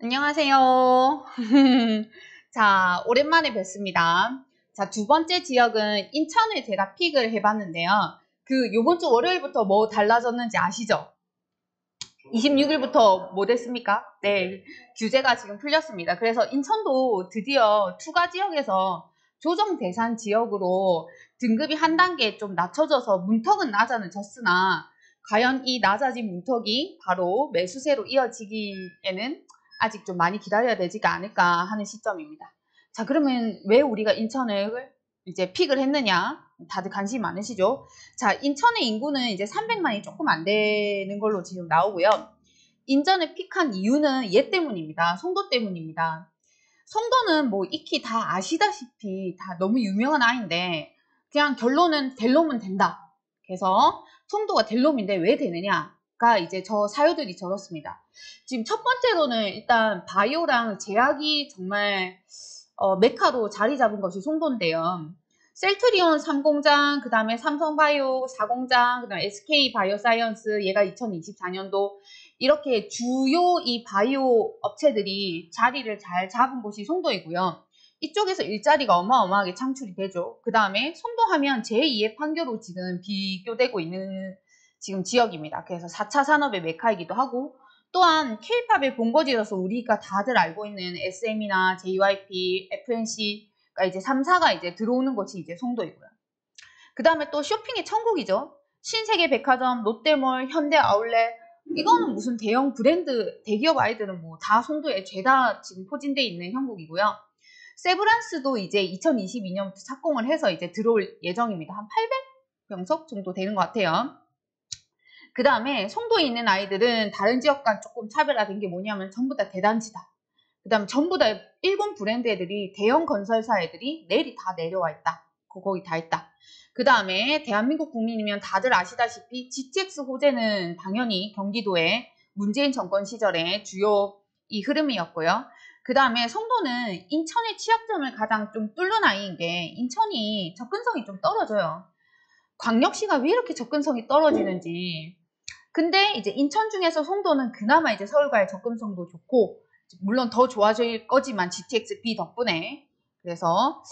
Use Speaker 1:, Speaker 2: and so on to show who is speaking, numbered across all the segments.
Speaker 1: 안녕하세요. 자, 오랜만에 뵙습니다. 자, 두 번째 지역은 인천을 제가 픽을 해봤는데요. 요번 주 월요일부터 뭐 달라졌는지 아시죠? 26일부터 뭐 됐습니까? 네, 규제가 지금 풀렸습니다. 그래서 인천도 드디어 투가 지역에서 조정 대상 지역으로 등급이 한 단계 좀 낮춰져서 문턱은 낮아졌으나 과연 이 낮아진 문턱이 바로 매수세로 이어지기에는 아직 좀 많이 기다려야 되지가 않을까 하는 시점입니다. 자, 그러면 왜 우리가 인천을 이제 픽을 했느냐? 다들 관심 많으시죠? 자, 인천의 인구는 이제 300만이 조금 안 되는 걸로 지금 나오고요. 인천을 픽한 이유는 얘 때문입니다. 송도 때문입니다. 송도는 뭐 익히 다 아시다시피 다 너무 유명한 아이인데 그냥 결론은 델롬은 된다. 그래서 송도가 델롬인데 왜 되느냐가 이제 저 사유들이 저렇습니다. 지금 첫 번째로는 일단 바이오랑 제약이 정말 메카로 자리 잡은 것이 송도인데요. 셀트리온 3공장, 그 다음에 삼성바이오 4공장, 그 다음에 SK바이오사이언스, 얘가 2024년도 이렇게 주요 이 바이오 업체들이 자리를 잘 잡은 곳이 송도이고요. 이쪽에서 일자리가 어마어마하게 창출이 되죠. 그 다음에 송도 하면 제2의 판교로 지금 비교되고 있는 지금 지역입니다. 그래서 4차 산업의 메카이기도 하고 또한 K-팝의 본거지여서 우리가 다들 알고 있는 SM이나 JYP, FNC가 이제 3사가 이제 들어오는 곳이 이제 송도이고요. 그 다음에 또 쇼핑의 천국이죠. 신세계 백화점, 롯데몰, 현대 아울렛 이거는 무슨 대형 브랜드, 대기업 아이들은 뭐 다 송도에 죄다 지금 포진되어 있는 형국이고요. 세브란스도 이제 2022년부터 착공을 해서 이제 들어올 예정입니다. 한 800병석 정도 되는 것 같아요. 그 다음에 송도에 있는 아이들은 다른 지역과 조금 차별화된 게 뭐냐면 전부 다 대단지다. 그 다음에 전부 다 일본 브랜드 애들이 대형 건설사 애들이 내일이 다 내려와 있다. 거기 다 있다. 그 다음에 대한민국 국민이면 다들 아시다시피 GTX 호재는 당연히 경기도의 문재인 정권 시절의 주요 이 흐름이었고요. 그 다음에 송도는 인천의 취약점을 가장 좀 뚫는 아이인 게 인천이 접근성이 좀 떨어져요. 광역시가 왜 이렇게 접근성이 떨어지는지. 근데 이제 인천 중에서 송도는 그나마 이제 서울과의 접근성도 좋고 물론 더 좋아질 거지만 GTX-B 덕분에 그래서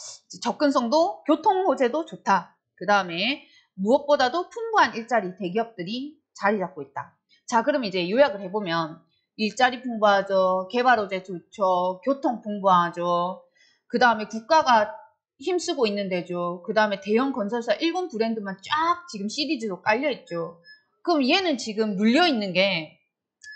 Speaker 1: 접근성도 교통 호재도 좋다. 그 다음에 무엇보다도 풍부한 일자리 대기업들이 자리 잡고 있다. 자, 그럼 이제 요약을 해보면 일자리 풍부하죠. 개발 호재 좋죠. 교통 풍부하죠. 그 다음에 국가가 힘쓰고 있는 데죠. 그 다음에 대형 건설사 일본 브랜드만 쫙 지금 시리즈로 깔려있죠. 그럼 얘는 지금 눌려있는 게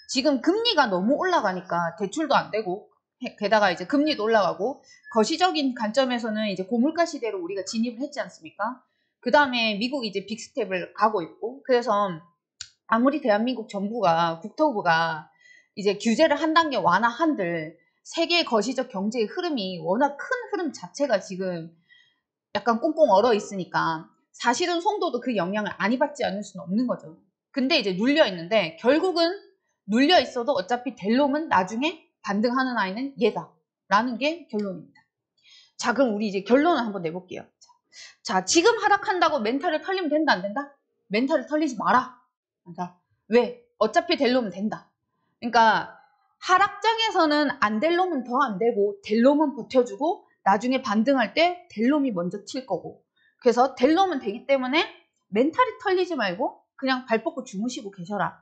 Speaker 1: 지금 금리가 너무 올라가니까 대출도 안 되고 게다가 이제 금리도 올라가고 거시적인 관점에서는 이제 고물가 시대로 우리가 진입을 했지 않습니까? 그 다음에 미국이 이제 빅스텝을 가고 있고 그래서 아무리 대한민국 정부가 국토부가 이제 규제를 한 단계 완화한들 세계의 거시적 경제의 흐름이 워낙 큰 흐름 자체가 지금 약간 꽁꽁 얼어 있으니까 사실은 송도도 그 영향을 안 받지 않을 수는 없는 거죠. 근데 이제 눌려 있는데 결국은 눌려 있어도 어차피 될 놈은 나중에 반등하는 아이는 얘다 라는 게 결론입니다. 자, 그럼 우리 이제 결론을 한번 내볼게요. 자, 지금 하락한다고 멘탈을 털리면 된다 안 된다? 멘탈을 털리지 마라. 그러니까 왜? 어차피 될 놈은 된다. 그러니까 하락장에서는 안 될 놈은 더 안 되고 될 놈은 버텨주고 나중에 반등할 때 될 놈이 먼저 튈 거고 그래서 될 놈은 되기 때문에 멘탈이 털리지 말고 그냥 발 뻗고 주무시고 계셔라.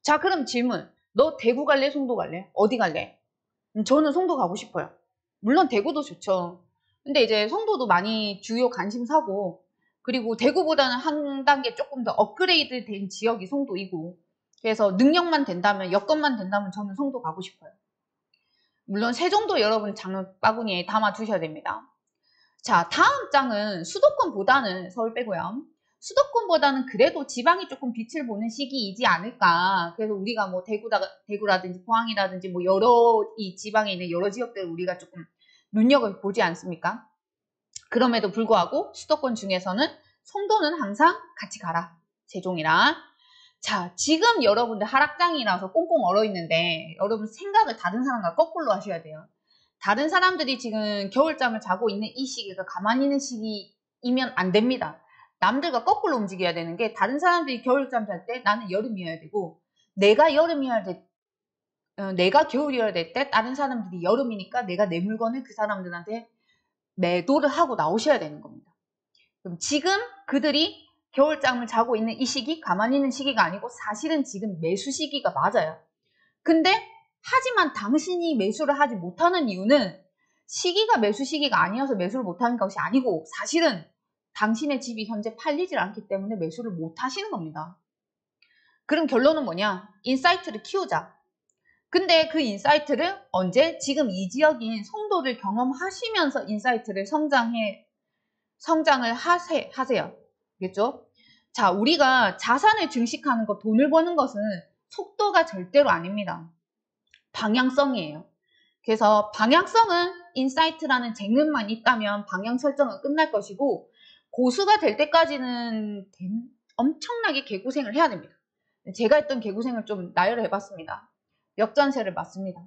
Speaker 1: 자, 그럼 질문. 너 대구 갈래? 송도 갈래? 어디 갈래? 저는 송도 가고 싶어요. 물론 대구도 좋죠. 근데 이제 송도도 많이 주요 관심사고 그리고 대구보다는 한 단계 조금 더 업그레이드 된 지역이 송도이고 그래서 능력만 된다면 여건만 된다면 저는 송도 가고 싶어요. 물론 세종도 여러분 장바구니에 담아 두셔야 됩니다. 자, 다음 장은 수도권보다는 서울 빼고요. 수도권보다는 그래도 지방이 조금 빛을 보는 시기이지 않을까. 그래서 우리가 뭐 대구라든지 포항이라든지 뭐 여러 이 지방에 있는 여러 지역들을 우리가 조금 눈여겨보지 않습니까? 그럼에도 불구하고 수도권 중에서는 송도는 항상 같이 가라. 세종이랑. 자, 지금 여러분들 하락장이라서 꽁꽁 얼어 있는데 여러분 생각을 다른 사람과 거꾸로 하셔야 돼요. 다른 사람들이 지금 겨울잠을 자고 있는 이 시기가 가만히 있는 시기이면 안 됩니다. 남들과 거꾸로 움직여야 되는 게 다른 사람들이 겨울잠 잘 때 나는 여름이어야 되고 내가 여름이어야 돼. 내가 겨울이어야 될 때 다른 사람들이 여름이니까 내가 내 물건을 그 사람들한테 매도를 하고 나오셔야 되는 겁니다. 그럼 지금 그들이 겨울잠을 자고 있는 이 시기, 가만히 있는 시기가 아니고 사실은 지금 매수 시기가 맞아요. 근데 하지만 당신이 매수를 하지 못하는 이유는 시기가 매수 시기가 아니어서 매수를 못하는 것이 아니고 사실은 당신의 집이 현재 팔리질 않기 때문에 매수를 못하시는 겁니다. 그럼 결론은 뭐냐? 인사이트를 키우자. 근데 그 인사이트를 언제? 지금 이 지역인 송도를 경험하시면서 인사이트를 성장을 하세요. 알겠죠? 자, 우리가 자산을 증식하는 것, 돈을 버는 것은 속도가 절대로 아닙니다. 방향성이에요. 그래서 방향성은 인사이트라는 쟁론만 있다면 방향 설정은 끝날 것이고 고수가 될 때까지는 엄청나게 개고생을 해야 됩니다. 제가 했던 개고생을 좀 나열을 해봤습니다. 역전세를 맞습니다.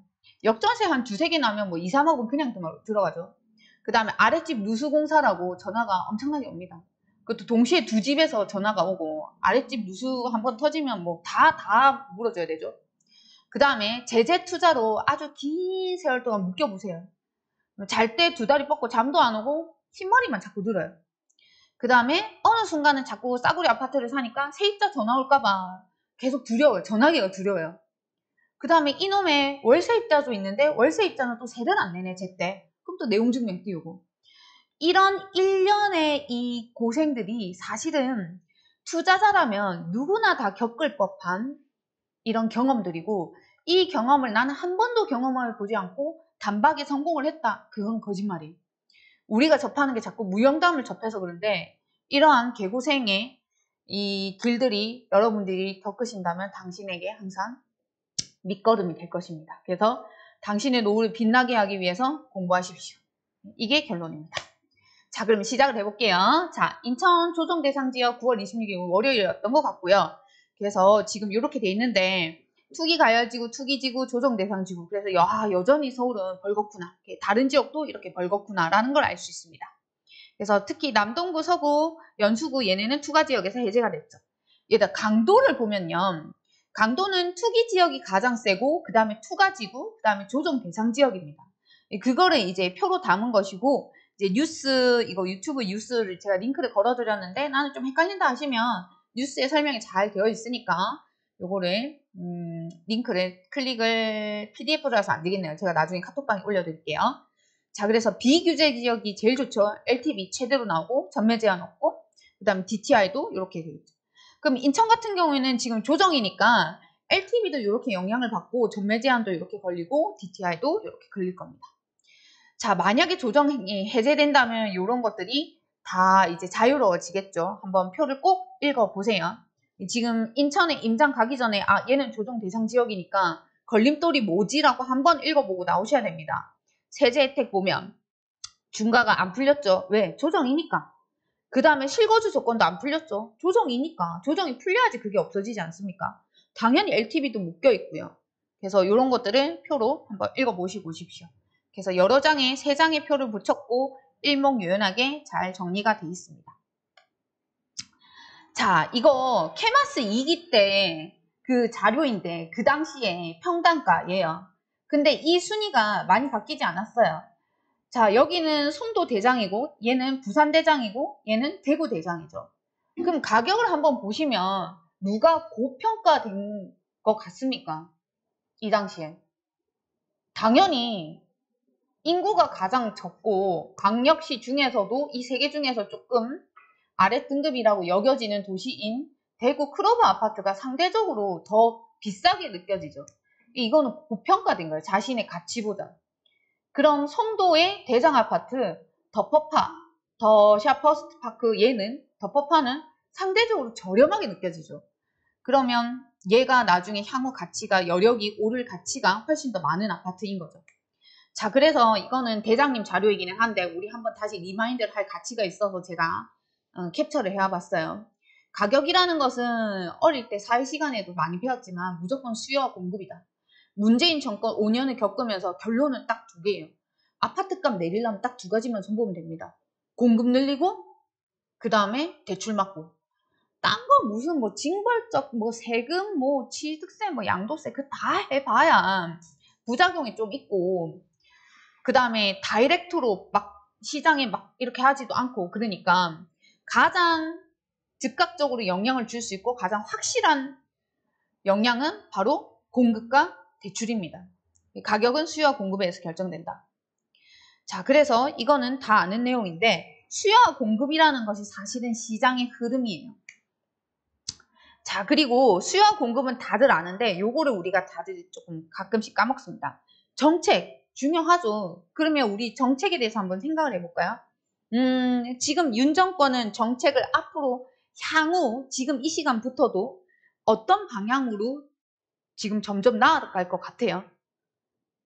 Speaker 1: 역전세 한 두세 개 나면 뭐 2, 3억은 그냥 들어가죠. 그 다음에 아랫집 누수공사라고 전화가 엄청나게 옵니다. 그것도 동시에 두 집에서 전화가 오고 아랫집 누수 한번 터지면 뭐 다 물어줘야 되죠. 그 다음에 제재 투자로 아주 긴 세월 동안 묶여보세요. 잘 때 두 다리 뻗고 잠도 안 오고 흰머리만 자꾸 늘어요. 그 다음에 어느 순간은 자꾸 싸구려 아파트를 사니까 세입자 전화 올까봐 계속 두려워요. 전화기가 두려워요. 그 다음에 이놈의 월세입자도 있는데 월세입자는 또 세를 안 내네 제때. 그럼 또 내용증명 띄우고. 이런 일련의 이 고생들이 사실은 투자자라면 누구나 다 겪을 법한 이런 경험들이고 이 경험을 나는 한 번도 경험을 보지 않고 단박에 성공을 했다. 그건 거짓말이에요. 우리가 접하는 게 자꾸 무용담을 접해서 그런데 이러한 개고생의 이 길들이 여러분들이 겪으신다면 당신에게 항상 밑거름이 될 것입니다. 그래서 당신의 노후를 빛나게 하기 위해서 공부하십시오. 이게 결론입니다. 자, 그럼 시작을 해볼게요. 자, 인천 조정대상지역 9월 26일 월요일이었던 것 같고요. 그래서 지금 이렇게 돼 있는데 투기가열지구, 투기지구, 조정대상지구. 그래서 여전히 서울은 벌겋구나. 다른 지역도 이렇게 벌겋구나라는 걸 알 수 있습니다. 그래서 특히 남동구, 서구, 연수구 얘네는 투가지역에서 해제가 됐죠. 얘들 강도를 보면요. 강도는 투기지역이 가장 세고 그 다음에 투가지구, 그 다음에 조정대상지역입니다. 그거를 이제 표로 담은 것이고 이제 뉴스, 이거 유튜브 뉴스를 제가 링크를 걸어드렸는데 나는 좀 헷갈린다 하시면 뉴스에 설명이 잘 되어 있으니까 요거를 링크를 클릭을 PDF로라서 안 되겠네요. 제가 나중에 카톡방에 올려드릴게요. 자, 그래서 비규제 지역이 제일 좋죠. LTV 최대로 나오고 전매 제한 없고 그 다음에 DTI도 이렇게 되어 있죠. 그럼 인천 같은 경우에는 지금 조정이니까 LTV도 이렇게 영향을 받고 전매 제한도 이렇게 걸리고 DTI도 이렇게 걸릴 겁니다. 자, 만약에 조정이 해제된다면 이런 것들이 다 이제 자유로워지겠죠. 한번 표를 꼭 읽어보세요. 지금 인천에 임장 가기 전에 얘는 조정 대상 지역이니까 걸림돌이 뭐지라고 한번 읽어보고 나오셔야 됩니다. 세제 혜택 보면 중과가 안 풀렸죠. 왜? 조정이니까. 그 다음에 실거주 조건도 안 풀렸죠. 조정이니까. 조정이 풀려야지 그게 없어지지 않습니까? 당연히 LTV도 묶여 있고요. 그래서 이런 것들을 표로 한번 읽어보시고 오십시오. 그래서 여러 장에 3장의 표를 붙였고 일목요연하게 잘 정리가 되어 있습니다. 자, 이거 케마스 2기 때 그 자료인데 그 당시에 평단가예요. 근데 이 순위가 많이 바뀌지 않았어요. 자, 여기는 송도 대장이고 얘는 부산 대장이고 얘는 대구 대장이죠. 그럼 가격을 한번 보시면 누가 고평가된 것 같습니까? 이 당시에. 당연히 인구가 가장 적고 광역시 중에서도 이 3개 중에서 조금 아래 등급이라고 여겨지는 도시인 대구 클로버 아파트가 상대적으로 더 비싸게 느껴지죠. 이거는 고평가된 거예요. 자신의 가치보다. 그럼 송도의 대장 아파트 더퍼파, 더 샤퍼스트 파크 얘는 더퍼파는 상대적으로 저렴하게 느껴지죠. 그러면 얘가 나중에 향후 가치가 여력이 오를 가치가 훨씬 더 많은 아파트인 거죠. 자, 그래서 이거는 대장님 자료이기는 한데 우리 한번 다시 리마인드를 할 가치가 있어서 제가 캡처를 해와봤어요. 가격이라는 것은 어릴 때 사회시간에도 많이 배웠지만 무조건 수요와 공급이다. 문재인 정권 5년을 겪으면서 결론은 딱 2개예요. 아파트값 내리려면 딱 2가지만 손보면 됩니다. 공급 늘리고 그 다음에 대출 맞고. 딴 거 무슨 뭐 징벌적 뭐 세금 뭐 취득세 뭐 양도세 그 다 해봐야 부작용이 좀 있고, 그 다음에 다이렉트로 막 시장에 막 이렇게 하지도 않고, 그러니까 가장 즉각적으로 영향을 줄 수 있고 가장 확실한 영향은 바로 공급과 대출입니다. 가격은 수요와 공급에 의해서 결정된다. 자, 그래서 이거는 다 아는 내용인데, 수요와 공급이라는 것이 사실은 시장의 흐름이에요. 자, 그리고 수요와 공급은 다들 아는데 요거를 우리가 다들 조금 가끔씩 까먹습니다. 정책 중요하죠. 그러면 우리 정책에 대해서 한번 생각을 해볼까요? 지금 윤 정권은 정책을 앞으로 향후 지금 이 시간부터도 어떤 방향으로 지금 점점 나아갈 것 같아요?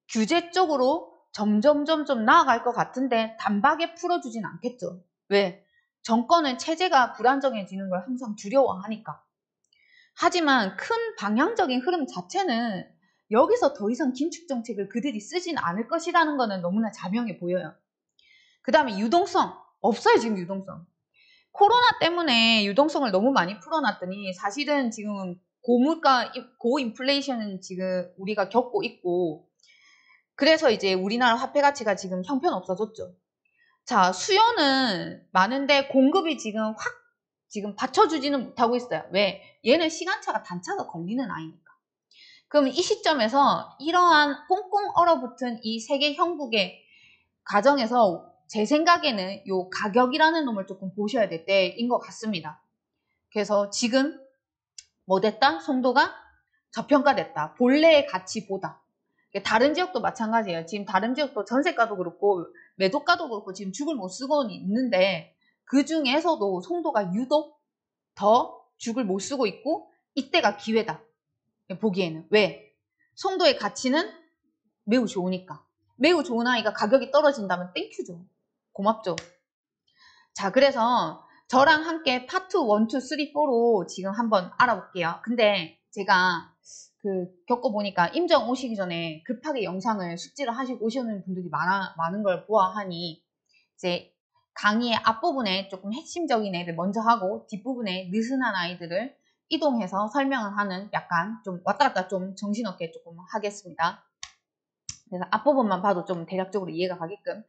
Speaker 1: 규제 쪽으로 점점 나아갈 것 같은데 단박에 풀어주진 않겠죠. 왜? 정권은 체제가 불안정해지는 걸 항상 두려워하니까. 하지만 큰 방향적인 흐름 자체는 여기서 더 이상 긴축 정책을 그들이 쓰진 않을 것이라는 것은 너무나 자명해 보여요. 그 다음에 유동성. 없어요, 지금 유동성. 코로나 때문에 유동성을 너무 많이 풀어놨더니 사실은 지금 고물가, 고인플레이션은 지금 우리가 겪고 있고, 그래서 이제 우리나라 화폐 가치가 지금 형편없어졌죠. 자, 수요는 많은데 공급이 지금 지금 받쳐주지는 못하고 있어요. 왜? 얘는 시간차가 단차가 걸리는 아이니까. 그럼 이 시점에서 이러한 꽁꽁 얼어붙은 이 세계 형국의 가정에서 제 생각에는 요 가격이라는 놈을 조금 보셔야 될 때인 것 같습니다. 그래서 지금 뭐 됐다? 송도가 저평가됐다. 본래의 가치보다. 다른 지역도 마찬가지예요. 지금 다른 지역도 전세가도 그렇고 매도가도 그렇고 지금 죽을 못 쓰고 있는데, 그 중에서도 송도가 유독 더 죽을 못 쓰고 있고 이때가 기회다. 보기에는. 왜? 송도의 가치는 매우 좋으니까. 매우 좋은 아이가 가격이 떨어진다면 땡큐죠. 고맙죠. 자, 그래서 저랑 함께 파트 1, 2, 3, 4로 지금 한번 알아볼게요. 근데 제가 겪어보니까 임정 오시기 전에 급하게 영상을 숙지를 하시고 오시는 분들이 많은 걸 보아하니, 이제 강의의 앞부분에 조금 핵심적인 애들 먼저 하고 뒷부분에 느슨한 아이들을 이동해서 설명을 하는, 약간 좀 왔다 갔다 좀 정신없게 조금 하겠습니다. 그래서 앞부분만 봐도 좀 대략적으로 이해가 가게끔.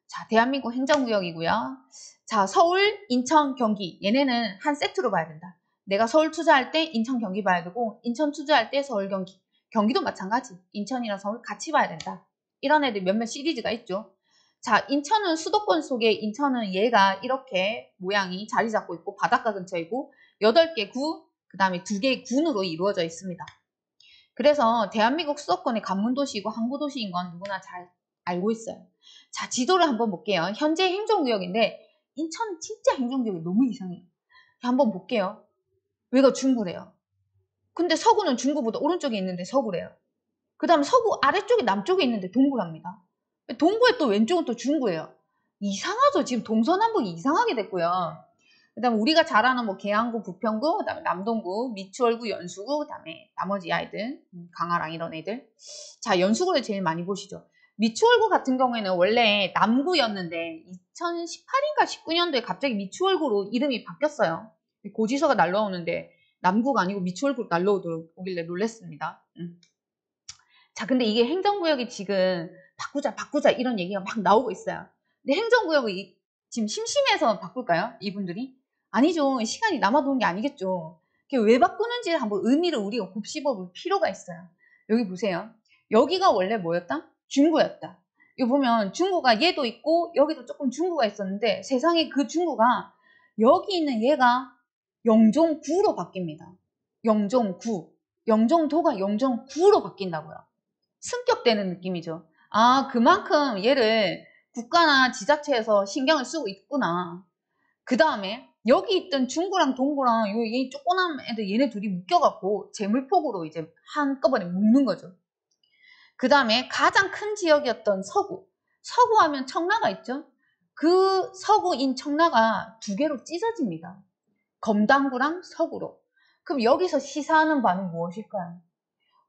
Speaker 1: 자, 대한민국 행정구역이고요. 자, 서울, 인천, 경기. 얘네는 한 세트로 봐야 된다. 내가 서울 투자할 때 인천, 경기 봐야 되고, 인천 투자할 때 서울, 경기. 경기도 마찬가지. 인천이랑 서울 같이 봐야 된다. 이런 애들 몇몇 시리즈가 있죠. 자, 인천은 수도권 속에, 인천은 얘가 이렇게 모양이 자리 잡고 있고 바닷가 근처이고 8개 구, 그 다음에 2개의 군으로 이루어져 있습니다. 그래서 대한민국 수도권의 관문도시이고 항구도시인 건 누구나 잘 알고 있어요. 자, 지도를 한번 볼게요. 현재 행정구역인데 인천은 진짜 행정구역이 너무 이상해요. 한번 볼게요. 왜가 중구래요. 근데 서구는 중구보다 오른쪽에 있는데 서구래요. 그 다음 서구 아래쪽에 남쪽에 있는데 동구랍니다. 동구에 또 왼쪽은 또 중구예요. 이상하죠? 지금 동서남북이 이상하게 됐고요. 그 다음에 우리가 잘 아는 뭐 계양구, 부평구, 그 다음에 남동구, 미추홀구, 연수구, 그 다음에 나머지 아이들, 강화랑 이런 애들. 자, 연수구를 제일 많이 보시죠. 미추홀구 같은 경우에는 원래 남구였는데 2018인가 19년도에 갑자기 미추홀구로 이름이 바뀌었어요. 고지서가 날라오는데 남구가 아니고 미추홀구로 날라오길래 놀랬습니다. 자, 근데 이게 행정구역이 지금 바꾸자 이런 얘기가 막 나오고 있어요. 근데 행정구역이 지금 심심해서 바꿀까요? 이분들이? 아니죠. 시간이 남아도는 게 아니겠죠. 왜 바꾸는지 한번 의미를 우리가 곱씹어볼 필요가 있어요. 여기 보세요. 여기가 원래 뭐였다? 중구였다. 여기 보면 중구가 얘도 있고 여기도 조금 중구가 있었는데, 세상에 그 중구가 여기 있는 얘가 영종구로 바뀝니다. 영종구. 영종도가 영종구로 바뀐다고요. 승격되는 느낌이죠. 아, 그만큼 얘를 국가나 지자체에서 신경을 쓰고 있구나. 그 다음에 여기 있던 중구랑 동구랑 이 조그만 애들 얘네 둘이 묶여갖고 재물폭으로 이제 한꺼번에 묶는 거죠. 그 다음에 가장 큰 지역이었던 서구. 서구 하면 청라가 있죠. 그 서구인 청라가 두 개로 찢어집니다. 검당구랑 서구로. 그럼 여기서 시사하는 바는 무엇일까요?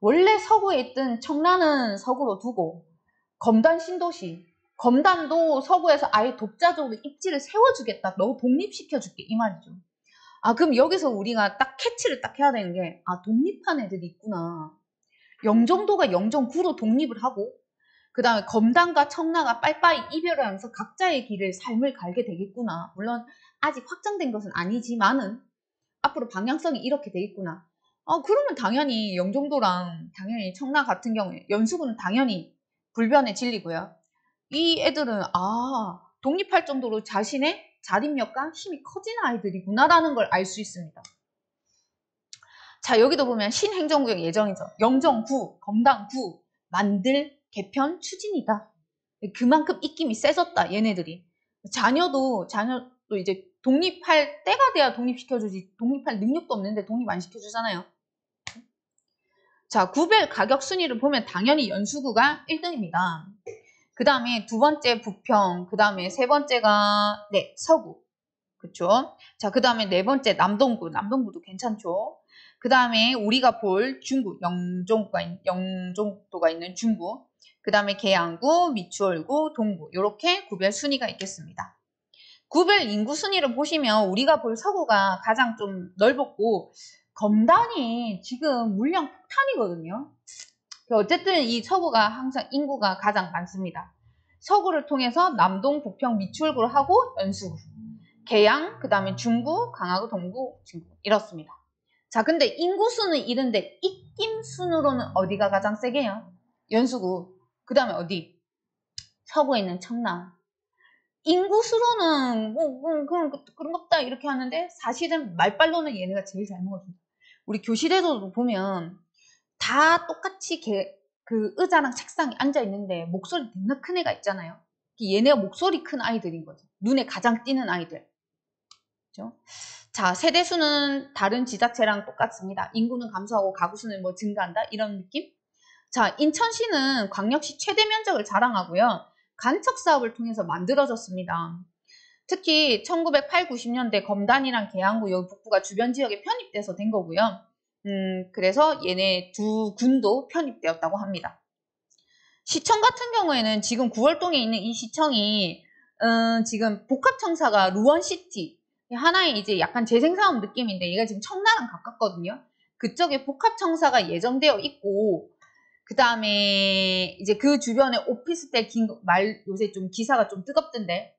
Speaker 1: 원래 서구에 있던 청라는 서구로 두고 검단 신도시, 검단도 서구에서 아예 독자적으로 입지를 세워주겠다. 너 독립시켜줄게. 이 말이죠. 아, 그럼 여기서 우리가 딱 캐치를 딱 해야 되는 게, 아, 독립한 애들이 있구나. 영종도가 영종구로 독립을 하고, 그 다음에 검단과 청나가 빠이빠이 이별을 하면서 각자의 길을 삶을 갈게 되겠구나. 물론 아직 확정된 것은 아니지만은 앞으로 방향성이 이렇게 되겠구나. 그러면 당연히 영종도랑 당연히 청나 같은 경우에 연수군은 당연히 불변의 진리고요. 이 애들은 독립할 정도로 자신의 자립력과 힘이 커진 아이들이구나라는 걸 알 수 있습니다. 자, 여기도 보면 신행정구역 예정이죠. 영정구, 검단구, 만들, 개편, 추진이다. 그만큼 입김이 세졌다, 얘네들이. 자녀도 이제 독립할 때가 돼야 독립시켜주지, 독립할 능력도 없는데 독립 안 시켜주잖아요. 자, 구별 가격 순위를 보면 당연히 연수구가 1등입니다. 그 다음에 두 번째 부평, 그 다음에 세 번째가 서구. 그쵸? 자, 그 다음에 네 번째 남동구도 괜찮죠? 그 다음에 우리가 볼 중구, 영종도가 있는 중구, 그 다음에 계양구, 미추홀구, 동구 이렇게 구별 순위가 있겠습니다. 구별 인구 순위를 보시면 우리가 볼 서구가 가장 좀 넓었고 검단이 지금 물량 폭탄이거든요. 어쨌든 이 서구가 항상 인구가 가장 많습니다. 서구를 통해서 남동, 부평, 미추홀구를 하고 연수구, 계양, 그 다음에 중구, 강화구, 동구, 진구 이렇습니다. 자, 근데 인구수는 이른데 입김순으로는 어디가 가장 세게요? 연수구. 그 다음에 어디? 서구에 있는 청라. 인구수로는 그런갑다 이렇게 하는데 사실은 말빨로는 얘네가 제일 잘 먹어줍니다. 우리 교실에서도 보면 다 똑같이 그 의자랑 책상에 앉아있는데 목소리 겁나 큰 애가 있잖아요. 얘네가 목소리 큰 아이들인 거죠. 눈에 가장 띄는 아이들. 그렇죠? 자, 세대수는 다른 지자체랑 똑같습니다. 인구는 감소하고 가구수는 뭐 증가한다 이런 느낌? 자, 인천시는 광역시 최대 면적을 자랑하고요. 간척 사업을 통해서 만들어졌습니다. 특히 1980, 90년대 검단이랑 계양구, 여기 북부가 주변 지역에 편입돼서 된 거고요. 그래서 얘네 두 군도 편입되었다고 합니다. 시청 같은 경우에는 지금 9월동에 있는 이 시청이 지금 복합청사가 루원시티 하나의 이제 약간 재생사업 느낌인데 얘가 지금 청라랑 가깝거든요. 그쪽에 복합청사가 예정되어 있고 그 다음에 이제 그 주변에 오피스텔 요새 좀 기사가 좀 뜨겁던데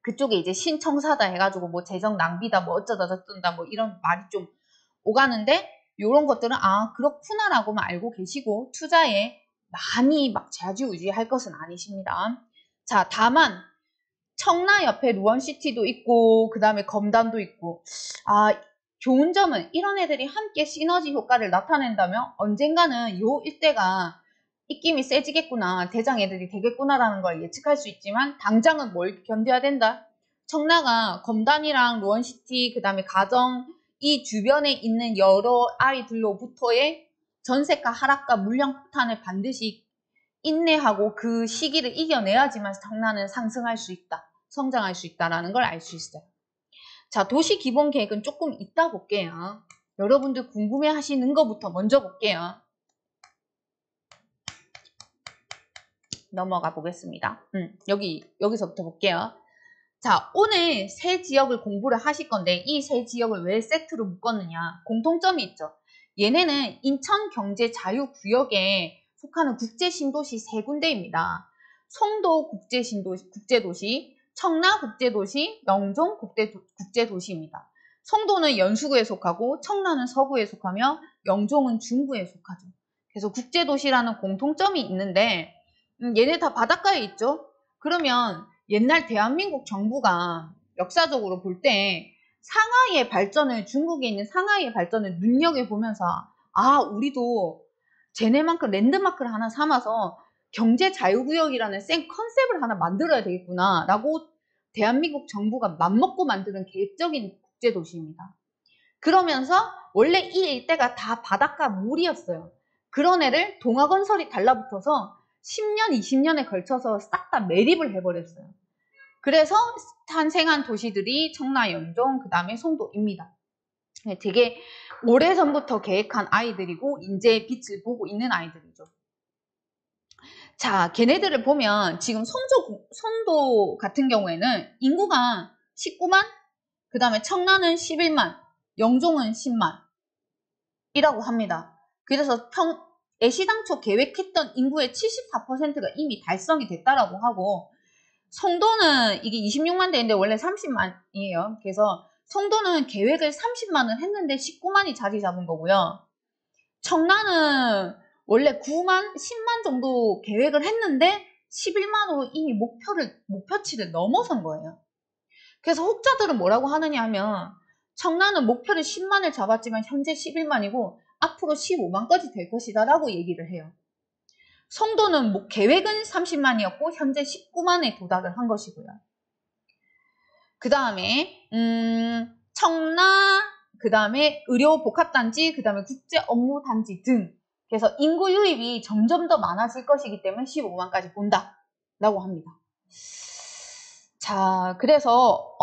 Speaker 1: 그쪽에 이제 신청사다 해가지고 뭐 재정 낭비다 뭐 어쩌다 저쩌다 뭐 이런 말이 좀 오가는데 요런 것들은 그렇구나라고만 알고 계시고 투자에 많이 막 좌지우지할 것은 아니십니다. 자, 다만 청라 옆에 루원시티도 있고 그 다음에 검단도 있고 좋은 점은 이런 애들이 함께 시너지 효과를 나타낸다면 언젠가는 요 일대가 입김이 세지겠구나, 대장 애들이 되겠구나라는 걸 예측할 수 있지만 당장은 뭘 견뎌야 된다? 청라가 검단이랑 루원시티 그 다음에 가정 이 주변에 있는 여러 아이들로부터의 전세가 하락과 물량 폭탄을 반드시 인내하고 그 시기를 이겨내야지만 청라는 상승할 수 있다, 성장할 수 있다라는 걸 알 수 있어요. 자, 도시 기본 계획은 조금 이따 볼게요. 여러분들 궁금해 하시는 것부터 먼저 볼게요. 넘어가 보겠습니다. 여기서부터 볼게요. 자, 오늘 세 지역을 공부를 하실 건데 이 세 지역을 왜 세트로 묶었느냐? 공통점이 있죠. 얘네는 인천경제자유구역에 속하는 국제신도시 세 군데입니다. 송도 국제도시, 청라 국제도시, 영종 국제도시입니다. 송도는 연수구에 속하고 청라는 서구에 속하며 영종은 중구에 속하죠. 그래서 국제도시라는 공통점이 있는데 얘네 다 바닷가에 있죠. 그러면 옛날 대한민국 정부가 역사적으로 볼 때 상하이의 발전을, 중국에 있는 상하이의 발전을 눈여겨보면서 우리도 쟤네만큼 랜드마크를 하나 삼아서 경제자유구역이라는 센 컨셉을 하나 만들어야 되겠구나 라고 대한민국 정부가 맘먹고 만드는 계획적인 국제도시입니다. 그러면서 원래 이 일대가 다 바닷가 물이었어요. 그런 애를 동아건설이 달라붙어서 10년, 20년에 걸쳐서 싹 다 매립을 해버렸어요. 그래서 탄생한 도시들이 청라, 영종, 그 다음에 송도입니다. 되게 오래전부터 계획한 아이들이고 인재의 빛을 보고 있는 아이들이죠. 자, 걔네들을 보면 지금 송도 같은 경우에는 인구가 19만, 그 다음에 청라는 11만, 영종은 10만 이라고 합니다. 그래서 애시당초 계획했던 인구의 74%가 이미 달성이 됐다라고 하고, 송도는 이게 26만 대인데 원래 30만이에요. 그래서 송도는 계획을 30만을 했는데 19만이 자리 잡은 거고요. 청라는 원래 9만, 10만 정도 계획을 했는데 11만으로 이미 목표치를 넘어선 거예요. 그래서 혹자들은 뭐라고 하느냐 하면 청라는 목표를 10만을 잡았지만 현재 11만이고 앞으로 15만까지 될 것이다 라고 얘기를 해요. 송도는 계획은 30만이었고 현재 19만에 도달을 한 것이고요. 그 다음에 청라, 그 다음에 의료복합단지, 그 다음에 국제업무단지 등 그래서 인구 유입이 점점 더 많아질 것이기 때문에 15만까지 본다 라고 합니다. 자, 그래서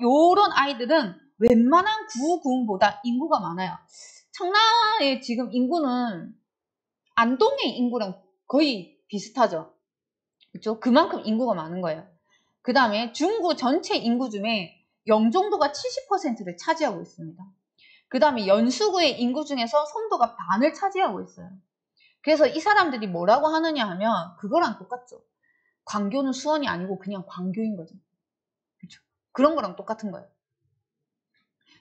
Speaker 1: 요런 아이들은 웬만한 구군보다 인구가 많아요. 청라의 지금 인구는 안동의 인구랑 거의 비슷하죠. 그렇죠? 그만큼 인구가 많은 거예요. 그 다음에 중구 전체 인구 중에 영종도가 70%를 차지하고 있습니다. 그 다음에 연수구의 인구 중에서 송도가 반을 차지하고 있어요. 그래서 이 사람들이 뭐라고 하느냐 하면 그거랑 똑같죠. 광교는 수원이 아니고 그냥 광교인 거죠. 그렇죠? 그런 거랑 똑같은 거예요.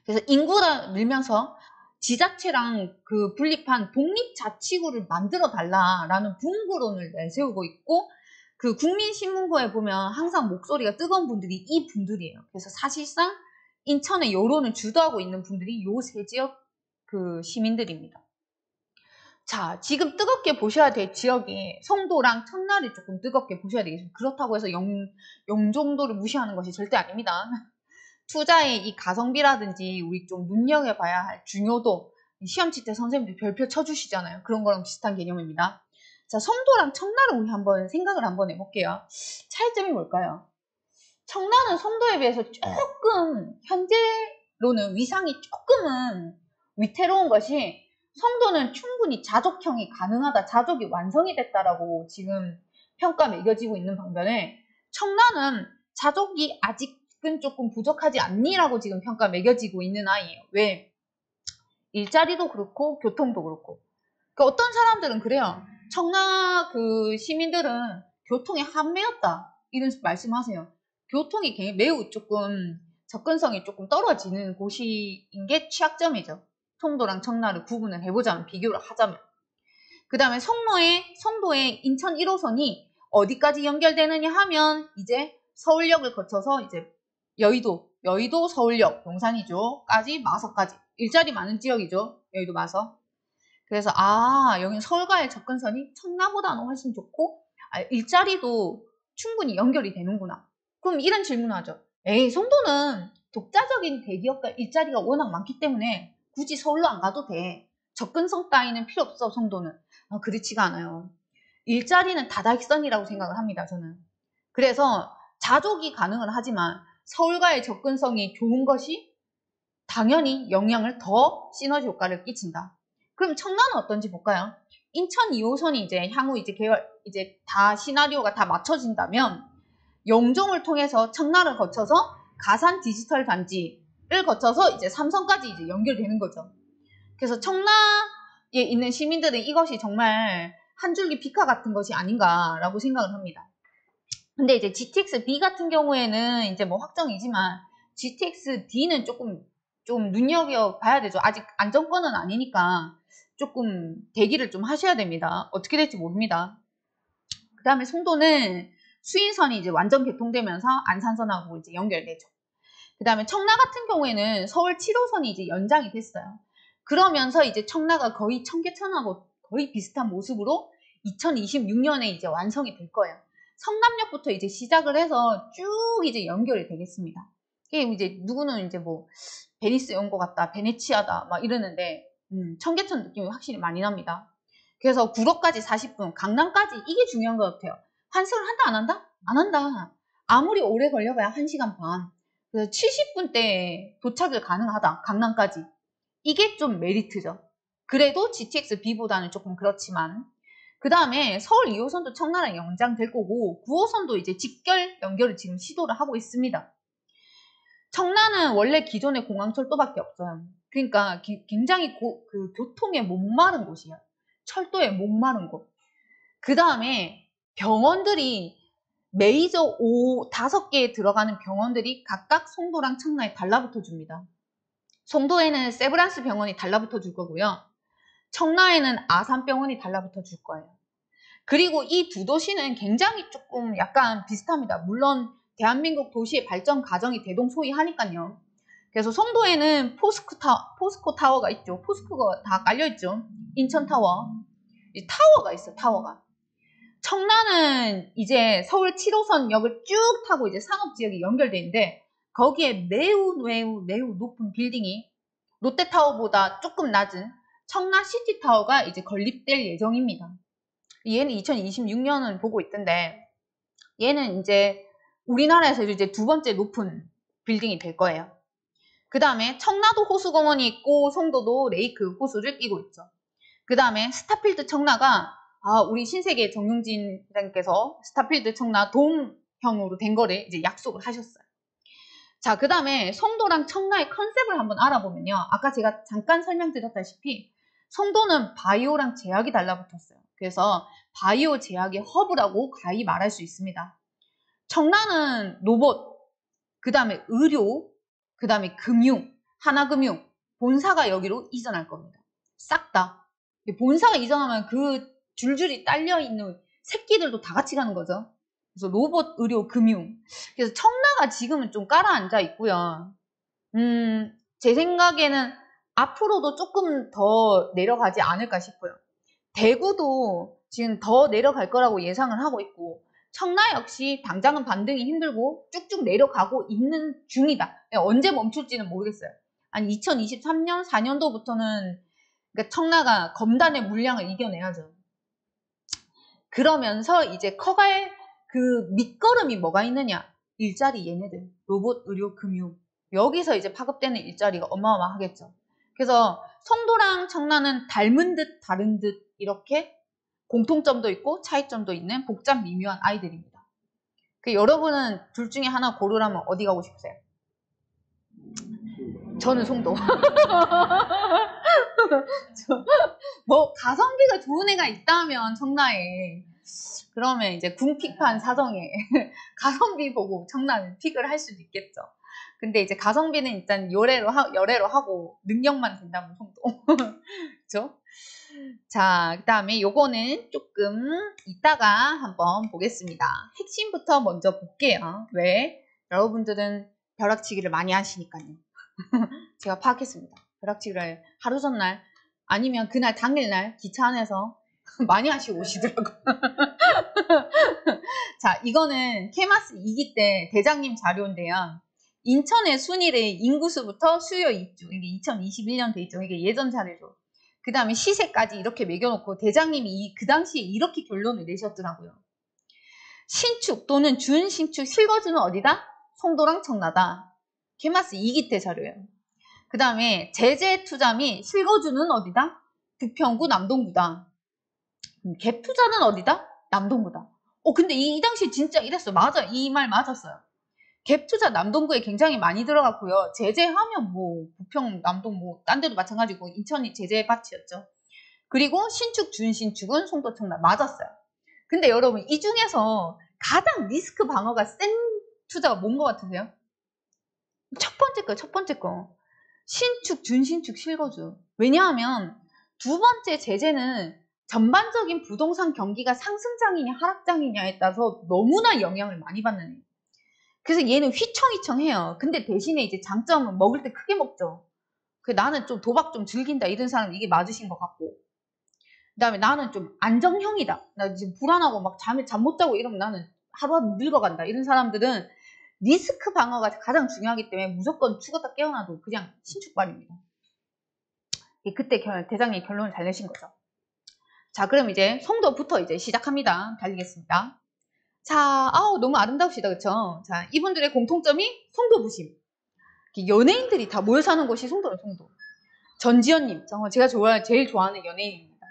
Speaker 1: 그래서 인구가 늘면서 지자체랑 그 분립한 독립자치구를 만들어 달라라는 분구론을 내세우고 있고 그 국민신문고에 보면 항상 목소리가 뜨거운 분들이 이 분들이에요. 그래서 사실상 인천의 여론을 주도하고 있는 분들이 요 세 지역 그 시민들입니다. 자, 지금 뜨겁게 보셔야 될 지역이 송도랑 청라를 조금 뜨겁게 보셔야 되겠습니다. 그렇다고 해서 영종도를 무시하는 것이 절대 아닙니다. 투자의 이 가성비라든지 우리 좀 눈여겨봐야 할 중요도 시험치 때 선생님들 별표 쳐주시잖아요. 그런 거랑 비슷한 개념입니다. 자, 송도랑 청라를 우리 한번 생각을 한번 해볼게요. 차이점이 뭘까요? 청라는 송도에 비해서 조금 현재로는 위상이 조금은 위태로운 것이 송도는 충분히 자족형이 가능하다, 자족이 완성이 됐다라고 지금 평가 매겨지고 있는 반면에 청라는 자족이 아직은 조금 부족하지 않니라고 지금 평가 매겨지고 있는 아이예요. 왜? 일자리도 그렇고 교통도 그렇고. 그러니까 어떤 사람들은 그래요. 청라 그 시민들은 교통에 한매였다 이런 말씀하세요. 교통이 매우 조금 접근성이 조금 떨어지는 곳인 게 취약점이죠. 송도랑 청라를 구분을 해보자면, 비교를 하자면. 그 다음에 송도의 인천 1호선이 어디까지 연결되느냐 하면 이제 서울역을 거쳐서 이제 여의도 서울역, 용산이죠.까지 마서까지. 일자리 많은 지역이죠. 여의도 마서. 그래서 여기는 서울과의 접근선이 청라보다는 훨씬 좋고 일자리도 충분히 연결이 되는구나. 그럼 이런 질문을 하죠. 에이, 송도는 독자적인 대기업과 일자리가 워낙 많기 때문에 굳이 서울로 안 가도 돼. 접근성 따위는 필요 없어, 송도는. 그렇지가 않아요. 일자리는 다다익선이라고 생각을 합니다, 저는. 그래서 자족이 가능은 하지만 서울과의 접근성이 좋은 것이 당연히 영향을 더 시너지 효과를 끼친다. 그럼 청라는 어떤지 볼까요? 인천 2호선이 이제 향후 이제 다 시나리오가 다 맞춰진다면 영종을 통해서 청라를 거쳐서 가산 디지털 단지를 거쳐서 이제 삼성까지 이제 연결되는 거죠. 그래서 청라에 있는 시민들은 이것이 정말 한 줄기 빛과 같은 것이 아닌가라고 생각을 합니다. 근데 이제 GTX-B 같은 경우에는 이제 뭐 확정이지만 GTX-D는 조금 좀 눈여겨봐야 되죠. 아직 안정권은 아니니까 조금 대기를 좀 하셔야 됩니다. 어떻게 될지 모릅니다. 그 다음에 송도는 수인선이 이제 완전 개통되면서 안산선하고 이제 연결되죠. 그 다음에 청라 같은 경우에는 서울 7호선이 이제 연장이 됐어요. 그러면서 이제 청라가 거의 청계천하고 거의 비슷한 모습으로 2026년에 이제 완성이 될 거예요. 성남역부터 이제 시작을 해서 쭉 이제 연결이 되겠습니다. 이게 이제 누구는 이제 뭐 베니스 온 것 같다, 베네치아다 막 이러는데 청계천 느낌이 확실히 많이 납니다. 그래서 구로까지 40분, 강남까지 이게 중요한 것 같아요. 환승을 한다 안 한다? 안 한다. 아무리 오래 걸려봐야 1시간 반. 그래서 70분대에 도착을 가능하다, 강남까지. 이게 좀 메리트죠. 그래도 GTX-B보다는 조금 그렇지만. 그 다음에 서울 2호선도 청라랑 연장될 거고 9호선도 이제 직결 연결을 지금 시도를 하고 있습니다. 청라는 원래 기존의 공항철도밖에 없어요. 그러니까 굉장히 그 교통에 목마른 곳이에요. 철도에 목마른 곳. 그 다음에 병원들이 메이저 5개에 들어가는 병원들이 각각 송도랑 청라에 달라붙어 줍니다. 송도에는 세브란스 병원이 달라붙어 줄 거고요. 청라에는 아산병원이 달라붙어 줄 거예요. 그리고 이 두 도시는 굉장히 조금 약간 비슷합니다. 물론 대한민국 도시의 발전 과정이 대동소이하니까요. 그래서 송도에는 포스코 타워가 있죠. 포스코가 다 깔려있죠. 인천타워. 타워가 있어, 타워가. 청라는 이제 서울 7호선역을 쭉 타고 이제 상업지역이 연결돼 있는데 거기에 매우 높은 빌딩이 롯데타워보다 조금 낮은 청라시티타워가 이제 건립될 예정입니다. 얘는 2026년을 보고 있던데 얘는 이제 우리나라에서 이제 두 번째 높은 빌딩이 될 거예요. 그 다음에 청라도 호수공원이 있고 송도도 레이크 호수를 끼고 있죠. 그 다음에 스타필드 청라가 우리 신세계 정용진 회장님께서 스타필드 청라 돔형으로 된 거를 이제 약속을 하셨어요. 자, 그 다음에 송도랑 청라의 컨셉을 한번 알아보면요. 아까 제가 잠깐 설명드렸다시피 송도는 바이오랑 제약이 달라붙었어요. 그래서 바이오 제약의 허브라고 가히 말할 수 있습니다. 청라는 로봇, 그 다음에 의료, 그 다음에 금융, 하나금융, 본사가 여기로 이전할 겁니다. 싹 다. 본사가 이전하면 그 줄줄이 딸려있는 새끼들도 다 같이 가는 거죠. 그래서 로봇, 의료, 금융. 그래서 청라가 지금은 좀 깔아앉아 있고요. 제 생각에는 앞으로도 조금 더 내려가지 않을까 싶어요. 대구도 지금 더 내려갈 거라고 예상을 하고 있고 청라 역시 당장은 반등이 힘들고 쭉쭉 내려가고 있는 중이다. 언제 멈출지는 모르겠어요. 아니 2023년 4년도부터는 그러니까 청라가 검단의 물량을 이겨내야죠. 그러면서 이제 커갈 그 밑거름이 뭐가 있느냐? 일자리 얘네들. 로봇, 의료, 금융. 여기서 이제 파급되는 일자리가 어마어마하겠죠. 그래서 송도랑 청라는 닮은 듯 다른 듯 이렇게 공통점도 있고 차이점도 있는 복잡 미묘한 아이들입니다. 여러분은 둘 중에 하나 고르라면 어디 가고 싶으세요? 저는 송도. 뭐 가성비가 좋은 애가 있다면 청라에 그러면 이제 궁픽판 사정에 가성비 보고 청라는 픽을 할 수도 있겠죠. 근데 이제 가성비는 일단 열애로 하고 능력만 된다면 송도. 그렇죠? 자, 그 다음에 요거는 조금 이따가 한번 보겠습니다. 핵심부터 먼저 볼게요. 왜? 여러분들은 벼락치기를 많이 하시니까요. 제가 파악했습니다. 벼락치기를 하루 전날 아니면 그날 당일날 기차 안에서 많이 하시고 오시더라고요. 자, 이거는 케마스 2기 때 대장님 자료인데요. 인천의 순위를 인구수부터 수요 입주, 이게 2021년 돼 있죠. 이게 예전 자료죠. 그 다음에 시세까지 이렇게 매겨놓고 대장님이 그 당시에 이렇게 결론을 내셨더라고요. 신축 또는 준신축 실거주는 어디다? 송도랑 청라다. 케마스 2기 때 자료예요. 그 다음에 제재 투자 및 실거주는 어디다? 부평구 남동구다. 갭 투자는 어디다? 남동구다. 근데 이 당시 진짜 이랬어요. 맞아요. 이 말 맞았어요. 갭 투자 남동구에 굉장히 많이 들어갔고요. 제재하면 뭐 부평, 남동 뭐 딴 데도 마찬가지고 인천이 제재 밭이었죠. 그리고 신축, 준신축은 송도, 청라 맞았어요. 근데 여러분 이 중에서 가장 리스크 방어가 센 투자가 뭔 것 같으세요? 첫 번째 거. 신축, 준신축, 실거주. 왜냐하면 두 번째 제재는 전반적인 부동산 경기가 상승장이냐 하락장이냐에 따라서 너무나 영향을 많이 받는 애예요. 그래서 얘는 휘청휘청해요. 근데 대신에 이제 장점은 먹을 때 크게 먹죠. 나는 좀 도박 좀 즐긴다 이런 사람 이게 맞으신 것 같고, 그 다음에 나는 좀 안정형이다. 나 지금 불안하고 막 잠 못 자고 이러면 나는 하루하루 늙어간다. 이런 사람들은 리스크 방어가 가장 중요하기 때문에 무조건 죽었다 깨어나도 그냥 신축발입니다. 그때 대장님 결론을 잘 내신 거죠. 자, 그럼 이제 송도부터 이제 시작합니다. 달리겠습니다. 자, 너무 아름다우시다, 그쵸? 자, 이분들의 공통점이 송도 부심. 연예인들이 다 모여 사는 곳이 송도는 송도. 전지현님, 제가 제일 좋아하는 연예인입니다.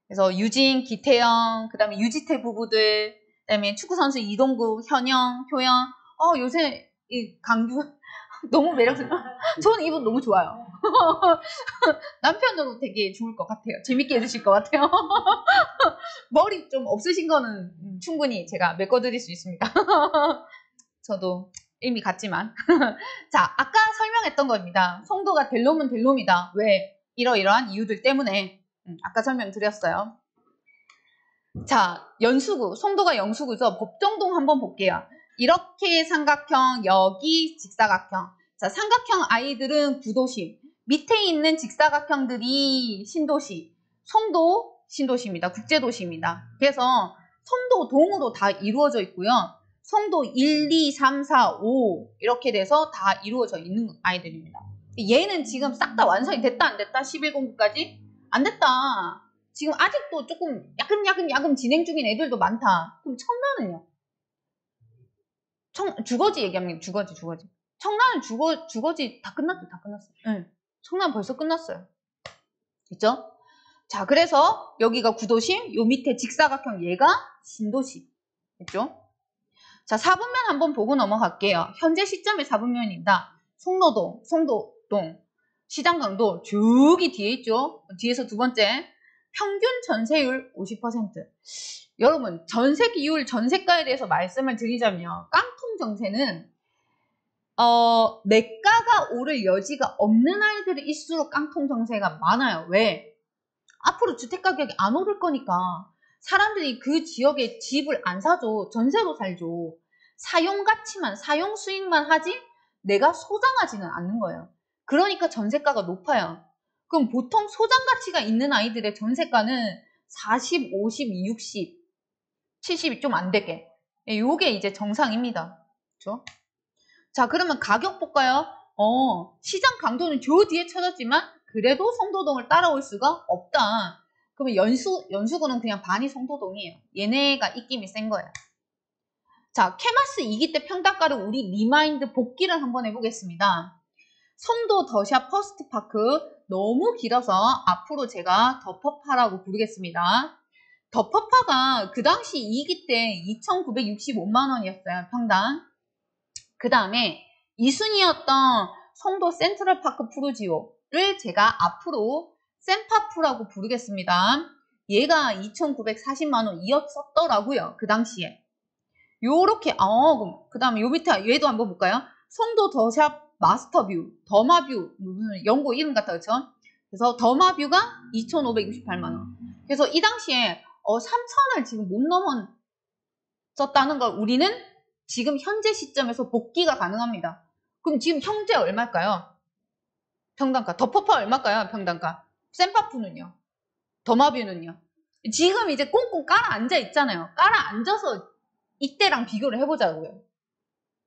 Speaker 1: 그래서 유진, 기태영, 그 다음에 유지태 부부들, 그 다음에 축구선수 이동국, 현영, 효영. 요새 이 강규 너무 매력적이에요. 저는 이분 너무 좋아요. 남편도 되게 좋을 것 같아요. 재밌게 해주실 것 같아요. 머리 좀 없으신 거는 충분히 제가 메꿔드릴 수 있습니다. 저도 이미 갔지만. 자, 아까 설명했던 겁니다. 송도가 될 놈은 될 놈이다. 왜? 이러이러한 이유들 때문에. 아까 설명드렸어요. 자, 연수구. 송도가 영수구죠. 법정동 한번 볼게요. 이렇게 삼각형, 여기 직사각형. 자, 삼각형 아이들은 구도심. 밑에 있는 직사각형들이 신도시. 송도 신도시입니다. 국제도시입니다. 그래서 송도동으로 다 이루어져 있고요. 송도 1, 2, 3, 4, 5 이렇게 돼서 다 이루어져 있는 아이들입니다. 얘는 지금 싹 다 완성이 됐다 안 됐다? 11공구까지? 안 됐다. 지금 아직도 조금 야금 진행 중인 애들도 많다. 그럼 청라는요? 주거지 얘기합니다. 주거지. 청라는 주거지 다 끝났어요. 네. 청라는 벌써 끝났어요. 됐죠? 자, 그래서 여기가 구도심, 요 밑에 직사각형 얘가 신도시. 됐죠? 자, 4분면 한번 보고 넘어갈게요. 현재 시점의 4분면입니다. 송도동, 시장강도 저기 뒤에 있죠? 뒤에서 두 번째. 평균 전세율 50%. 여러분, 전세기율, 전세가에 대해서 말씀을 드리자면 깡통 정세는 매가가 오를 여지가 없는 아이들일수록 깡통 정세가 많아요. 왜? 앞으로 주택가격이 안 오를 거니까 사람들이 그 지역에 집을 안 사죠. 전세로 살죠. 사용가치만, 사용 수익만 하지 내가 소장하지는 않는 거예요. 그러니까 전세가가 높아요. 그럼 보통 소장가치가 있는 아이들의 전세가는 40, 50, 60, 70이 좀 안 되게. 요게 이제 정상입니다. 그렇죠? 자, 그러면 가격 볼까요? 시장 강도는 저 뒤에 쳐졌지만 그래도 송도동을 따라올 수가 없다. 그러면 연수구는 그냥 반이 송도동이에요. 얘네가 입김이 센 거예요. 자, 케마스 2기 때 평당가를 우리 리마인드 복기를 한번 해보겠습니다. 송도 더샵 퍼스트파크 너무 길어서 앞으로 제가 더퍼파라고 부르겠습니다. 더퍼파가 그 당시 2기 때 2,965만원이었어요. 평당. 그 다음에 2순위였던 송도 센트럴파크 푸르지오를 제가 앞으로 센파푸라고 부르겠습니다. 얘가 2,940만원이었었더라고요. 그 당시에. 요렇게 그 다음에 요 밑에 얘도 한번 볼까요? 송도 더샵 마스터뷰, 더마뷰, 무슨 연고 이름 같다, 그쵸? 그래서 더마뷰가 2,568만원. 그래서 이 당시에 3,000을 지금 못 넘었었다는 걸 우리는 지금 현재 시점에서 복기가 가능합니다. 그럼 지금 현재 얼마일까요? 평당가. 더퍼파 얼마일까요? 평당가. 센파푸는요? 더마뷰는요? 지금 이제 꽁꽁 깔아앉아 있잖아요. 깔아앉아서 이때랑 비교를 해보자고요.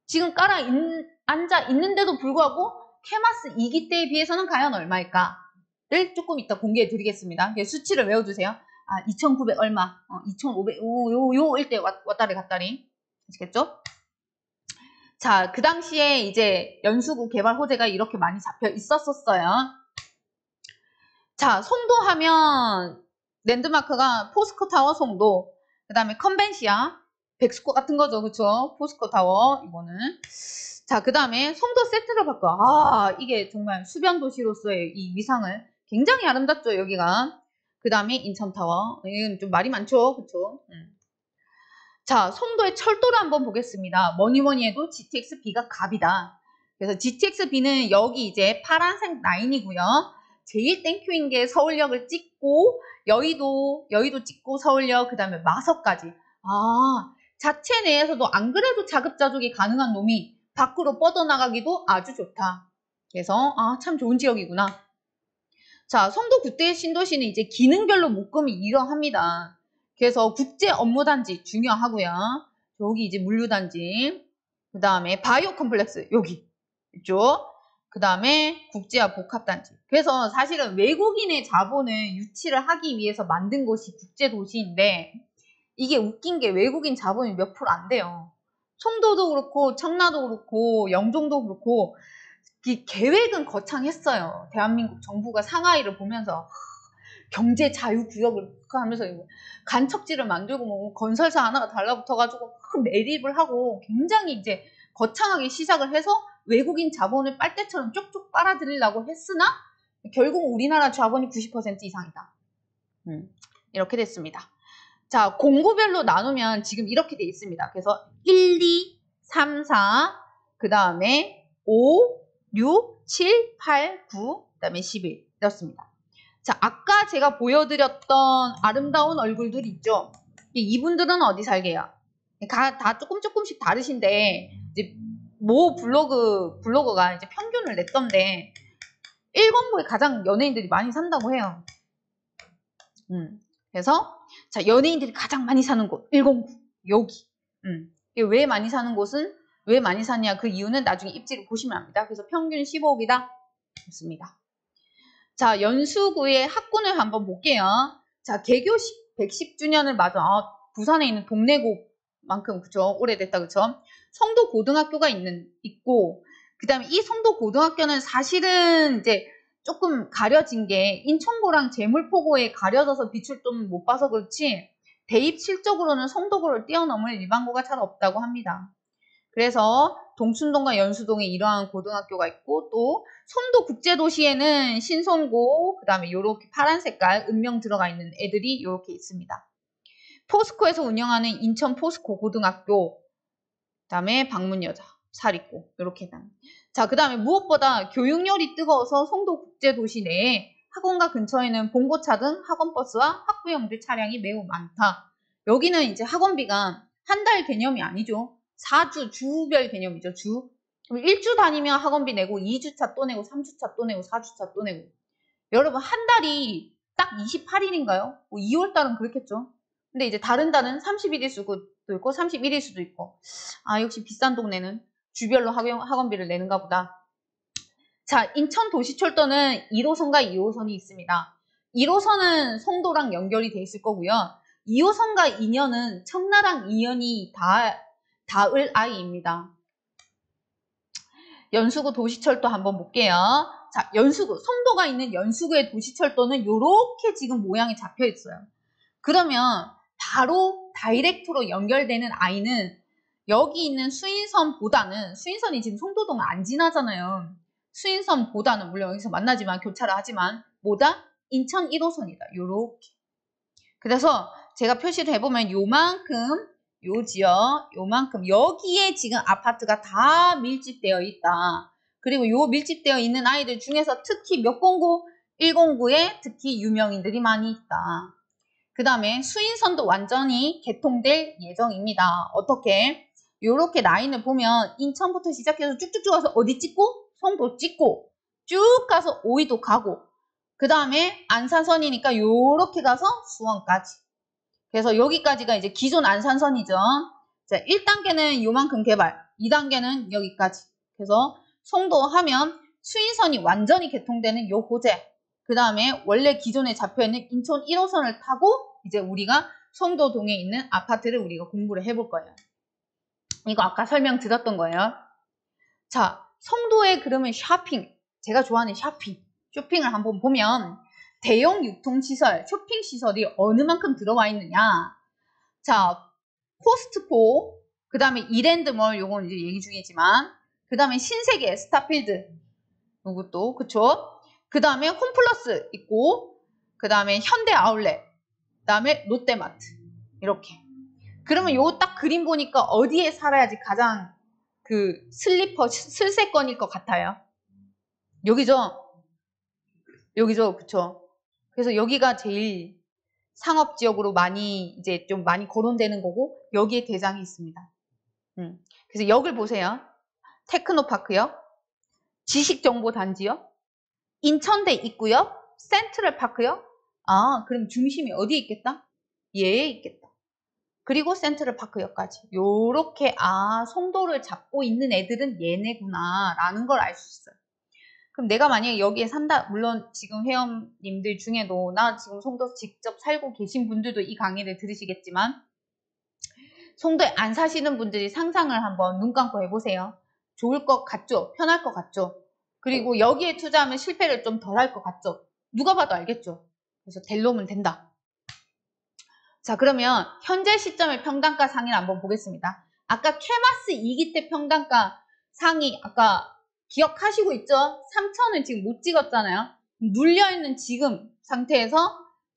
Speaker 1: 지금 깔아앉아 있는데도 불구하고 케마스 2기 때에 비해서는 과연 얼마일까를 조금 이따 공개해 드리겠습니다. 수치를 외워두세요. 2,900 얼마, 2,500, 요 일대 왔다리 갔다리. 아시겠죠? 자, 그 당시에 이제 연수구 개발 호재가 이렇게 많이 잡혀 있었어요. 자, 송도 하면 랜드마크가 포스코 타워 송도, 그 다음에 컨벤시아, 백스코 같은 거죠. 그쵸? 포스코 타워, 이거는. 자, 그 다음에 송도 센트럴파크. 이게 정말 수변 도시로서의 이 위상을 굉장히 아름답죠, 여기가. 그 다음에 인천타워. 이건 좀 말이 많죠. 그쵸? 자, 송도의 철도를 한번 보겠습니다. 뭐니 해도 GTX-B가 갑이다. 그래서 GTX-B는 여기 이제 파란색 라인이고요. 제일 땡큐인 게 서울역을 찍고 여의도 찍고 서울역, 그 다음에 마석까지. 자체 내에서도 안 그래도 자급자족이 가능한 놈이 밖으로 뻗어나가기도 아주 좋다. 그래서 참 좋은 지역이구나. 자, 송도 구대 신도시는 이제 기능별로 묶음이 이러합니다. 그래서 국제 업무단지 중요하고요. 여기 이제 물류단지, 그 다음에 바이오 컴플렉스 여기 있죠. 그 다음에 국제화 복합단지. 그래서 사실은 외국인의 자본을 유치를 하기 위해서 만든 곳이 국제도시인데 이게 웃긴 게 외국인 자본이 몇 프로 안 돼요. 송도도 그렇고 청라도 그렇고 영종도 그렇고 이 계획은 거창했어요. 대한민국 정부가 상하이를 보면서 경제 자유구역을 하면서 간척지를 만들고 뭐 건설사 하나가 달라붙어가지고 막 매립을 하고 굉장히 이제 거창하게 시작을 해서 외국인 자본을 빨대처럼 쪽쪽 빨아들이려고 했으나 결국 우리나라 자본이 90% 이상이다. 이렇게 됐습니다. 자, 공고별로 나누면 지금 이렇게 돼 있습니다. 그래서 1, 2, 3, 4, 그 다음에 5, 6, 7, 8, 9, 그 다음에 11 이렇습니다. 자, 아까 제가 보여드렸던 아름다운 얼굴들 있죠? 이분들은 어디 살게요? 다 조금씩 다르신데 이제 모 블로거가 이제 평균을 냈던데 109에 가장 연예인들이 많이 산다고 해요. 그래서 자, 연예인들이 가장 많이 사는 곳 109 여기. 왜 많이 사는 곳은 왜 많이 사냐 그 이유는 나중에 입지를 보시면 압니다. 그래서 평균 15억이다. 좋습니다. 자, 연수구의 학군을 한번 볼게요. 자, 개교 110주년을 맞아 부산에 있는 동래고만큼 그쵸 오래됐다 그쵸. 성도고등학교가 있고 그 다음에 이 성도고등학교는 사실은 이제 조금 가려진 게 인천고랑 제물포고에 가려져서 빛을 좀 못 봐서 그렇지 대입 실적으로는 성도고를 뛰어넘을 일반고가 잘 없다고 합니다. 그래서 동춘동과 연수동에 이러한 고등학교가 있고 또 송도국제도시에는 신손고 그 다음에 이렇게 파란 색깔 은명 들어가 있는 애들이 이렇게 있습니다. 포스코에서 운영하는 인천 포스코 고등학교 그 다음에 방문여자 사립고 이렇게 자, 그 다음에 무엇보다 교육열이 뜨거워서 송도국제도시 내에 학원과 근처에는 봉고차 등 학원버스와 학부형들 차량이 매우 많다. 여기는 이제 학원비가 한 달 개념이 아니죠. 4주, 주별 개념이죠. 주. 1주 다니면 학원비 내고 2주차 또 내고 3주차 또 내고 4주차 또 내고. 여러분 한 달이 딱 28일인가요? 뭐 2월달은 그렇겠죠. 근데 이제 다른 달은 30일일 수도 있고 31일 수도 있고. 아, 역시 비싼 동네는 주별로 학원비를 내는가 보다. 자, 인천도시철도는 1호선과 2호선이 있습니다. 1호선은 송도랑 연결이 돼 있을 거고요. 2호선과 2년은 청라랑 인연이 닿을 아이입니다. 연수구 도시철도 한번 볼게요. 자, 연수구, 송도가 있는 연수구의 도시철도는 이렇게 지금 모양이 잡혀 있어요. 그러면 바로 다이렉트로 연결되는 아이는 여기 있는 수인선보다는 수인선이 지금 송도동을 안 지나잖아요. 수인선보다는 물론 여기서 만나지만 교차를 하지만 뭐다? 인천 1호선이다. 요렇게. 그래서 제가 표시를 해보면 요만큼 요 지역 요만큼 여기에 지금 아파트가 다 밀집되어 있다. 그리고 요 밀집되어 있는 아이들 중에서 특히 몇 공구? 109에 특히 유명인들이 많이 있다. 그 다음에 수인선도 완전히 개통될 예정입니다. 어떻게? 요렇게 라인을 보면 인천부터 시작해서 쭉쭉쭉 가서 어디 찍고? 송도 찍고 쭉 가서 오이도 가고 그 다음에 안산선이니까 요렇게 가서 수원까지. 그래서 여기까지가 이제 기존 안산선이죠. 자, 1단계는 요만큼 개발, 2단계는 여기까지. 그래서 송도 하면 수인선이 완전히 개통되는 요 호재. 그 다음에 원래 기존에 잡혀있는 인천 1호선을 타고 이제 우리가 송도동에 있는 아파트를 우리가 공부를 해볼 거예요. 이거 아까 설명드렸던 거예요. 자, 송도에 그러면 쇼핑, 제가 좋아하는 쇼핑을 한번 보면 대형 유통시설, 쇼핑시설이 어느 만큼 들어와 있느냐. 자, 코스트코, 그 다음에 이랜드몰, 요건 이제 얘기 중이지만, 그 다음에 신세계, 스타필드, 요것도, 그쵸? 그 다음에 홈플러스 있고, 그 다음에 현대 아울렛, 그 다음에 롯데마트. 이렇게. 그러면 요 딱 그림 보니까 어디에 살아야지 가장 그 슬리퍼, 슬세건일 것 같아요? 여기죠? 여기죠? 그쵸? 그래서 여기가 제일 상업지역으로 이제 좀 많이 거론되는 거고, 여기에 대장이 있습니다. 그래서 역을 보세요. 테크노파크요, 지식정보단지요, 인천대 있고요, 센트럴파크요. 아, 그럼 중심이 어디에 있겠다? 얘에 있겠다. 그리고 센트럴파크역까지. 요렇게 송도를 잡고 있는 애들은 얘네구나 라는 걸 알 수 있어요. 그럼 내가 만약에 여기에 산다, 물론 지금 회원님들 중에도 나 지금 송도 직접 살고 계신 분들도 이 강의를 들으시겠지만 송도에 안 사시는 분들이 상상을 한번 눈 감고 해보세요. 좋을 것 같죠? 편할 것 같죠? 그리고 여기에 투자하면 실패를 좀 덜 할 것 같죠? 누가 봐도 알겠죠? 그래서 될 놈은 된다. 자, 그러면 현재 시점의 평단가 상위를 한번 보겠습니다. 아까 캐마스 2기 때 평단가 상위 아까 기억하시고 있죠? 3,000을 지금 못 찍었잖아요. 눌려있는 지금 상태에서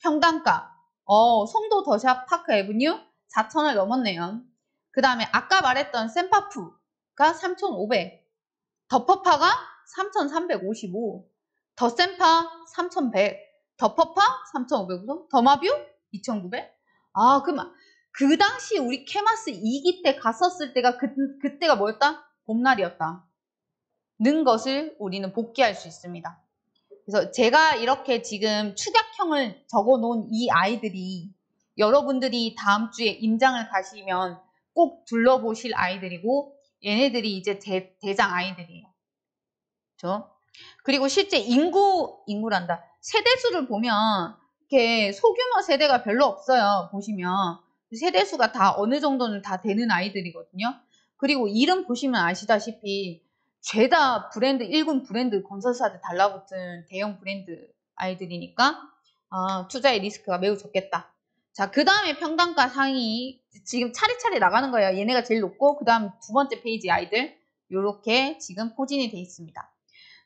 Speaker 1: 평단가 송도 더샵 파크 에브뉴 4,000을 넘었네요. 그 다음에 아까 말했던 샘파프가 3,500, 더퍼파가 3,355, 더샘파 3,100, 더퍼파 3,500, 더마뷰 2,900. 아, 그럼 그 당시 우리 캐마스 2기 때 갔었을 때가 그때가 뭐였다? 봄날이었다. 는 것을 우리는 복귀할 수 있습니다. 그래서 제가 이렇게 지금 축약형을 적어놓은 이 아이들이 여러분들이 다음 주에 임장을 가시면 꼭 둘러보실 아이들이고 얘네들이 이제 대장 아이들이에요. 그렇죠? 그리고 실제 인구란다. 세대수를 보면 이렇게 소규모 세대가 별로 없어요. 보시면 세대수가 다 어느 정도는 다 되는 아이들이거든요. 그리고 이름 보시면 아시다시피 죄다 브랜드 1군 브랜드 건설사들 달라붙은 대형 브랜드 아이들이니까 투자의 리스크가 매우 적겠다. 자, 그 다음에 평단가 상위 지금 차례차례 나가는 거예요. 얘네가 제일 높고 그 다음 두 번째 페이지 아이들 이렇게 지금 포진이 돼 있습니다.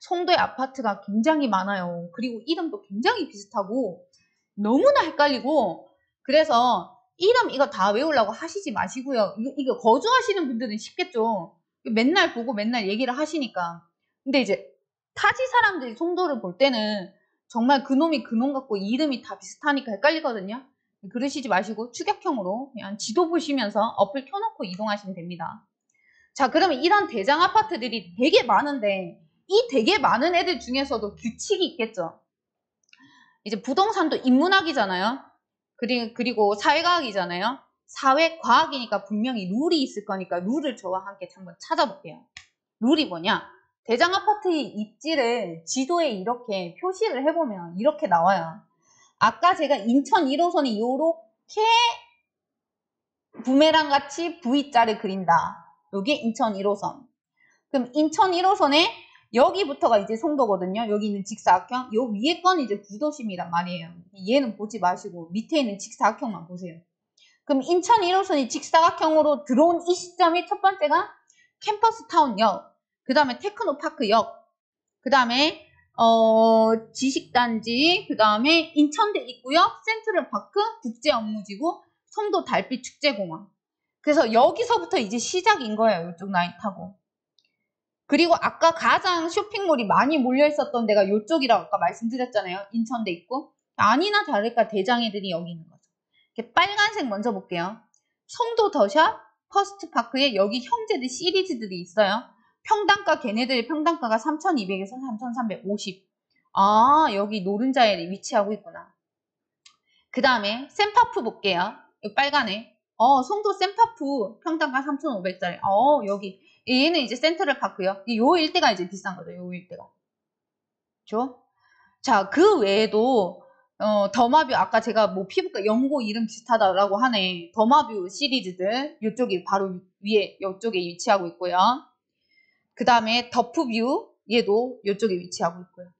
Speaker 1: 송도의 아파트가 굉장히 많아요. 그리고 이름도 굉장히 비슷하고 너무나 헷갈리고 그래서 이름 이거 다 외우려고 하시지 마시고요. 이거 거주하시는 분들은 쉽겠죠. 맨날 보고 맨날 얘기를 하시니까. 근데 이제 타지 사람들이 송도를 볼 때는 정말 그놈이 그놈 같고 이름이 다 비슷하니까 헷갈리거든요. 그러시지 마시고 추격형으로 그냥 지도 보시면서 어플 켜놓고 이동하시면 됩니다. 자, 그러면 이런 대장 아파트들이 되게 많은데 이 되게 많은 애들 중에서도 규칙이 있겠죠. 이제 부동산도 인문학이잖아요. 그리고 사회과학이잖아요. 사회과학이니까 분명히 룰이 있을 거니까 룰을 저와 함께 한번 찾아볼게요. 룰이 뭐냐? 대장 아파트의 입지를 지도에 이렇게 표시를 해보면 이렇게 나와요. 아까 제가 인천 1호선이 이렇게 부메랑 같이 V자를 그린다. 여기 인천 1호선. 그럼 인천 1호선에 여기부터가 이제 송도거든요. 여기 있는 직사각형. 요 위에 건 이제 구도심이란 말이에요. 얘는 보지 마시고 밑에 있는 직사각형만 보세요. 그럼 인천 1호선이 직사각형으로 들어온 이 시점이 첫 번째가 캠퍼스타운역, 그 다음에 테크노파크역, 그 다음에 지식단지, 그 다음에 인천대 입구역, 센트럴파크, 국제업무지구, 송도 달빛축제공원. 그래서 여기서부터 이제 시작인 거예요. 이쪽 라인 타고. 그리고 아까 가장 쇼핑몰이 많이 몰려있었던 데가 이쪽이라고 아까 말씀드렸잖아요. 인천대 입구. 아니나 다를까 대장애들이 여기 있는 거죠. 이렇게 빨간색 먼저 볼게요. 송도 더샵, 퍼스트파크에 여기 형제들 시리즈들이 있어요. 평단가 걔네들의 평단가가 3,200에서 3,350. 아, 여기 노른자에 위치하고 있구나. 그 다음에 샘파프 볼게요. 여기 빨간애. 송도 샘파프 평단가 3,500짜리. 여기 얘는 이제 센트럴파크요. 요 일대가 이제 비싼 거죠. 요 일대가. 그렇죠? 자, 그 외에도 더마뷰 아까 제가 뭐 피부과 연고 이름 비슷하다라고 하네. 더마뷰 시리즈들 이쪽이 바로 위에 이쪽에 위치하고 있고요. 그 다음에 더프뷰 얘도 이쪽에 위치하고 있고요.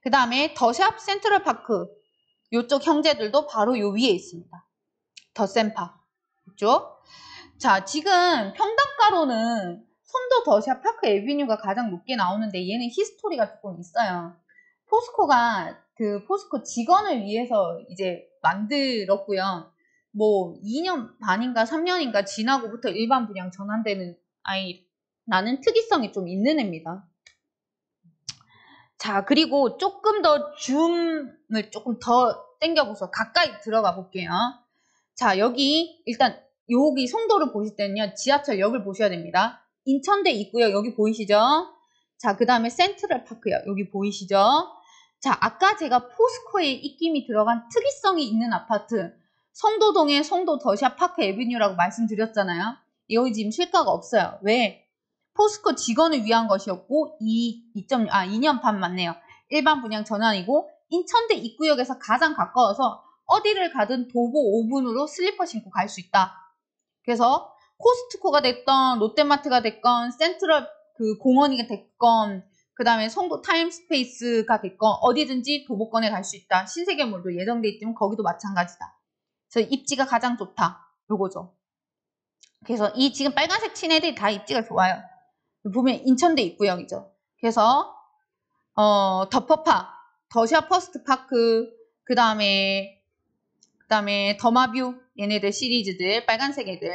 Speaker 1: 그 다음에 더샵 센트럴파크 이쪽 형제들도 바로 요 위에 있습니다. 더센파 그렇죠? 자, 지금 평단가로는 송도 더샵 파크 에비뉴가 가장 높게 나오는데 얘는 히스토리가 조금 있어요. 포스코가 그 포스코 직원을 위해서 이제 만들었고요. 뭐 2년 반인가 3년인가 지나고부터 일반 분양 전환되는 아이라는 특이성이 좀 있는 애입니다. 자, 그리고 조금 더 줌을 조금 더 당겨보서 가까이 들어가 볼게요. 자, 여기 일단 여기 송도를 보실 때는요. 지하철역을 보셔야 됩니다. 인천대 있고요. 여기 보이시죠? 자, 그 다음에 센트럴파크요. 여기 보이시죠? 자, 아까 제가 포스코의 입김이 들어간 특이성이 있는 아파트 송도동의 송도 더샵 파크 에비뉴라고 말씀드렸잖아요. 여기 지금 실가가 없어요. 왜? 포스코 직원을 위한 것이었고 2년 반 맞네요. 일반 분양 전환이고 인천대 입구역에서 가장 가까워서 어디를 가든 도보 5분으로 슬리퍼 신고 갈 수 있다. 그래서 코스트코가 됐건 롯데마트가 됐건 센트럴 그 공원이 됐건 그 다음에 송도 타임스페이스가 됐건 어디든지 도보권에 갈 수 있다. 신세계몰도 예정돼 있지만 거기도 마찬가지다. 그래서 입지가 가장 좋다. 요거죠. 그래서 이 지금 빨간색 친 애들이 다 입지가 좋아요. 보면 인천대 입구역이죠. 그래서 더 더샵 퍼스트파크, 그 다음에 더마뷰 얘네들 시리즈들 빨간색 애들.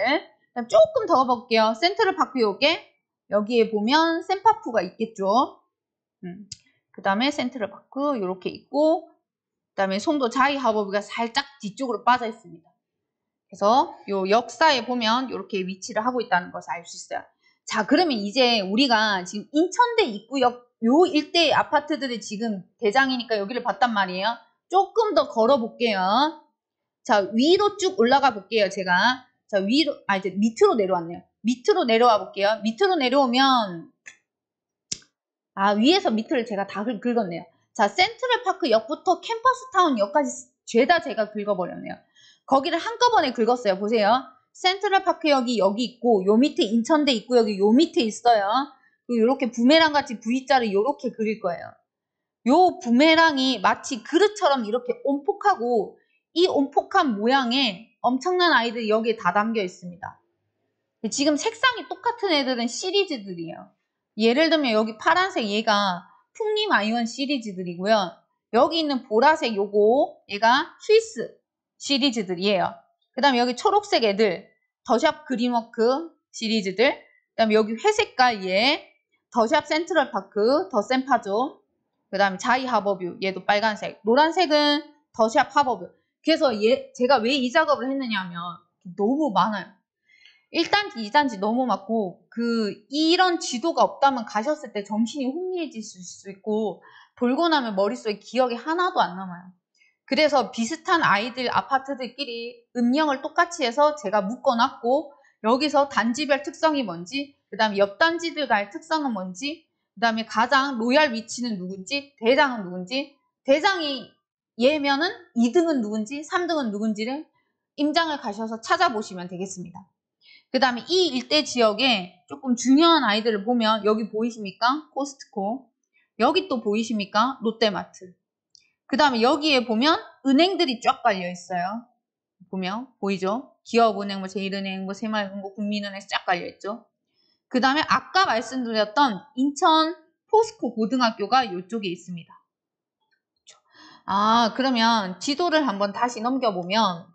Speaker 1: 그다음 조금 더 볼게요. 센트럴파크 요게 여기에 보면 샘파푸가 있겠죠. 그 다음에 센트럴파크 요렇게 있고, 그 다음에 송도 자이하버뷰가 살짝 뒤쪽으로 빠져 있습니다. 그래서 요 역사에 보면 이렇게 위치를 하고 있다는 것을 알 수 있어요. 자, 그러면 이제 우리가 지금 인천대 입구역 요 일대의 아파트들이 지금 대장이니까 여기를 봤단 말이에요. 조금 더 걸어 볼게요. 자, 위로 쭉 올라가 볼게요, 제가. 자, 이제 밑으로 내려왔네요. 밑으로 내려와 볼게요. 밑으로 내려오면, 위에서 밑을 제가 다 긁었네요. 자, 센트럴파크 역부터 캠퍼스타운 역까지 죄다 제가 긁어버렸네요. 거기를 한꺼번에 긁었어요. 보세요. 센트럴파크역이 여기 있고, 요 밑에 인천대 입구역이 요 밑에 있어요. 그리고 이렇게 부메랑 같이 V자를 이렇게 그릴 거예요. 요 부메랑이 마치 그릇처럼 이렇게 온폭하고, 이 온폭한 모양에 엄청난 아이들이 여기에 다 담겨 있습니다. 지금 색상이 똑같은 애들은 시리즈들이에요. 예를 들면 여기 파란색 얘가 풍림 아이원 시리즈들이고요. 여기 있는 보라색 요거 얘가 스위스 시리즈들이에요. 그 다음에 여기 초록색 애들 더샵 그린워크 시리즈들, 그 다음에 여기 회색깔 얘 더샵 센트럴파크 더센파죠. 그 다음에 자이하버뷰 얘도 빨간색, 노란색은 더샵 하버뷰. 그래서 제가 왜 이 작업을 했느냐 하면 너무 많아요. 1단지, 2단지 너무 많고 이런 지도가 없다면 가셨을 때 정신이 혼미해지실 수 있고 돌고 나면 머릿속에 기억이 하나도 안 남아요. 그래서 비슷한 아이들 아파트들끼리 음영을 똑같이 해서 제가 묶어놨고 여기서 단지별 특성이 뭔지, 그 다음에 옆 단지들과의 특성은 뭔지, 그 다음에 가장 로얄 위치는 누군지, 대장은 누군지, 대장이 얘면은 2등은 누군지 3등은 누군지를 임장을 가셔서 찾아보시면 되겠습니다. 그 다음에 이 일대 지역에 조금 중요한 아이들을 보면 여기 보이십니까? 코스트코. 여기 또 보이십니까? 롯데마트. 그 다음에 여기에 보면 은행들이 쫙 깔려 있어요. 보면 보이죠? 기업은행, 제일은행, 새마을은행, 국민은행 쫙 깔려 있죠. 그 다음에 아까 말씀드렸던 인천 포스코 고등학교가 이쪽에 있습니다. 그러면 지도를 한번 다시 넘겨보면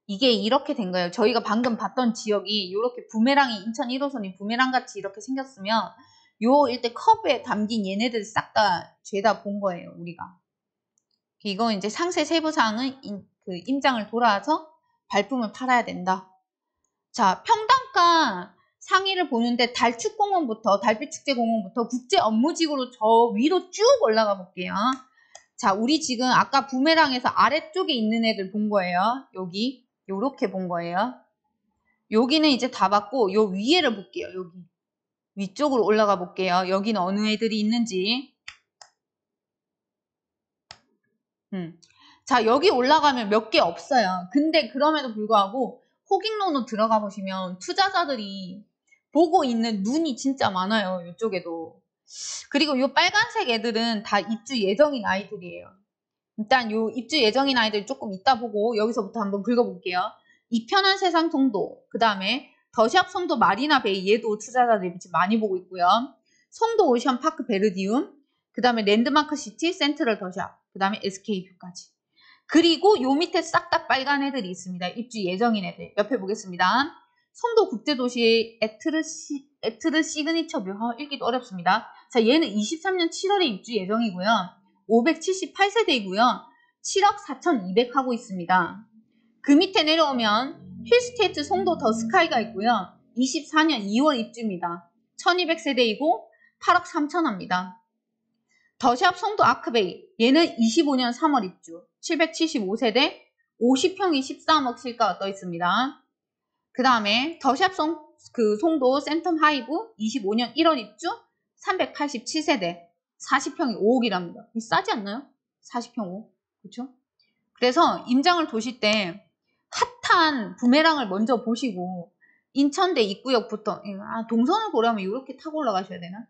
Speaker 1: 이게 이렇게 된 거예요. 저희가 방금 봤던 지역이 이렇게 부메랑이 인천 1호선이 부메랑같이 이렇게 생겼으면 요 일대 컵에 담긴 얘네들 싹 다 죄다 본 거예요, 우리가. 이거 이제 상세 세부사항은 임장을 돌아서 발품을 팔아야 된다. 자, 평당가 상위를 보는데 달축공원부터, 달빛축제공원부터 국제업무지구로 저 위로 쭉 올라가 볼게요. 자, 우리 지금 아까 부메랑에서 아래쪽에 있는 애들 본 거예요. 여기. 요렇게 본 거예요. 여기는 이제 다 봤고, 요 위에를 볼게요. 여기. 위쪽으로 올라가 볼게요. 여기는 어느 애들이 있는지. 자, 여기 올라가면 몇 개 없어요. 근데 그럼에도 불구하고 호객론으로 들어가 보시면 투자자들이 보고 있는 눈이 진짜 많아요. 이쪽에도. 그리고 요 빨간색 애들은 다 입주 예정인 아이들이에요. 일단 요 입주 예정인 아이들 조금 이따 보고 여기서부터 한번 긁어볼게요. 이편한 세상 송도, 그 다음에 더샵 송도 마리나베이 얘도 투자자들이 지금 많이 보고 있고요. 송도 오션파크 베르디움, 그 다음에 랜드마크 시티 센트럴 더샵, 그 다음에 SK뷰까지. 그리고 요 밑에 싹 다 빨간 애들이 있습니다. 입주 예정인 애들. 옆에 보겠습니다. 송도 국제도시의 에트르 시그니처 뷰. 읽기도 어렵습니다. 자, 얘는 23년 7월에 입주 예정이고요. 578세대이고요. 7억 4,200 하고 있습니다. 그 밑에 내려오면 힐스테이트 송도 더 스카이가 있고요. 24년 2월 입주입니다. 1200세대이고 8억 3천 합니다. 더샵 송도 아크베이 얘는 25년 3월 입주 775세대 50평이 13억 실가가 떠 있습니다. 그 다음에 더샵 송도 센텀 하이브 25년 1월 입주 387세대 40평이 5억이랍니다. 싸지 않나요? 40평 5억. 그렇죠? 그래서 임장을 도실 때 핫한 부메랑을 먼저 보시고 인천대 입구역부터 동선을 보려면 이렇게 타고 올라가셔야 되나?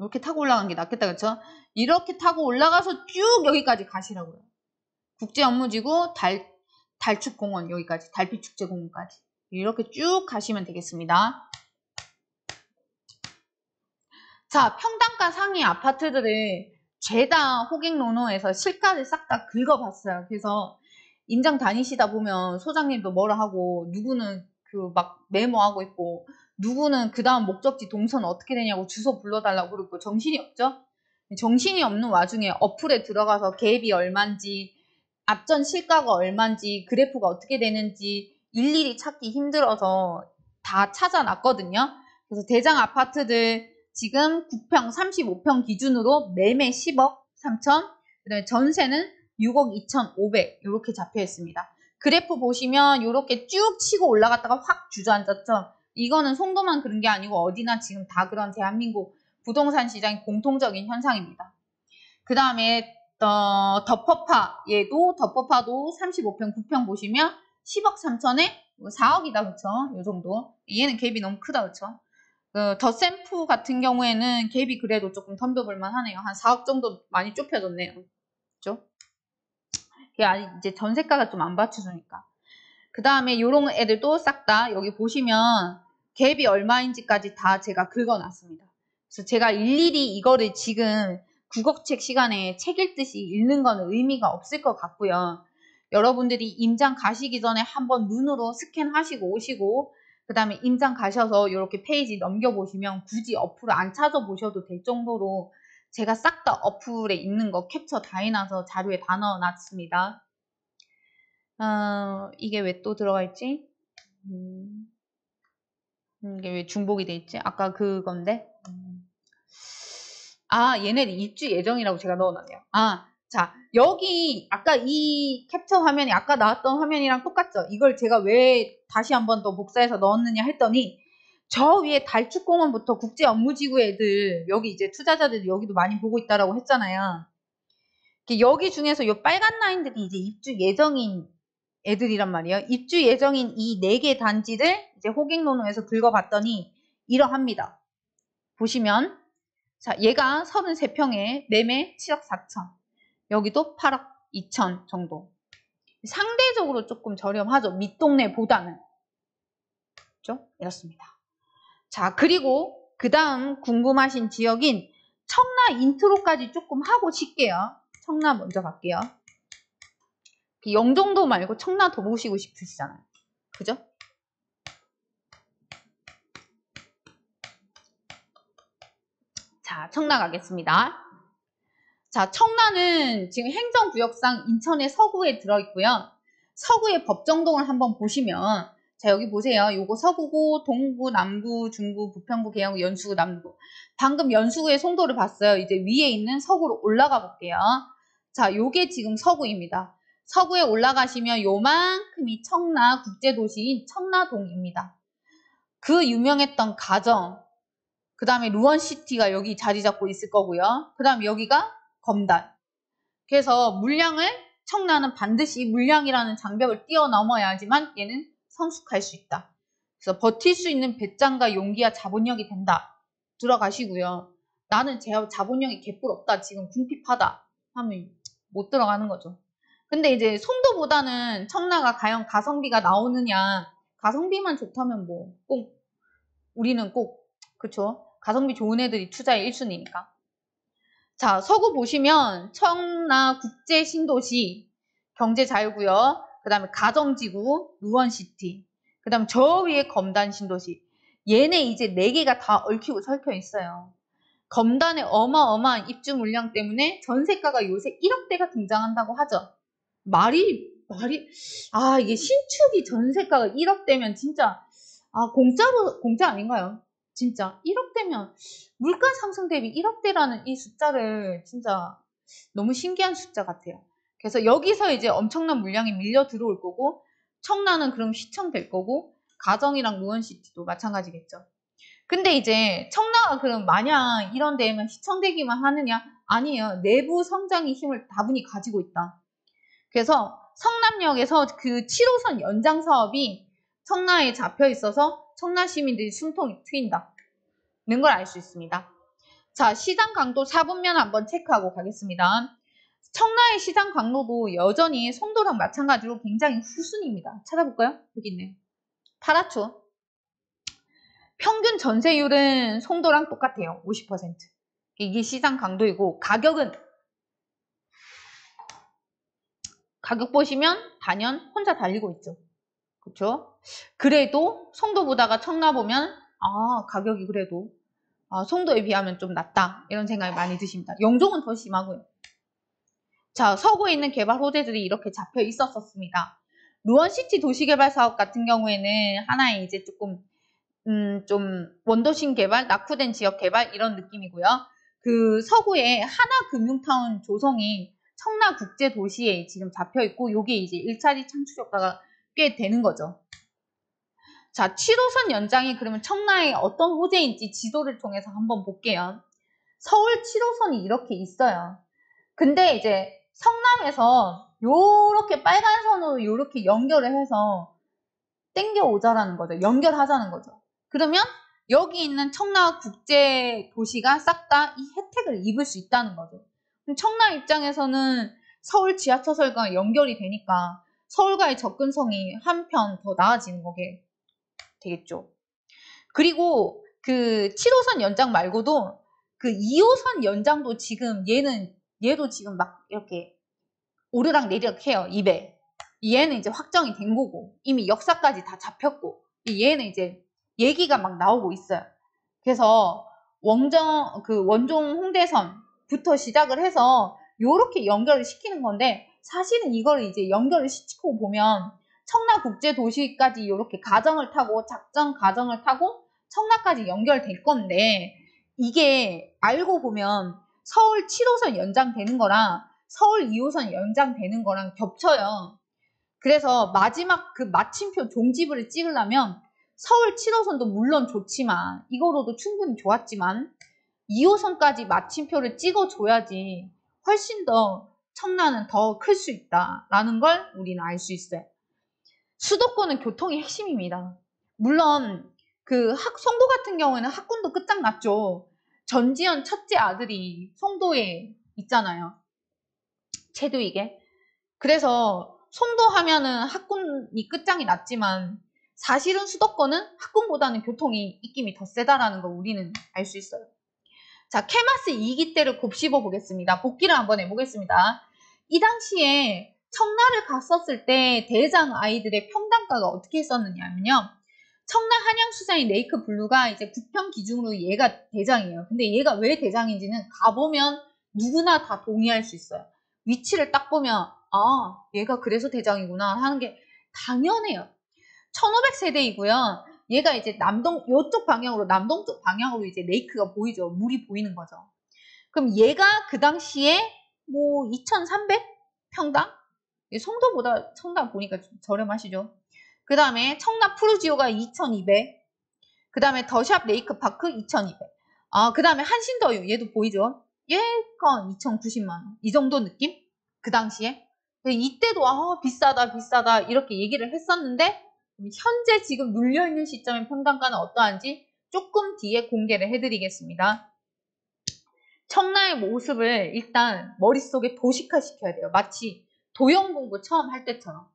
Speaker 1: 이렇게 타고 올라가는 게 낫겠다, 그쵸? 이렇게 타고 올라가서 쭉 여기까지 가시라고요. 국제업무지구 달축공원 여기까지, 달빛축제공원까지 이렇게 쭉 가시면 되겠습니다. 자, 평당가 상위 아파트들을 죄다 호객노노에서 실가를 싹 다 긁어봤어요. 그래서 임장 다니시다 보면 소장님도 뭐라 하고, 누구는 그 막 메모하고 있고, 누구는 그 다음 목적지 동선 어떻게 되냐고 주소 불러달라고 그러고, 정신이 없죠? 정신이 없는 와중에 어플에 들어가서 갭이 얼만지, 앞전 실가가 얼만지, 그래프가 어떻게 되는지 일일이 찾기 힘들어서 다 찾아놨거든요. 그래서 대장 아파트들 지금 9평, 35평 기준으로 매매 10억 3천, 그 다음에 전세는 6억 2,500 이렇게 잡혀 있습니다. 그래프 보시면 이렇게 쭉 치고 올라갔다가 확 주저앉았죠. 이거는 송도만 그런 게 아니고 어디나 지금 다 그런 대한민국 부동산 시장의 공통적인 현상입니다. 그 다음에 덮어파, 덮어파도 35평, 9평 보시면 10억 3천에 4억이다, 그쵸? 요 정도. 얘는 갭이 너무 크다, 그쵸? 더샘프 같은 경우에는 갭이 그래도 조금 덤벼볼만 하네요. 한 4억 정도 많이 좁혀졌네요. 그죠? 이제 전세가가 좀 안 받쳐주니까. 그 다음에 요런 애들도 싹 다 여기 보시면 갭이 얼마인지까지 다 제가 긁어놨습니다. 그래서 제가 일일이 이거를 지금 국어책 시간에 책 읽듯이 읽는 건 의미가 없을 것 같고요. 여러분들이 임장 가시기 전에 한번 눈으로 스캔하시고 오시고, 그 다음에 임장 가셔서 이렇게 페이지 넘겨보시면 굳이 어플을 안 찾아보셔도 될 정도로 제가 싹 다 어플에 있는 거 캡처 다 해놔서 자료에 다 넣어놨습니다. 이게 왜 또 들어가 있지? 이게 왜 중복이 돼 있지? 아까 그건데. 얘네 입주 예정이라고 제가 넣어놨네요. 자, 여기 아까 이 캡처 화면이 아까 나왔던 화면이랑 똑같죠? 이걸 제가 왜 다시 한번 더 복사해서 넣었느냐 했더니, 저 위에 달축공원부터 국제업무지구 애들, 여기 이제 투자자들 여기도 많이 보고 있다라고 했잖아요. 여기 중에서 이 빨간 라인들이 이제 입주 예정인 애들이란 말이에요. 입주 예정인 이 4개 단지를 이제 호객노노에서 긁어봤더니 이러합니다. 보시면, 자, 얘가 33평에 매매 7억 4천. 여기도 8억 2천 정도. 상대적으로 조금 저렴하죠. 밑동네보다는. 그렇죠? 이렇습니다. 자, 그리고 그 다음 궁금하신 지역인 청라 인트로까지 조금 하고 칠게요. 청라 먼저 갈게요. 영종도 말고 청라 더 보시고 싶으시잖아요. 그죠? 자, 청라 가겠습니다. 자, 청라는 지금 행정구역상 인천의 서구에 들어있고요. 서구의 법정동을 한번 보시면, 자, 여기 보세요. 요거 서구고, 동구, 남구, 중구, 부평구, 계양구, 연수구, 남구. 방금 연수구의 송도를 봤어요. 이제 위에 있는 서구로 올라가 볼게요. 자, 요게 지금 서구입니다. 서구에 올라가시면 요만큼이 청라 국제도시인 청라동입니다. 그 유명했던 가정, 그 다음에 루원시티가 여기 자리 잡고 있을 거고요. 그 다음에 여기가 검단. 그래서 물량을, 청라는 반드시 물량이라는 장벽을 뛰어넘어야지만 얘는 성숙할 수 있다. 그래서 버틸 수 있는 배짱과 용기와 자본력이 된다. 들어가시고요. 나는 제 자본력이 개뿔 없다. 지금 궁핍하다. 하면 못 들어가는 거죠. 근데 이제 송도보다는 청라가 과연 가성비가 나오느냐. 가성비만 좋다면 뭐 꼭 우리는 꼭 그쵸? 가성비 좋은 애들이 투자의 1순위니까. 자, 서구 보시면 청라 국제신도시, 경제자유구역, 그 다음에 가정지구, 루원시티, 그 다음 저 위에 검단신도시. 얘네 이제 4개가 다 얽히고 설켜 있어요. 검단의 어마어마한 입주 물량 때문에 전세가가 요새 1억대가 등장한다고 하죠. 이게 신축이 전세가가 1억대면 진짜, 공짜 아닌가요? 진짜 1억대면 물가 상승 대비 1억대라는 이 숫자를 진짜 너무 신기한 숫자 같아요. 그래서 여기서 이제 엄청난 물량이 밀려 들어올 거고, 청라는 그럼 시청될 거고, 가정이랑 루원시티도 마찬가지겠죠. 근데 이제 청라가 그럼 마냥 이런 데에만 시청되기만 하느냐? 아니에요. 내부 성장의 힘을 다분히 가지고 있다. 그래서 성남역에서 그 7호선 연장 사업이 청라에 잡혀 있어서 청라 시민들이 숨통이 트인다는 걸 알 수 있습니다. 자, 시장 강도 4분면 한번 체크하고 가겠습니다. 청라의 시장 강도도 여전히 송도랑 마찬가지로 굉장히 후순입니다. 찾아볼까요? 여기 있네. 파랗죠? 평균 전세율은 송도랑 똑같아요. 50%. 이게 시장 강도이고 가격 보시면 단연 혼자 달리고 있죠. 그쵸? 그래도 송도보다가 청라 보면 가격이 그래도 송도에 비하면 좀 낮다 이런 생각이 많이 드십니다. 영종은 더 심하고요. 자, 서구에 있는 개발 호재들이 이렇게 잡혀 있었습니다. 루원시티 도시개발사업 같은 경우에는 하나의 이제 조금 좀 원도심 개발, 낙후된 지역 개발 이런 느낌이고요. 그 서구에 하나금융타운 조성이 청라국제도시에 지금 잡혀있고 요게 이제 1차리 창출 효과가 꽤 되는 거죠. 자, 7호선 연장이 그러면 청라에 어떤 호재인지 지도를 통해서 한번 볼게요. 서울 7호선이 이렇게 있어요. 근데 이제 성남에서 요렇게 빨간 선으로 요렇게 연결을 해서 땡겨오자라는 거죠. 연결하자는 거죠. 그러면 여기 있는 청라국제도시가 싹 다 이 혜택을 입을 수 있다는 거죠. 그럼 청라 입장에서는 서울 지하철과 연결이 되니까 서울과의 접근성이 한편 더 나아지는 거게 되겠죠. 그리고 그 7호선 연장 말고도 그 2호선 연장도 지금 얘도 지금 막 이렇게 오르락 내리락 해요. 입에. 얘는 이제 확정이 된 거고 이미 역사까지 다 잡혔고 얘는 이제 얘기가 막 나오고 있어요. 그래서 원종 홍대선부터 시작을 해서 요렇게 연결을 시키는 건데 사실은 이걸 이제 연결을 시키고 보면 청라국제도시까지 요렇게 가정을 타고 작전 가정을 타고 청라까지 연결될 건데 이게 알고 보면 서울 7호선 연장되는 거랑 서울 2호선 연장되는 거랑 겹쳐요. 그래서 마지막 그 마침표 종지부를 찍으려면 서울 7호선도 물론 좋지만 이거로도 충분히 좋았지만 2호선까지 마침표를 찍어줘야지 훨씬 더 청라는 더 클 수 있다라는 걸 우리는 알 수 있어요. 수도권은 교통이 핵심입니다. 물론 그 송도 같은 경우에는 학군도 끝장났죠. 전지현 첫째 아들이 송도에 있잖아요. 체두이게. 그래서 송도 하면은 학군이 끝장이 났지만 사실은 수도권은 학군보다는 교통이 입김이 더 세다라는 걸 우리는 알 수 있어요. 자, 케마스 2기 때를 곱씹어 보겠습니다. 복기를 한번 해보겠습니다. 이 당시에 청라를 갔었을 때 대장 아이들의 평단가가 어떻게 했었느냐면요. 청라 한양수자인 레이크 블루가 이제 국평 기준으로 얘가 대장이에요. 근데 얘가 왜 대장인지는 가보면 누구나 다 동의할 수 있어요. 위치를 딱 보면 얘가 그래서 대장이구나 하는 게 당연해요. 1500세대이고요. 얘가 이제 요쪽 방향으로, 남동쪽 방향으로 이제 레이크가 보이죠. 물이 보이는 거죠. 그럼 얘가 그 당시에 뭐 2300평당? 송도보다 청라 보니까 좀 저렴하시죠. 그 다음에 청라 푸르지오가 2200. 그 다음에 더샵 레이크파크 2200. 그 다음에 한신더유 얘도 보이죠. 얘가 2090만원. 이 정도 느낌? 그 당시에. 이때도 비싸다 이렇게 얘기를 했었는데 현재 지금 눌려있는 시점의 평단가는 어떠한지 조금 뒤에 공개를 해드리겠습니다. 청라의 모습을 일단 머릿속에 도식화시켜야 돼요. 마치 도형 공부 처음 할 때처럼.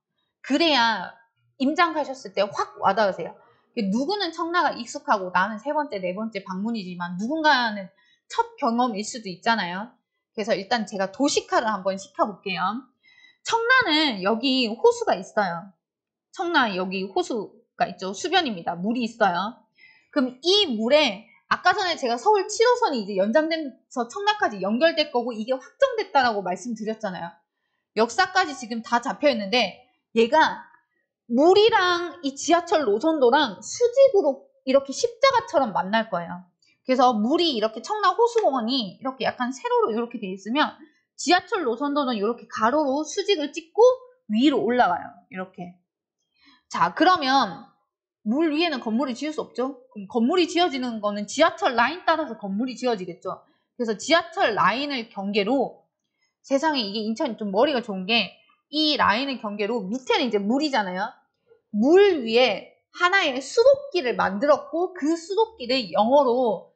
Speaker 1: 그래야 임장 가셨을 때 확 와닿으세요. 누구는 청라가 익숙하고 나는 세 번째, 네 번째 방문이지만 누군가는 첫 경험일 수도 있잖아요. 그래서 일단 제가 도식화를 한번 시켜볼게요. 청라는 여기 호수가 있어요. 청라 여기 호수가 있죠. 수변입니다. 물이 있어요. 그럼 이 물에 아까 전에 제가 서울 7호선이 이제 연장돼서 청라까지 연결될 거고 이게 확정됐다라고 말씀드렸잖아요. 역사까지 지금 다 잡혀있는데 얘가 물이랑 이 지하철 노선도랑 수직으로 이렇게 십자가처럼 만날 거예요. 그래서 물이 이렇게 청라 호수공원이 이렇게 약간 세로로 이렇게 돼 있으면 지하철 노선도는 이렇게 가로로 수직을 찍고 위로 올라가요. 이렇게. 자, 그러면 물 위에는 건물이 지을 수 없죠? 그럼 건물이 지어지는 거는 지하철 라인 따라서 건물이 지어지겠죠? 그래서 지하철 라인을 경계로 세상에 이게 인천이 좀 머리가 좋은 게 이 라인을 경계로 밑에는 이제 물이잖아요. 물 위에 하나의 수도길을 만들었고 그 수도길을 영어로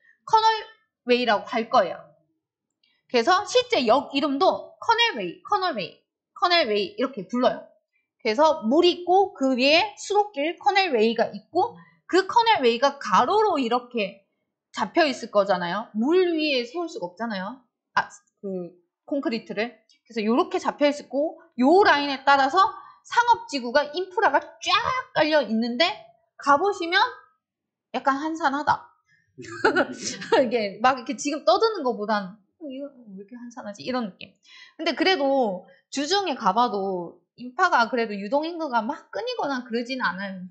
Speaker 1: 웨이라고 할 거예요. 그래서 실제 역 이름도 커넬웨이 이렇게 불러요. 그래서 물이 있고 그 위에 수도길 커넬웨이가 있고 그 커넬웨이가 가로로 이렇게 잡혀 있을 거잖아요. 물 위에 세울 수가 없잖아요. 그 콘크리트를. 그래서 이렇게 잡혀 있고 요 라인에 따라서 상업지구가 인프라가 쫙 깔려 있는데 가보시면 약간 한산하다. 이게 막 이렇게 지금 떠드는 것보단 이거 왜 이렇게 한산하지? 이런 느낌. 근데 그래도 주중에 가봐도 인파가 그래도 유동인구가 막 끊이거나 그러진 않은.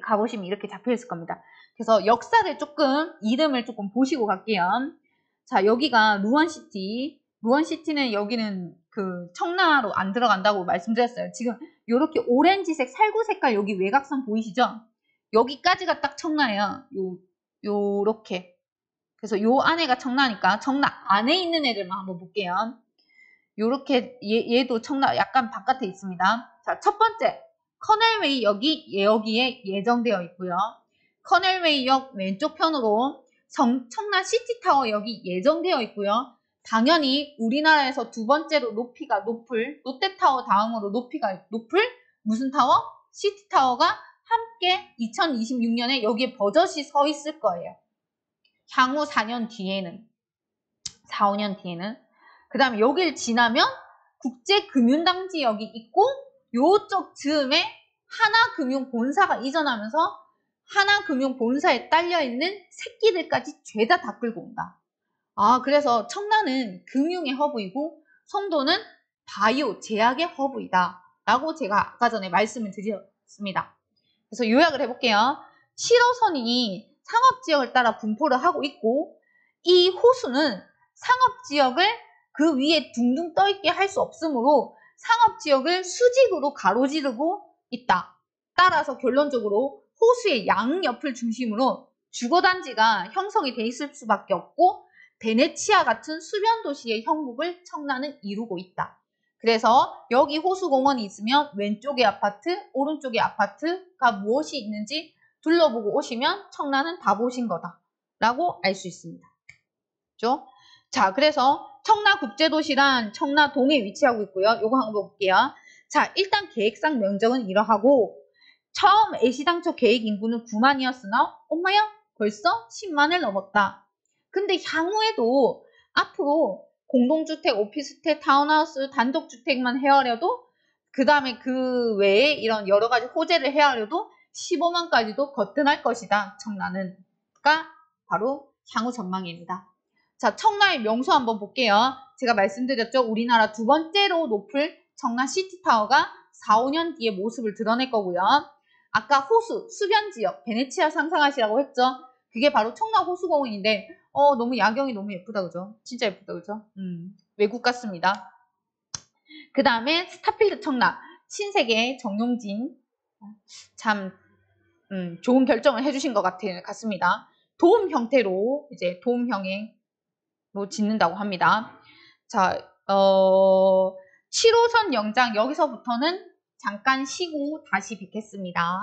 Speaker 1: 가보시면 이렇게 잡혀 있을 겁니다. 그래서 역사를 조금 이름을 조금 보시고 갈게요. 자, 여기가 루원시티. 루원시티는 여기는 그 청라로 안 들어간다고 말씀드렸어요. 지금 이렇게 오렌지색 살구 색깔 여기 외곽선 보이시죠? 여기까지가 딱 청라예요. 요렇게. 그래서 요 안에가 청라니까 청라 안에 있는 애들만 한번 볼게요. 요렇게 얘도 청라 약간 바깥에 있습니다. 자, 첫 번째 커넬웨이 여기에 예정되어 있고요. 커넬웨이역 왼쪽 편으로 청라 시티타워 여기 예정되어 있고요. 당연히 우리나라에서 두 번째로 높이가 높을 롯데타워 다음으로 높이가 높을 무슨 타워? 시티타워가 함께 2026년에 여기에 버젓이 서 있을 거예요. 향후 4년 뒤에는 4, 5년 뒤에는 그 다음에 여기를 지나면 국제금융당 지역이 있고 요쪽 즈음에 하나금융본사가 이전하면서 하나금융본사에 딸려있는 새끼들까지 죄다 다 끌고 온다. 그래서 청라는 금융의 허브이고 송도는 바이오, 제약의 허브이다 라고 제가 아까 전에 말씀을 드렸습니다. 그래서 요약을 해볼게요. 7호선이 상업지역을 따라 분포를 하고 있고 이 호수는 상업지역을 그 위에 둥둥 떠있게 할 수 없으므로 상업지역을 수직으로 가로지르고 있다. 따라서 결론적으로 호수의 양옆을 중심으로 주거단지가 형성이 돼 있을 수밖에 없고 베네치아 같은 수변도시의 형국을 청라는 이루고 있다. 그래서 여기 호수공원이 있으면 왼쪽에 아파트, 오른쪽에 아파트가 무엇이 있는지 둘러보고 오시면 청라는 다 보신 거다 라고 알 수 있습니다. 그렇죠? 자, 그래서 청라국제도시란 청라동에 위치하고 있고요. 요거 한번 볼게요. 자, 일단 계획상 면적은 이러하고 처음 애시당초 계획 인구는 9만이었으나 엄마야 벌써 10만을 넘었다. 근데 향후에도 앞으로 공동주택, 오피스텔, 타운하우스, 단독주택만 헤아려도 그 다음에 그 외에 이런 여러 가지 호재를 헤아려도 15만까지도 거뜬할 것이다. 청라는. 가 바로 향후 전망입니다. 자, 청라의 명소 한번 볼게요. 제가 말씀드렸죠. 우리나라 두 번째로 높을 청라 시티타워가 4, 5년 뒤에 모습을 드러낼 거고요. 아까 호수, 수변지역, 베네치아 상상하시라고 했죠. 그게 바로 청라 호수공원인데 너무 야경이 너무 예쁘다 그죠? 진짜 예쁘다 그죠? 외국 같습니다. 그 다음에 스타필드 청라, 신세계 정용진 참 좋은 결정을 해주신 것 같습니다. 도움 형태로 이제 도움형으로 짓는다고 합니다. 자, 7호선 연장 여기서부터는 잠깐 쉬고 다시 뵙겠습니다.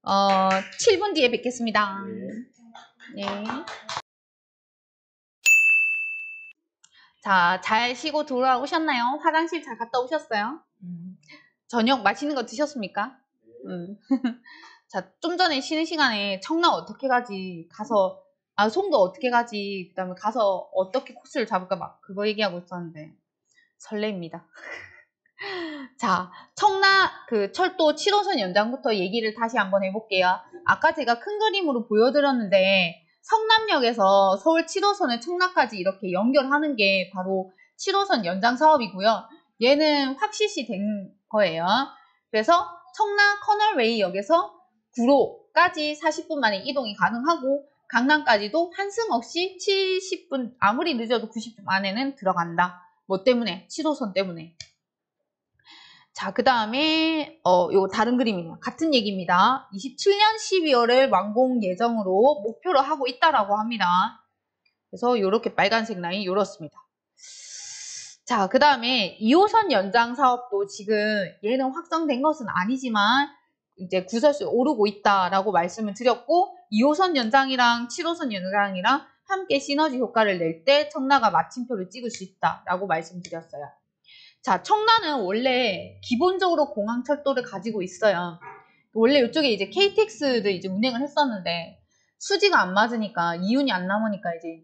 Speaker 1: 7분 뒤에 뵙겠습니다. 네. 자, 잘 쉬고 돌아오셨나요? 화장실 잘 갔다 오셨어요? 저녁 맛있는 거 드셨습니까? 자, 좀 전에 쉬는 시간에 청라 어떻게 가지? 가서 송도 어떻게 가지? 그 다음에 가서 어떻게 코스를 잡을까 막 그거 얘기하고 있었는데 설레입니다. 자, 청라 그 철도 7호선 연장부터 얘기를 다시 한번 해볼게요. 아까 제가 큰 그림으로 보여드렸는데 성남역에서 서울 7호선을 청라까지 이렇게 연결하는 게 바로 7호선 연장 사업이고요. 얘는 확실시 된 거예요. 그래서 청라 커널웨이역에서 구로까지 40분 만에 이동이 가능하고 강남까지도 한승 없이 70분, 아무리 늦어도 90분 안에는 들어간다. 뭐 때문에? 7호선 때문에. 자, 그 다음에 요거 다른 그림이네요. 같은 얘기입니다. 27년 12월을 완공 예정으로 목표로 하고 있다라고 합니다. 그래서 이렇게 빨간색 라인 이렇습니다. 자, 그 다음에 2호선 연장 사업도 지금 얘는 확정된 것은 아니지만 이제 구설수에 오르고 있다라고 말씀을 드렸고 2호선 연장이랑 7호선 연장이랑 함께 시너지 효과를 낼 때 청라가 마침표를 찍을 수 있다라고 말씀드렸어요. 자, 청라는 원래 기본적으로 공항철도를 가지고 있어요. 원래 이쪽에 이제 KTX를 이제 운행을 했었는데 수지가 안 맞으니까 이윤이 안 남으니까 이제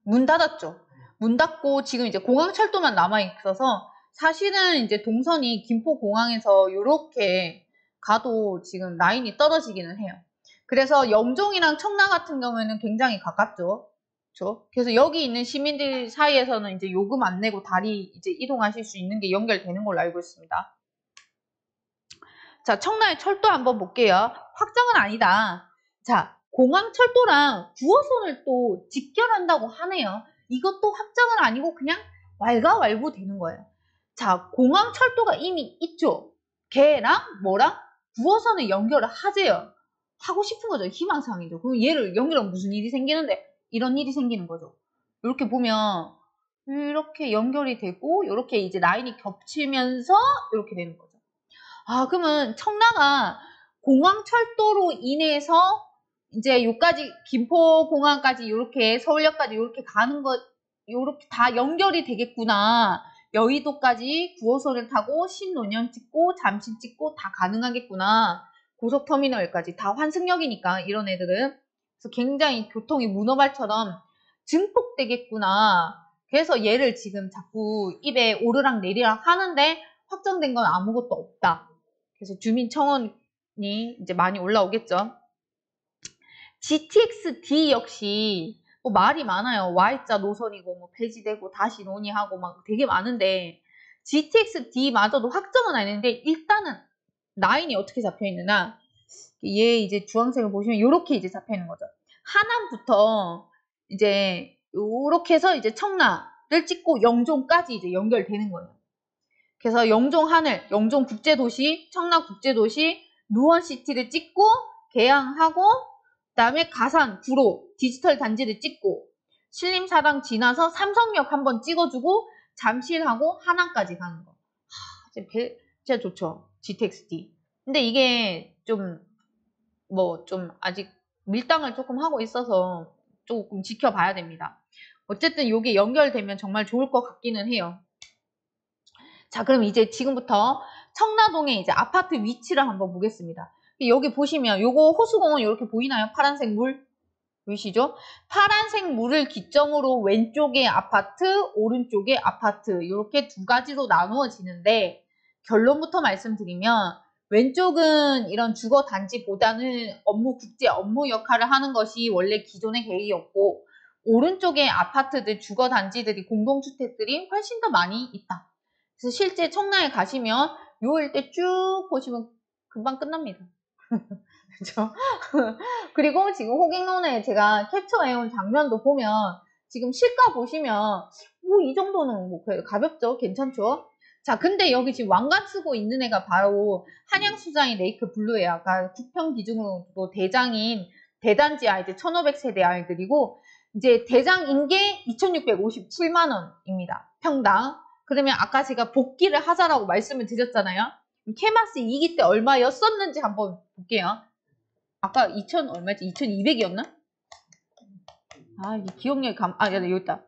Speaker 1: 문 닫았죠. 문 닫고 지금 이제 공항철도만 남아 있어서 사실은 이제 동선이 김포공항에서 이렇게 가도 지금 라인이 떨어지기는 해요. 그래서 영종이랑 청라 같은 경우에는 굉장히 가깝죠. 그렇죠? 그래서 여기 있는 시민들 사이에서는 이제 요금 안 내고 다리 이제 이동하실 수 있는 게 연결되는 걸로 알고 있습니다. 자, 청라의 철도 한번 볼게요. 확정은 아니다. 자, 공항철도랑 9호선을 또 직결한다고 하네요. 이것도 확정은 아니고 그냥 왈가왈부 되는 거예요. 자, 공항철도가 이미 있죠. 걔랑 뭐랑 9호선을 연결을 하재요. 하고 싶은 거죠. 희망사항이죠. 그럼 얘를 연결하면 무슨 일이 생기는데 이런 일이 생기는 거죠. 이렇게 보면 이렇게 연결이 되고 이렇게 이제 라인이 겹치면서 이렇게 되는 거죠. 아, 그러면 청라가 공항철도로 인해서 이제 요까지 김포공항까지 이렇게 서울역까지 이렇게 가는 것 이렇게 다 연결이 되겠구나. 여의도까지 9호선을 타고 신논현 찍고 잠실 찍고 다 가능하겠구나. 고속터미널까지 다 환승역이니까 이런 애들은. 그래서 굉장히 교통이 문어발처럼 증폭되겠구나. 그래서 얘를 지금 자꾸 입에 오르락 내리락 하는데 확정된 건 아무것도 없다. 그래서 주민청원이 이제 많이 올라오겠죠. GTX-D 역시 뭐 말이 많아요. Y자 노선이고 뭐 폐지되고 다시 논의하고 막 되게 많은데 GTX-D마저도 확정은 아닌데 일단은 라인이 어떻게 잡혀 있느냐. 얘 이제 주황색을 보시면 이렇게 이제 잡혀 있는 거죠. 하남부터 이제 요렇게 해서 이제 청라를 찍고 영종까지 이제 연결되는 거예요. 그래서 영종 하늘, 영종 국제도시, 청라 국제도시, 누원시티를 찍고 개항하고 그다음에 가산, 구로, 디지털 단지를 찍고 신림사당 지나서 삼성역 한번 찍어주고 잠실하고 하남까지 가는 거. 진짜 좋죠. GTX-D. 근데 이게 좀 아직 밀당을 조금 하고 있어서 조금 지켜봐야 됩니다. 어쨌든 이게 연결되면 정말 좋을 것 같기는 해요. 자, 그럼 이제 지금부터 청라동의 이제 아파트 위치를 한번 보겠습니다. 여기 보시면 요거 호수공원 이렇게 보이나요? 파란색 물 보이시죠? 파란색 물을 기점으로 왼쪽에 아파트, 오른쪽에 아파트 이렇게 두 가지로 나누어지는데 결론부터 말씀드리면 왼쪽은 이런 주거 단지보다는 국제 업무 역할을 하는 것이 원래 기존의 계획이었고 오른쪽에 아파트들, 주거 단지들이 공동주택들이 훨씬 더 많이 있다. 그래서 실제 청라에 가시면 요 일대 쭉 보시면 금방 끝납니다. 그죠? 그리고 지금 호갱론에 제가 캡처해온 장면도 보면 지금 실가 보시면 뭐 이 정도는 뭐 가볍죠? 괜찮죠? 자, 근데 여기 지금 왕관 쓰고 있는 애가 바로 한양수장이 레이크 블루예요. 아까 국평 기준으로 대장인 대단지 아이들 1500세대 아이들이고 이제 대장 인계 2657만원입니다. 평당. 그러면 아까 제가 복기를 하자라고 말씀을 드렸잖아요. 케마스 2기 때 얼마였었는지 한번 볼게요. 아까 2000 얼마였지? 2200이었나? 아, 이 기억력이 여기 있다.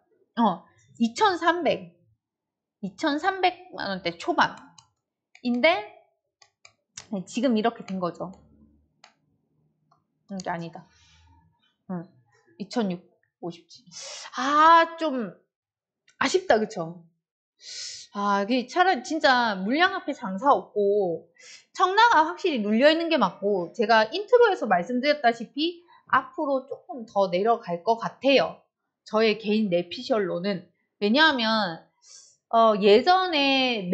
Speaker 1: 2300만 원대 초반인데 지금 이렇게 된 거죠. 이게 아니다. 2657. 아, 좀 아쉽다, 그쵸? 아, 이게 차라리 진짜 물량 앞에 장사 없고 청라가 확실히 눌려있는 게 맞고 제가 인트로에서 말씀드렸다시피 앞으로 조금 더 내려갈 것 같아요. 저의 개인 내피셜로는. 왜냐하면 예전에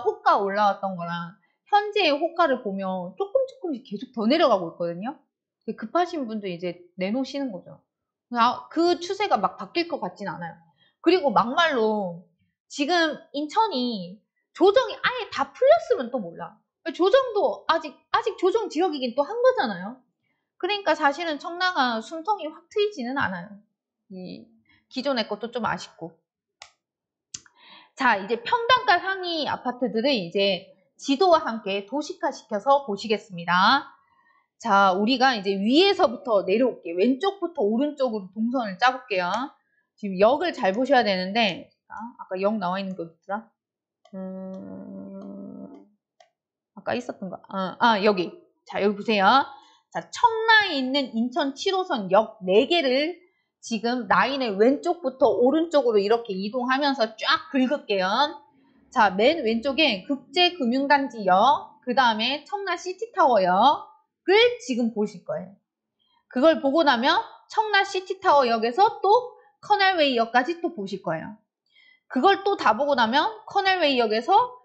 Speaker 1: 호가 올라왔던 거랑 현재의 호가를 보면 조금씩 계속 더 내려가고 있거든요. 급하신 분들 이제 내놓으시는 거죠. 그 추세가 막 바뀔 것 같진 않아요. 그리고 막말로 지금 인천이 조정이 아예 다 풀렸으면 또 몰라. 조정도 아직 조정 지역이긴 또 한 거잖아요. 그러니까 사실은 청라가 숨통이 확 트이지는 않아요. 기존의 것도 좀 아쉽고. 자, 이제 평당가 상위 아파트들을 이제 지도와 함께 도식화 시켜서 보시겠습니다. 자, 우리가 이제 위에서부터 내려올게요. 왼쪽부터 오른쪽으로 동선을 짜볼게요. 지금 역을 잘 보셔야 되는데, 아까 역 나와 있는 게 어딨더라? 아까 있었던 거. 여기. 자, 여기 보세요. 자, 청라에 있는 인천 7호선 역 4개를 지금 라인의 왼쪽부터 오른쪽으로 이렇게 이동하면서 쫙 긁을게요. 자, 맨 왼쪽에 국제금융단지역, 그 다음에 청라 시티타워역을 지금 보실 거예요. 그걸 보고 나면 청라 시티타워역에서 또 커넬웨이역까지 또 보실 거예요. 그걸 또 다 보고 나면 커넬웨이역에서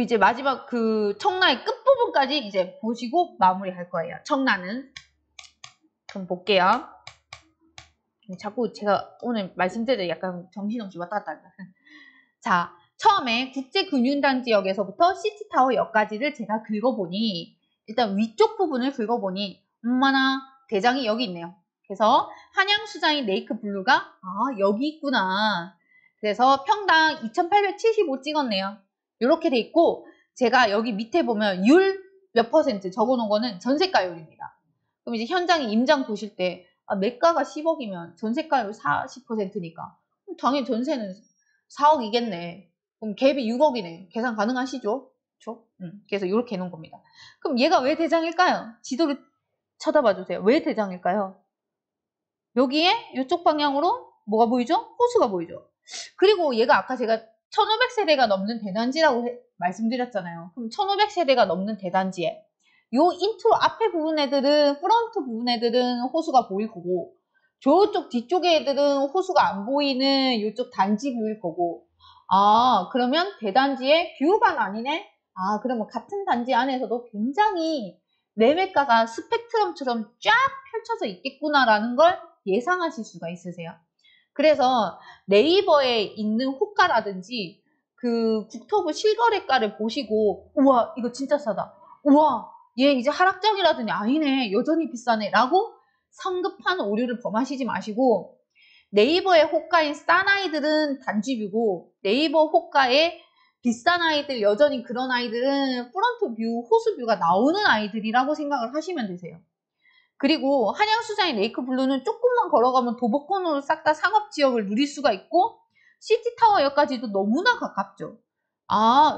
Speaker 1: 이제 마지막 그 청라의 끝부분까지 이제 보시고 마무리할 거예요. 청라는. 그럼 볼게요. 자꾸 제가 오늘 말씀드릴 때 약간 정신없이 왔다 갔다 한다. 자, 처음에 국제금융단지역에서부터 시티타워역까지를 제가 긁어보니 일단 위쪽 부분을 긁어보니 엄마나 대장이 여기 있네요. 그래서 한양수자인 레이크블루가 여기 있구나. 그래서 평당 2,875 찍었네요. 이렇게 돼 있고 제가 여기 밑에 보면 율 몇 퍼센트 적어놓은 거는 전세가율입니다. 그럼 이제 현장에 임장 보실 때 매가가 10억이면 전세가율 40%니까 당연히 전세는 4억이겠네. 그럼 갭이 6억이네. 계산 가능하시죠? 그렇죠? 그래서 이렇게 해놓은 겁니다. 그럼 얘가 왜 대장일까요? 지도를 쳐다봐 주세요. 왜 대장일까요? 여기에 이쪽 방향으로 뭐가 보이죠? 호수가 보이죠? 그리고 얘가 아까 제가 1500세대가 넘는 대단지라고 말씀드렸잖아요. 그럼 1500세대가 넘는 대단지에 요 인트로 앞에 부분 애들은 프런트 부분 애들은 호수가 보일 거고 저쪽 뒤쪽에 애들은 호수가 안 보이는 이쪽 단지 뷰일 거고 그러면 대단지의 뷰가 나뉘네? 그러면 같은 단지 안에서도 굉장히 매매가가 스펙트럼처럼 쫙 펼쳐져 있겠구나라는 걸 예상하실 수가 있으세요. 그래서 네이버에 있는 호가라든지 그 국토부 실거래가를 보시고 우와 이거 진짜 싸다. 우와 얘 이제 하락장이라더니 아니네 여전히 비싸네 라고 성급한 오류를 범하시지 마시고 네이버의 호가인 싼 아이들은 단지뷰고 네이버 호가의 비싼 아이들 여전히 그런 아이들은 프런트 뷰, 호수 뷰가 나오는 아이들이라고 생각을 하시면 되세요. 그리고 한양수자인 레이크블루는 조금만 걸어가면 도보권으로 싹 다 상업지역을 누릴 수가 있고 시티타워역까지도 너무나 가깝죠.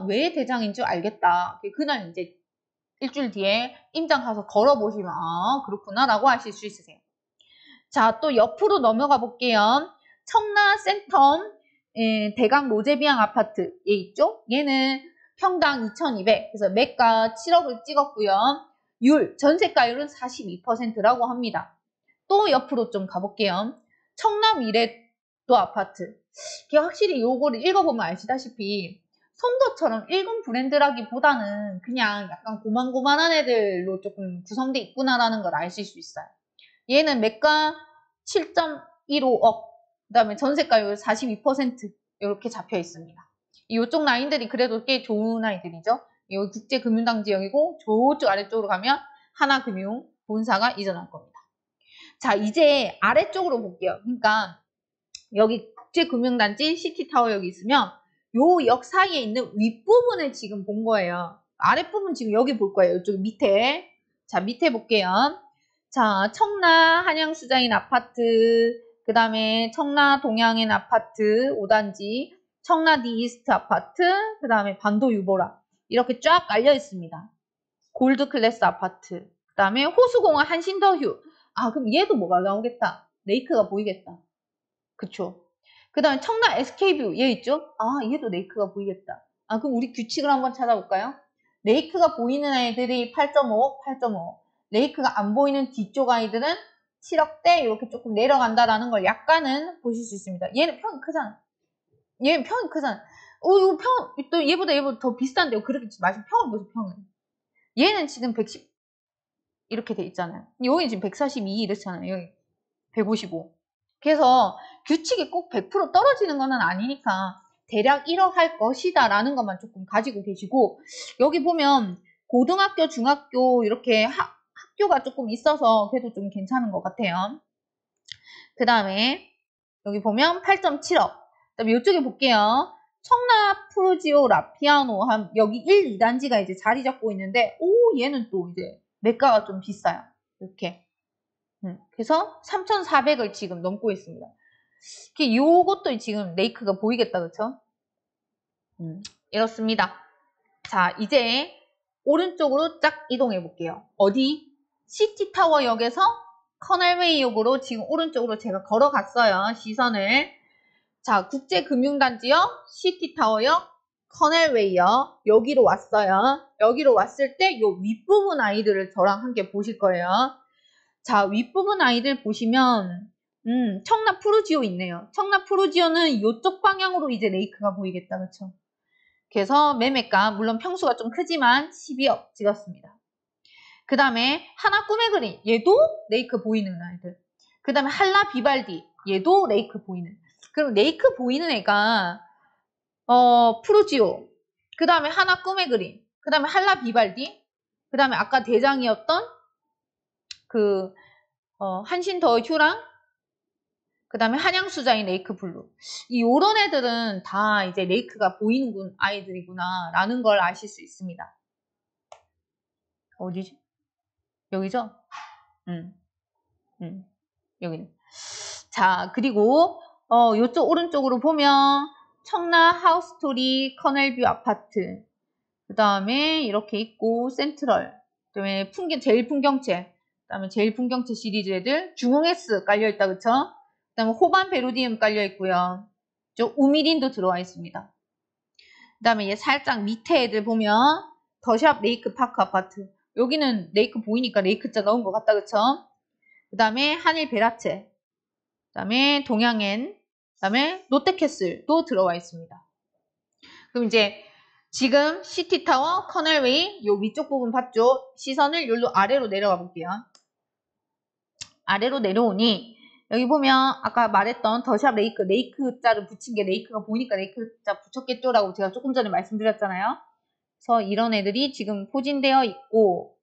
Speaker 1: 왜 대장인 줄 알겠다. 그날 이제 일주일 뒤에 임장 가서 걸어보시면 그렇구나 라고 하실 수 있으세요. 자, 또 옆으로 넘어가 볼게요. 청라 센텀 대강 로제비앙 아파트 얘 있죠? 얘는 평당 2,200 그래서 매가 7억을 찍었고요. 전세가율은 42%라고 합니다. 또 옆으로 좀 가볼게요. 청라 미래도 아파트. 이게 확실히 요거를 읽어보면 아시다시피 송도처럼 1군 브랜드라기보다는 그냥 약간 고만고만한 애들로 조금 구성돼 있구나라는 걸 아실 수 있어요. 얘는 매가 7.15억, 그 다음에 전세가율 42% 이렇게 잡혀 있습니다. 이쪽 라인들이 그래도 꽤 좋은 아이들이죠. 여기 국제금융당 지역이고 저쪽 아래쪽으로 가면 하나금융 본사가 이전할 겁니다. 자, 이제 아래쪽으로 볼게요. 그러니까 여기 국제금융단지 시티타워 여기 있으면 요 역 사이에 있는 윗부분을 지금 본 거예요. 아랫부분 지금 여기 볼 거예요. 이쪽 밑에. 자, 밑에 볼게요. 자, 청라 한양수자인 아파트, 그 다음에 청라 동양인 아파트 5단지, 청라 디이스트 아파트, 그 다음에 반도 유보라 이렇게 쫙 깔려 있습니다. 골드 클래스 아파트, 그 다음에 호수공원 한신더휴. 그럼 얘도 뭐가 나오겠다. 레이크가 보이겠다. 그쵸? 그 다음에 청라 SK뷰 얘 있죠? 얘도 레이크가 보이겠다. 그럼 우리 규칙을 한번 찾아볼까요? 레이크가 보이는 아이들이 8.5, 8.5. 레이크가 안 보이는 뒤쪽 아이들은 7억대 이렇게 조금 내려간다라는 걸 약간은 보실 수 있습니다. 얘는 평이 크잖아. 얘는 평이 크잖아. 이거 또 얘보다 더 비싼데요. 그렇게 마시고 평을 보세요, 평을. 얘는 지금 110 이렇게 돼 있잖아요. 여기 지금 142 이렇잖아요. 여기 155. 그래서 규칙이 꼭 100% 떨어지는 건 아니니까 대략 1억 할 것이다 라는 것만 조금 가지고 계시고 여기 보면 고등학교, 중학교 이렇게 학교가 조금 있어서 그래도 좀 괜찮은 것 같아요. 그 다음에 여기 보면 8.7억. 그 다음에 이쪽에 볼게요. 청라 프루지오 라피아노 여기 1, 2단지가 이제 자리 잡고 있는데 얘는 또 이제 매가가 좀 비싸요. 이렇게. 그래서 3,400을 지금 넘고 있습니다. 요것도 지금 레이크가 보이겠다, 그쵸? 이렇습니다. 자, 이제 오른쪽으로 쫙 이동해 볼게요. 어디? 시티타워역에서 커넬웨이역으로 지금 오른쪽으로 제가 걸어갔어요. 시선을. 자, 국제금융단지역, 시티타워역, 커넬웨이역 여기로 왔어요. 여기로 왔을 때 요 윗부분 아이들을 저랑 함께 보실 거예요. 자, 윗부분 아이들 보시면 청라 푸르지오 있네요. 청라 푸르지오는 이쪽 방향으로 이제 레이크가 보이겠다. 그쵸? 그래서 매매가 물론 평수가 좀 크지만 12억 찍었습니다. 그 다음에 하나 꿈의 그린 얘도 레이크 보이는 아이들. 그 다음에 할라 비발디 얘도 레이크 보이는. 그럼 레이크 보이는 애가 푸르지오, 그 다음에 하나 꿈의 그린, 그 다음에 할라 비발디, 그 다음에 아까 대장이었던 그 한신 더 휴랑, 그 다음에 한양수자인 레이크 블루. 요런 애들은 다 이제 레이크가 보이는 아이들이구나 라는 걸 아실 수 있습니다. 어디지? 여기죠? 여기는. 자, 그리고 요쪽 오른쪽으로 보면 청라 하우스토리 커넬뷰 아파트, 그 다음에 이렇게 있고 센트럴, 그 다음에 제일 풍경채, 그 다음에 제일 풍경채 시리즈 애들 중흥S 깔려있다. 그쵸? 그 다음에 호반 베루디움 깔려있고요. 저 우미린도 들어와 있습니다. 그 다음에 얘 살짝 밑에 애들 보면 더샵 레이크 파크 아파트, 여기는 레이크 보이니까 레이크자 넣은 것 같다. 그쵸? 그 다음에 한일 베라체, 그 다음에 동양엔, 그 다음에 롯데캐슬도 들어와 있습니다. 그럼 이제 지금 시티타워, 커넬웨이 요 위쪽 부분 봤죠? 시선을 여기로 아래로 내려가 볼게요. 아래로 내려오니 여기 보면 아까 말했던 더샵 레이크자를 붙인 게 레이크가 보이니까 레이크자 붙였겠죠? 라고 제가 조금 전에 말씀드렸잖아요. 그래서 이런 애들이 지금 포진되어 있고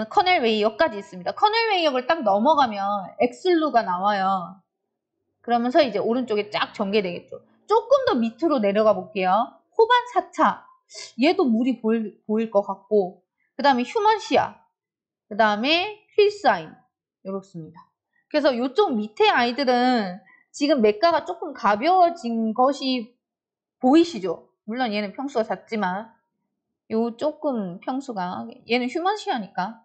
Speaker 1: 커넬웨이역까지 있습니다. 커넬웨이역을 딱 넘어가면 엑슬루가 나와요. 그러면서 이제 오른쪽에 쫙 전개되겠죠. 조금 더 밑으로 내려가 볼게요. 호반 4차. 얘도 물이 보일 것 같고, 그 다음에 휴먼시아, 그 다음에 힐사인. 이렇습니다. 그래서 이쪽 밑에 아이들은 지금 매가가 조금 가벼워진 것이 보이시죠? 물론 얘는 평수가 작지만, 요 조금 평수가, 얘는 휴먼시아니까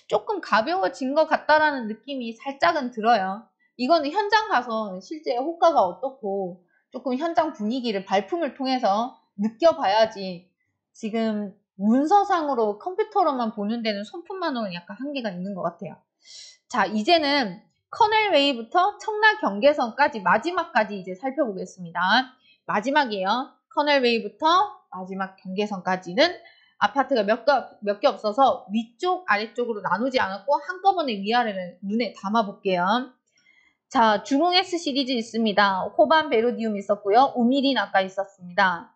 Speaker 1: 조금 가벼워진 것 같다라는 느낌이 살짝은 들어요. 이거는 현장 가서 실제 호가가 어떻고 조금 현장 분위기를 발품을 통해서 느껴봐야지, 지금 문서상으로 컴퓨터로만 보는 데는 손품만으로는 약간 한계가 있는 것 같아요. 자, 이제는 커넬웨이부터 청라 경계선까지 마지막까지 이제 살펴보겠습니다. 마지막이에요. 커넬웨이부터 마지막 경계선까지는 아파트가 몇 개 없어서 위쪽 아래쪽으로 나누지 않았고 한꺼번에 위아래를 눈에 담아볼게요. 자, 중흥S 시리즈 있습니다. 호반 베로디움 있었고요. 우미린 아까 있었습니다.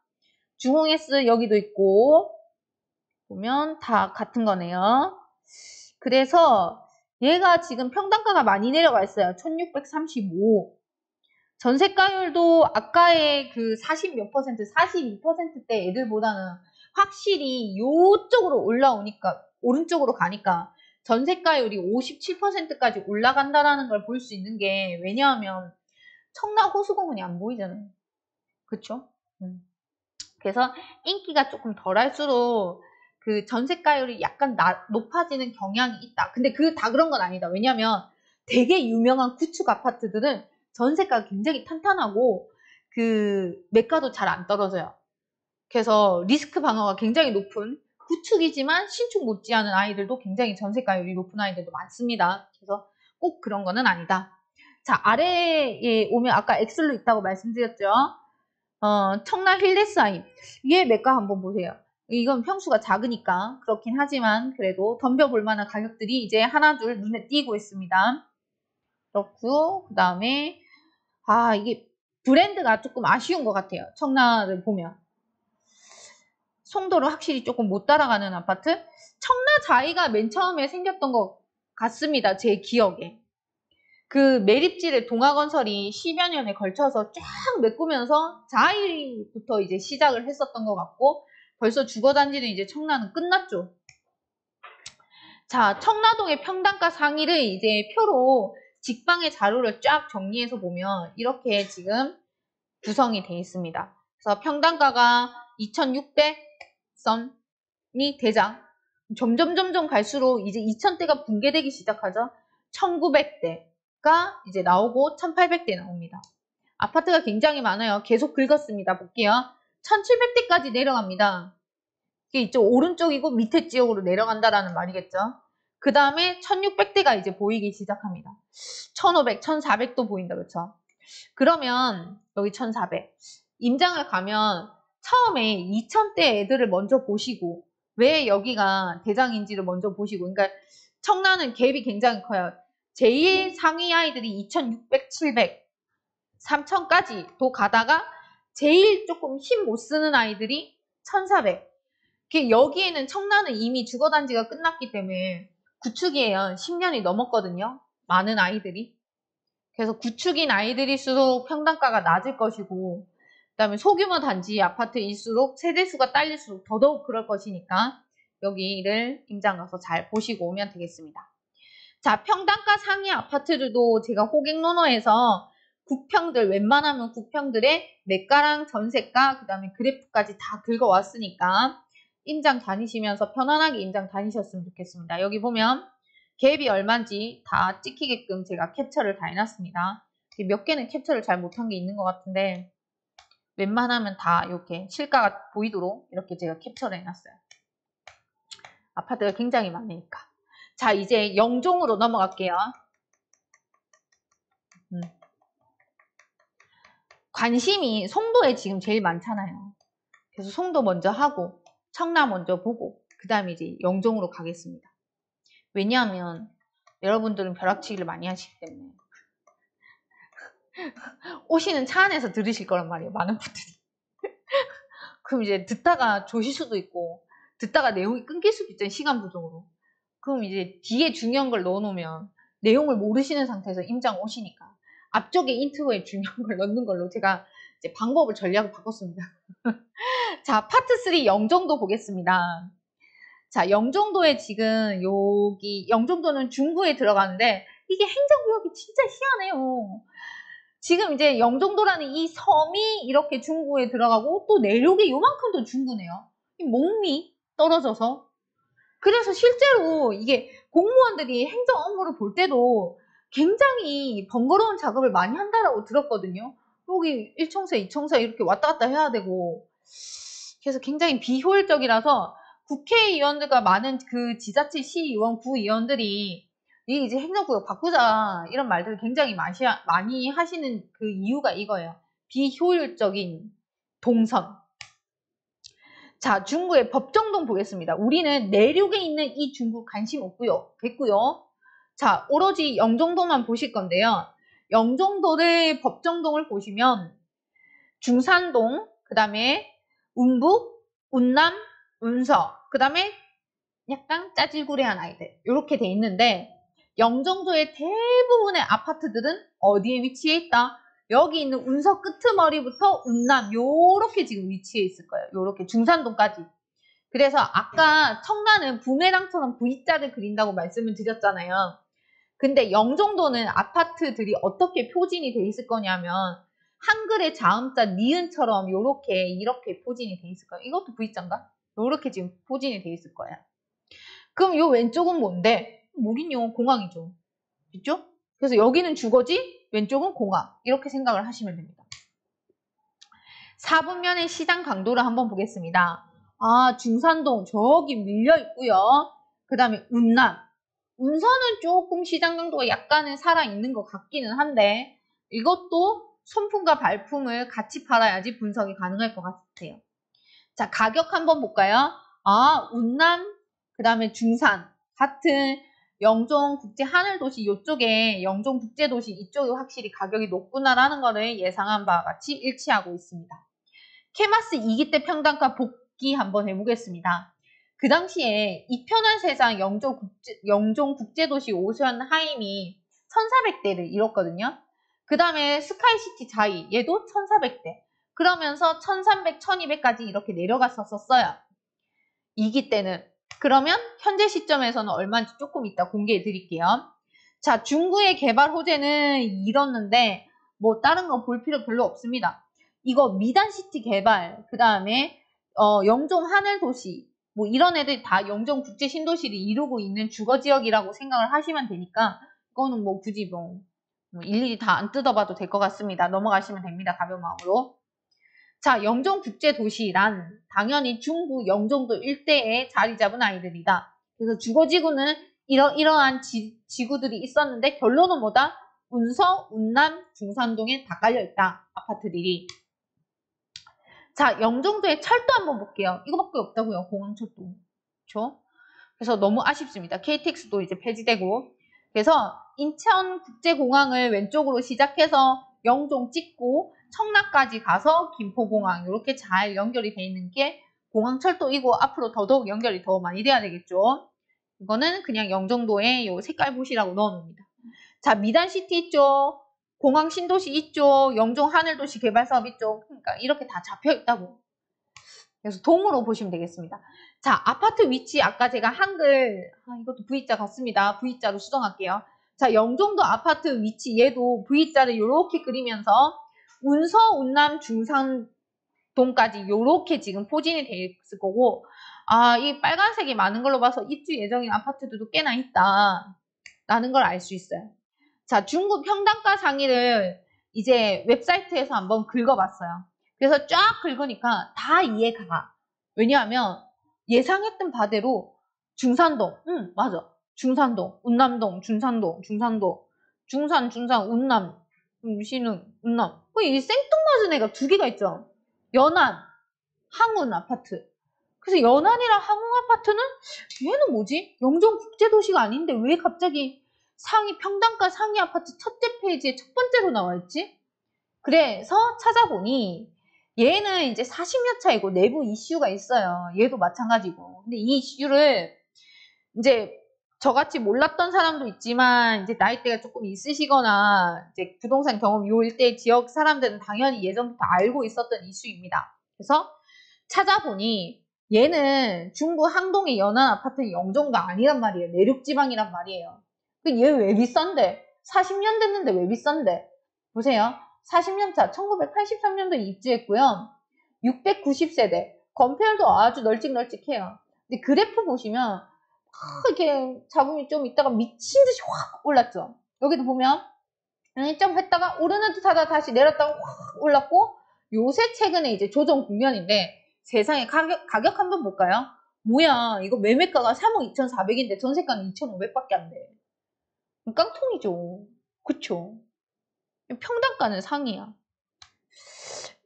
Speaker 1: 중흥S 여기도 있고, 보면 다 같은 거네요. 그래서 얘가 지금 평당가가 많이 내려가 있어요. 1635. 전세가율도 아까의 그 40몇 퍼센트, 42%대 애들보다는 확실히 요쪽으로 올라오니까, 오른쪽으로 가니까 전세가율이 57%까지 올라간다는 걸 볼 수 있는 게, 왜냐하면 청라 호수공원이 안 보이잖아요. 그쵸? 그래서 인기가 조금 덜할수록 그 전세가율이 약간 높아지는 경향이 있다. 근데 다 그런 건 아니다. 왜냐면 되게 유명한 구축 아파트들은 전세가가 굉장히 탄탄하고 그 매가도 잘 안 떨어져요. 그래서 리스크 방어가 굉장히 높은 구축이지만 신축 못지않은 아이들도 굉장히 전세가율이 높은 아이들도 많습니다. 그래서 꼭 그런 거는 아니다. 자, 아래에 오면 아까 엑슬로 있다고 말씀드렸죠. 청라 힐데스하임. 얘 매가 한번 보세요. 이건 평수가 작으니까 그렇긴 하지만 그래도 덤벼볼 만한 가격들이 이제 하나 둘 눈에 띄고 있습니다. 그렇고, 그 다음에 이게 브랜드가 조금 아쉬운 것 같아요. 청라를 보면 송도를 확실히 조금 못 따라가는 아파트. 청라 자이가 맨 처음에 생겼던 것 같습니다. 제 기억에. 그 매립지를 동아건설이 10여 년에 걸쳐서 쫙 메꾸면서 자이부터 이제 시작을 했었던 것 같고, 벌써 주거단지는 이제 청라는 끝났죠. 자, 청라동의 평당가 상위를 이제 표로 직방의 자료를 쫙 정리해서 보면 이렇게 지금 구성이 되어 있습니다. 그래서 평당가가 2600선이 대장. 점점 갈수록 이제 2000대가 붕괴되기 시작하죠. 1900대가 이제 나오고 1800대 나옵니다. 아파트가 굉장히 많아요. 계속 긁었습니다. 볼게요. 1700대까지 내려갑니다. 이게 이쪽 오른쪽이고 밑에 지역으로 내려간다라는 말이겠죠. 그 다음에 1600대가 이제 보이기 시작합니다. 1500, 1400도 보인다. 그렇죠? 그러면 여기 1400. 임장을 가면 처음에 2000대 애들을 먼저 보시고 왜 여기가 대장인지를 먼저 보시고, 그러니까 청라는 갭이 굉장히 커요. 제일 상위 아이들이 2600, 700, 3000까지도 가다가 제일 조금 힘 못 쓰는 아이들이 1400. 여기에는 청라는 이미 주거단지가 끝났기 때문에 구축이에요. 10년이 넘었거든요. 많은 아이들이. 그래서 구축인 아이들일수록 평당가가 낮을 것이고, 그 다음에 소규모 단지 아파트일수록 세대수가 딸릴수록 더더욱 그럴 것이니까 여기를 임장 가서 잘 보시고 오면 되겠습니다. 자, 평당가 상위 아파트들도 제가 호갱노노에서 국평들, 웬만하면 국평들의 매가랑 전세가, 그 다음에 그래프까지 다 긁어왔으니까 임장 다니시면서 편안하게 임장 다니셨으면 좋겠습니다. 여기 보면 갭이 얼마인지 다 찍히게끔 제가 캡처를 다 해놨습니다. 몇 개는 캡처를 잘 못한 게 있는 것 같은데 웬만하면 다 이렇게 실가가 보이도록 이렇게 제가 캡처를 해놨어요. 아파트가 굉장히 많으니까. 자, 이제 영종으로 넘어갈게요. 관심이 송도에 지금 제일 많잖아요. 그래서 송도 먼저 하고 청라 먼저 보고 그 다음에 이제 영종으로 가겠습니다. 왜냐하면 여러분들은 벼락치기를 많이 하시기 때문에 오시는 차 안에서 들으실 거란 말이에요. 많은 분들이. 그럼 이제 듣다가 조실 수도 있고 듣다가 내용이 끊길 수도 있잖아요. 시간 부족으로. 그럼 이제 뒤에 중요한 걸 넣어놓으면 내용을 모르시는 상태에서 임장 오시니까 앞쪽에 인트로에 중요한 걸 넣는 걸로 제가 이제 방법을 전략을 바꿨습니다. 자, 파트 3 영종도 보겠습니다. 자, 영종도에 지금 여기 영종도는 중구에 들어가는데 이게 행정구역이 진짜 희한해요. 지금 이제 영종도라는 이 섬이 이렇게 중구에 들어가고 또 내륙에 요만큼 더 중구네요. 이 몸이 떨어져서. 그래서 실제로 이게 공무원들이 행정 업무를 볼 때도 굉장히 번거로운 작업을 많이 한다라고 들었거든요. 여기 1청사, 2청사 이렇게 왔다 갔다 해야 되고 그래서 굉장히 비효율적이라서 국회의원들과 많은 그 지자체 시의원, 구의원들이 이제 행정구역 바꾸자 이런 말들을 굉장히 많이 하시는 그 이유가 이거예요. 비효율적인 동선. 자, 중구의 법정동 보겠습니다. 우리는 내륙에 있는 이 중구 관심 없고요. 됐고요. 자, 오로지 영종도만 보실 건데요. 영종도를 법정동을 보시면 중산동, 그 다음에 운북, 운남, 운서, 그 다음에 약간 짜질구레한 아이들 이렇게 돼 있는데 영종도의 대부분의 아파트들은 어디에 위치해 있다? 여기 있는 운서 끄트머리부터 운남 요렇게 지금 위치해 있을 거예요. 요렇게 중산동까지. 그래서 아까 청라는 부메랑처럼 V자를 그린다고 말씀을 드렸잖아요. 근데 영종도는 아파트들이 어떻게 표진이 돼 있을 거냐면 한글의 자음자 니은처럼 요렇게 이렇게 포진이 돼 있을 거예요. 이것도 V자인가? 요렇게 지금 포진이 돼 있을 거예요. 그럼 요 왼쪽은 뭔데? 뭐긴요? 공항이죠. 있죠? 그래서 여기는 주거지, 왼쪽은 공항. 이렇게 생각을 하시면 됩니다. 4분면의 시장 강도를 한번 보겠습니다. 아, 중산동 저기 밀려 있고요. 그 다음에 운남. 운서는 조금 시장 강도가 약간은 살아있는 것 같기는 한데 이것도 손품과 발품을 같이 팔아야지 분석이 가능할 것 같아요. 자, 가격 한번 볼까요? 아, 운남, 그 다음에 중산 같은 영종국제 하늘도시 이쪽에 영종국제도시 이쪽이 확실히 가격이 높구나라는 것을 예상한 바와 같이 일치하고 있습니다. 케마스 2기 때 평당가 복귀 한번 해보겠습니다. 그 당시에 이편한 세상 영종국제도시 오션 하임이 1400대를 이뤘거든요. 그 다음에 스카이시티 자이 얘도 1400대. 그러면서 1300, 1200까지 이렇게 내려갔었어요. 2기 때는. 그러면 현재 시점에서는 얼마인지 조금 이따 공개해 드릴게요. 자, 중구의 개발 호재는 이렇는데 뭐 다른 거 볼 필요 별로 없습니다. 이거 미단시티 개발, 그 다음에 영종 하늘도시, 뭐 이런 애들 다 영종 국제 신도시를 이루고 있는 주거지역이라고 생각을 하시면 되니까 이거는 뭐 굳이 뭐 일일이 다 안 뜯어봐도 될 것 같습니다. 넘어가시면 됩니다. 가벼운 마음으로. 자, 영종 국제 도시란 당연히 중구 영종도 일대에 자리 잡은 아이들이다. 그래서 주거지구는 이러한 지구들이 있었는데 결론은 뭐다? 운서, 운남, 중산동에 다 깔려있다. 아파트들이. 자, 영종도의 철도 한번 볼게요. 이거밖에 없다고요. 공항철도. 그렇죠? 그래서 너무 아쉽습니다. KTX도 이제 폐지되고. 그래서 인천국제공항을 왼쪽으로 시작해서 영종 찍고 청라까지 가서 김포공항 이렇게 잘 연결이 돼 있는 게 공항철도이고 앞으로 더더욱 연결이 더 많이 돼야 되겠죠. 이거는 그냥 영종도에 요 색깔 보시라고 넣어놓습니다. 자, 미단시티 있죠. 공항 신도시 있죠. 영종 하늘도시 개발 사업 있죠. 그러니까 이렇게 다 잡혀 있다고. 그래서 동으로 보시면 되겠습니다. 자, 아파트 위치 아까 제가 한글 이것도 V자 같습니다. V자로 수정할게요. 자, 영종도 아파트 위치 얘도 V자를 이렇게 그리면서 운서, 운남, 중산동까지 이렇게 지금 포진이 돼 있을 거고 이 빨간색이 많은 걸로 봐서 입주 예정인 아파트들도 꽤나 있다 라는 걸 알 수 있어요. 자, 중구 평당가 상위를 이제 웹사이트에서 한번 긁어봤어요. 그래서 쫙 긁으니까 다 이해가 가. 왜냐하면 예상했던 바대로 중산동, 맞아. 중산동, 운남동, 중산동, 중산, 운남, 신흥, 운남. 이 생뚱맞은 애가 두 개가 있죠. 연안, 항운 아파트. 그래서 연안이랑 항운 아파트는 얘는 뭐지? 영종국제도시가 아닌데 왜 갑자기 평당가 상위 아파트 첫째 페이지에 첫 번째로 나와 있지? 그래서 찾아보니 얘는 이제 40여 차이고 내부 이슈가 있어요. 얘도 마찬가지고. 근데 이 이슈를 이제 저같이 몰랐던 사람도 있지만 이제 나이대가 조금 있으시거나 이제 부동산 경험 요 일대 지역 사람들은 당연히 예전부터 알고 있었던 이슈입니다. 그래서 찾아보니 얘는 중구 항동의 연안 아파트 영종가 아니란 말이에요. 내륙지방이란 말이에요. 얘 왜 비싼데? 40년 됐는데 왜 비싼데? 보세요. 40년 차 1983년도에 입주했고요. 690세대. 건폐율도 아주 널찍널찍해요. 근데 그래프 보시면 이렇게 잡음이 좀 있다가 미친 듯이 확 올랐죠. 여기도 보면 좀 했다가 오르는 듯 하다 다시 내렸다가 확 올랐고 요새 최근에 이제 조정 국면인데 세상에 가격 한번 볼까요? 뭐야 이거 매매가가 3억 2,400인데 전세가는 2,500밖에 안 돼. 깡통이죠. 그쵸? 평당가는 상이야.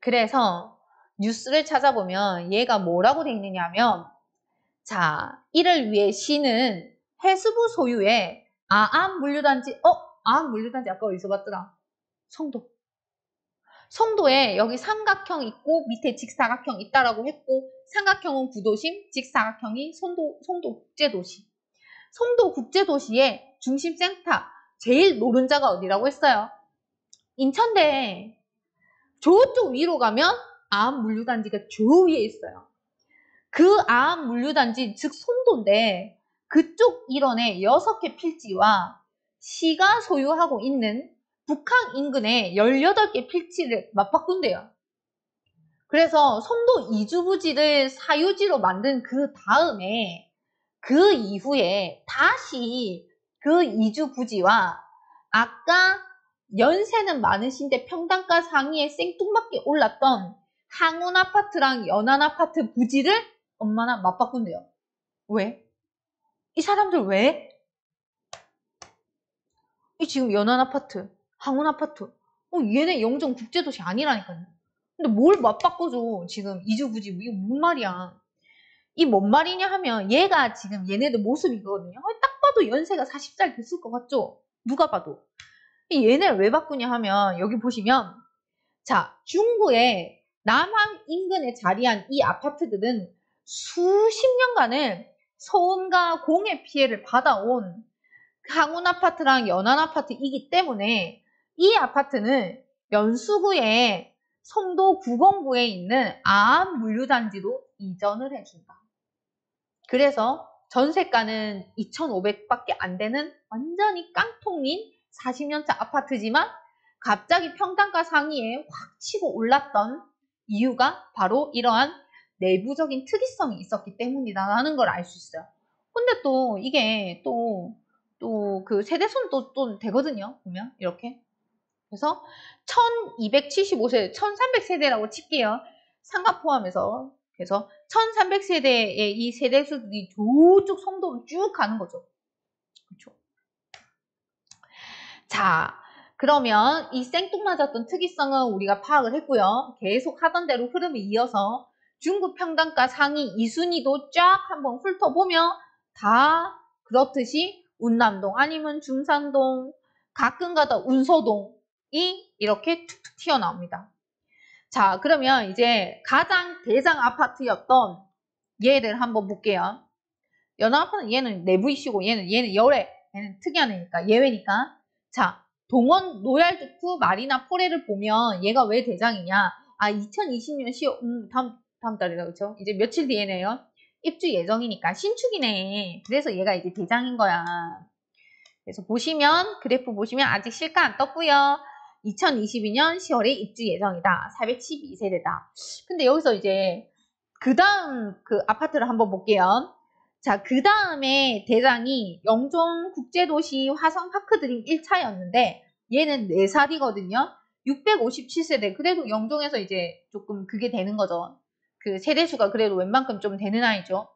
Speaker 1: 그래서 뉴스를 찾아보면 얘가 뭐라고 돼 있느냐 하면 자, 이를 위해 시는 해수부 소유의 아암 물류단지 아암 물류단지 아까 어디서 봤더라? 송도. 송도에 여기 삼각형 있고 밑에 직사각형 있다라고 했고 삼각형은 구도심, 직사각형이 송도 국제도시. 송도 국제도시의 중심센터 제일 노른자가 어디라고 했어요? 인천대. 저쪽 위로 가면 아암 물류단지가 저 위에 있어요. 그 아암 물류단지 즉 송도인데 그쪽 일원의 6개 필지와 시가 소유하고 있는 북항 인근의 18개 필지를 맞바꾼대요. 그래서 송도 이주부지를 사유지로 만든 그 다음에 그 이후에 다시 그 이주부지와 아까 연세는 많으신데 평당가 상위에 생뚱맞게 올랐던 항운 아파트랑 연안 아파트 부지를 엄마나 맞바꾼대요. 왜? 이 사람들 왜? 이 지금 연안 아파트, 항운 아파트 얘네 영종 국제도시 아니라니까요. 근데 뭘 맞바꿔줘 지금 이주부지 이거 뭔 말이야. 이 뭔 말이냐 하면 얘가 지금 얘네들 모습이거든요. 딱 봐도 연세가 40살 됐을 것 같죠? 누가 봐도. 얘네를 왜 바꾸냐 하면 여기 보시면 자 중구의 남항 인근에 자리한 이 아파트들은 수십 년간을 소음과 공해 피해를 받아온 항운 아파트랑 연안 아파트이기 때문에 이 아파트는 연수구에 송도 909에 있는 아암 물류단지로 이전을 해준다. 그래서 전세가는 2,500밖에 안 되는 완전히 깡통인 40년차 아파트지만 갑자기 평당가 상위에 확 치고 올랐던 이유가 바로 이러한 내부적인 특이성이 있었기 때문이다라는 걸 알 수 있어요. 근데 또 이게 또 그 세대수는 또 되거든요. 보면 이렇게. 그래서 1275세대, 1300세대라고 칠게요. 상가 포함해서. 그래서 1300세대의 이 세대수들이 저쪽 송도로 쭉 가는 거죠. 그렇죠? 자, 그러면 이 생뚱맞았던 특이성은 우리가 파악을 했고요. 계속 하던 대로 흐름을 이어서 중구 평당가 상위 2순위도 쫙 한번 훑어보면 다 그렇듯이 운남동 아니면 중산동, 가끔가다 운서동이 이렇게 툭툭 튀어나옵니다. 자, 그러면 이제 가장 대장 아파트였던 얘를 한번 볼게요. 연합아파트는 얘는 내부 이슈고 얘는 열애, 얘는 특이한 애니까 예외니까. 자, 동원 노얄주쿠 마리나 포레를 보면 얘가 왜 대장이냐? 아, 2020년 10월 다음 달이다, 그렇죠? 이제 며칠 뒤에네요. 입주 예정이니까 신축이네. 그래서 얘가 이제 대장인 거야. 그래서 보시면 그래프 보시면 아직 실가 안 떴고요. 2022년 10월에 입주 예정이다. 412세대다. 근데 여기서 이제 그 다음 그 아파트를 한번 볼게요. 자, 그 다음에 대장이 영종국제도시 화성파크드림 1차였는데 얘는 4살이거든요. 657세대. 그래도 영종에서 이제 조금 그게 되는 거죠. 그 세대수가 그래도 웬만큼 좀 되는 아이죠.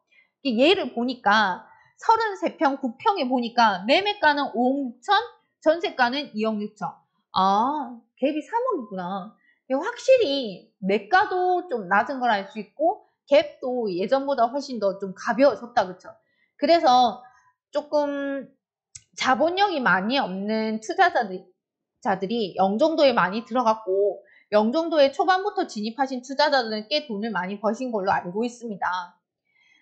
Speaker 1: 얘를 보니까 33평 9평에 보니까 매매가는 5억 6천, 전세가는 2억 6천. 아, 갭이 3억이구나. 확실히 매가도 좀 낮은 걸 알 수 있고 갭도 예전보다 훨씬 더 좀 가벼워졌다, 그쵸? 그래서 조금 자본력이 많이 없는 투자자들이 영종도에 많이 들어갔고 영종도에 초반부터 진입하신 투자자들은 꽤 돈을 많이 버신 걸로 알고 있습니다.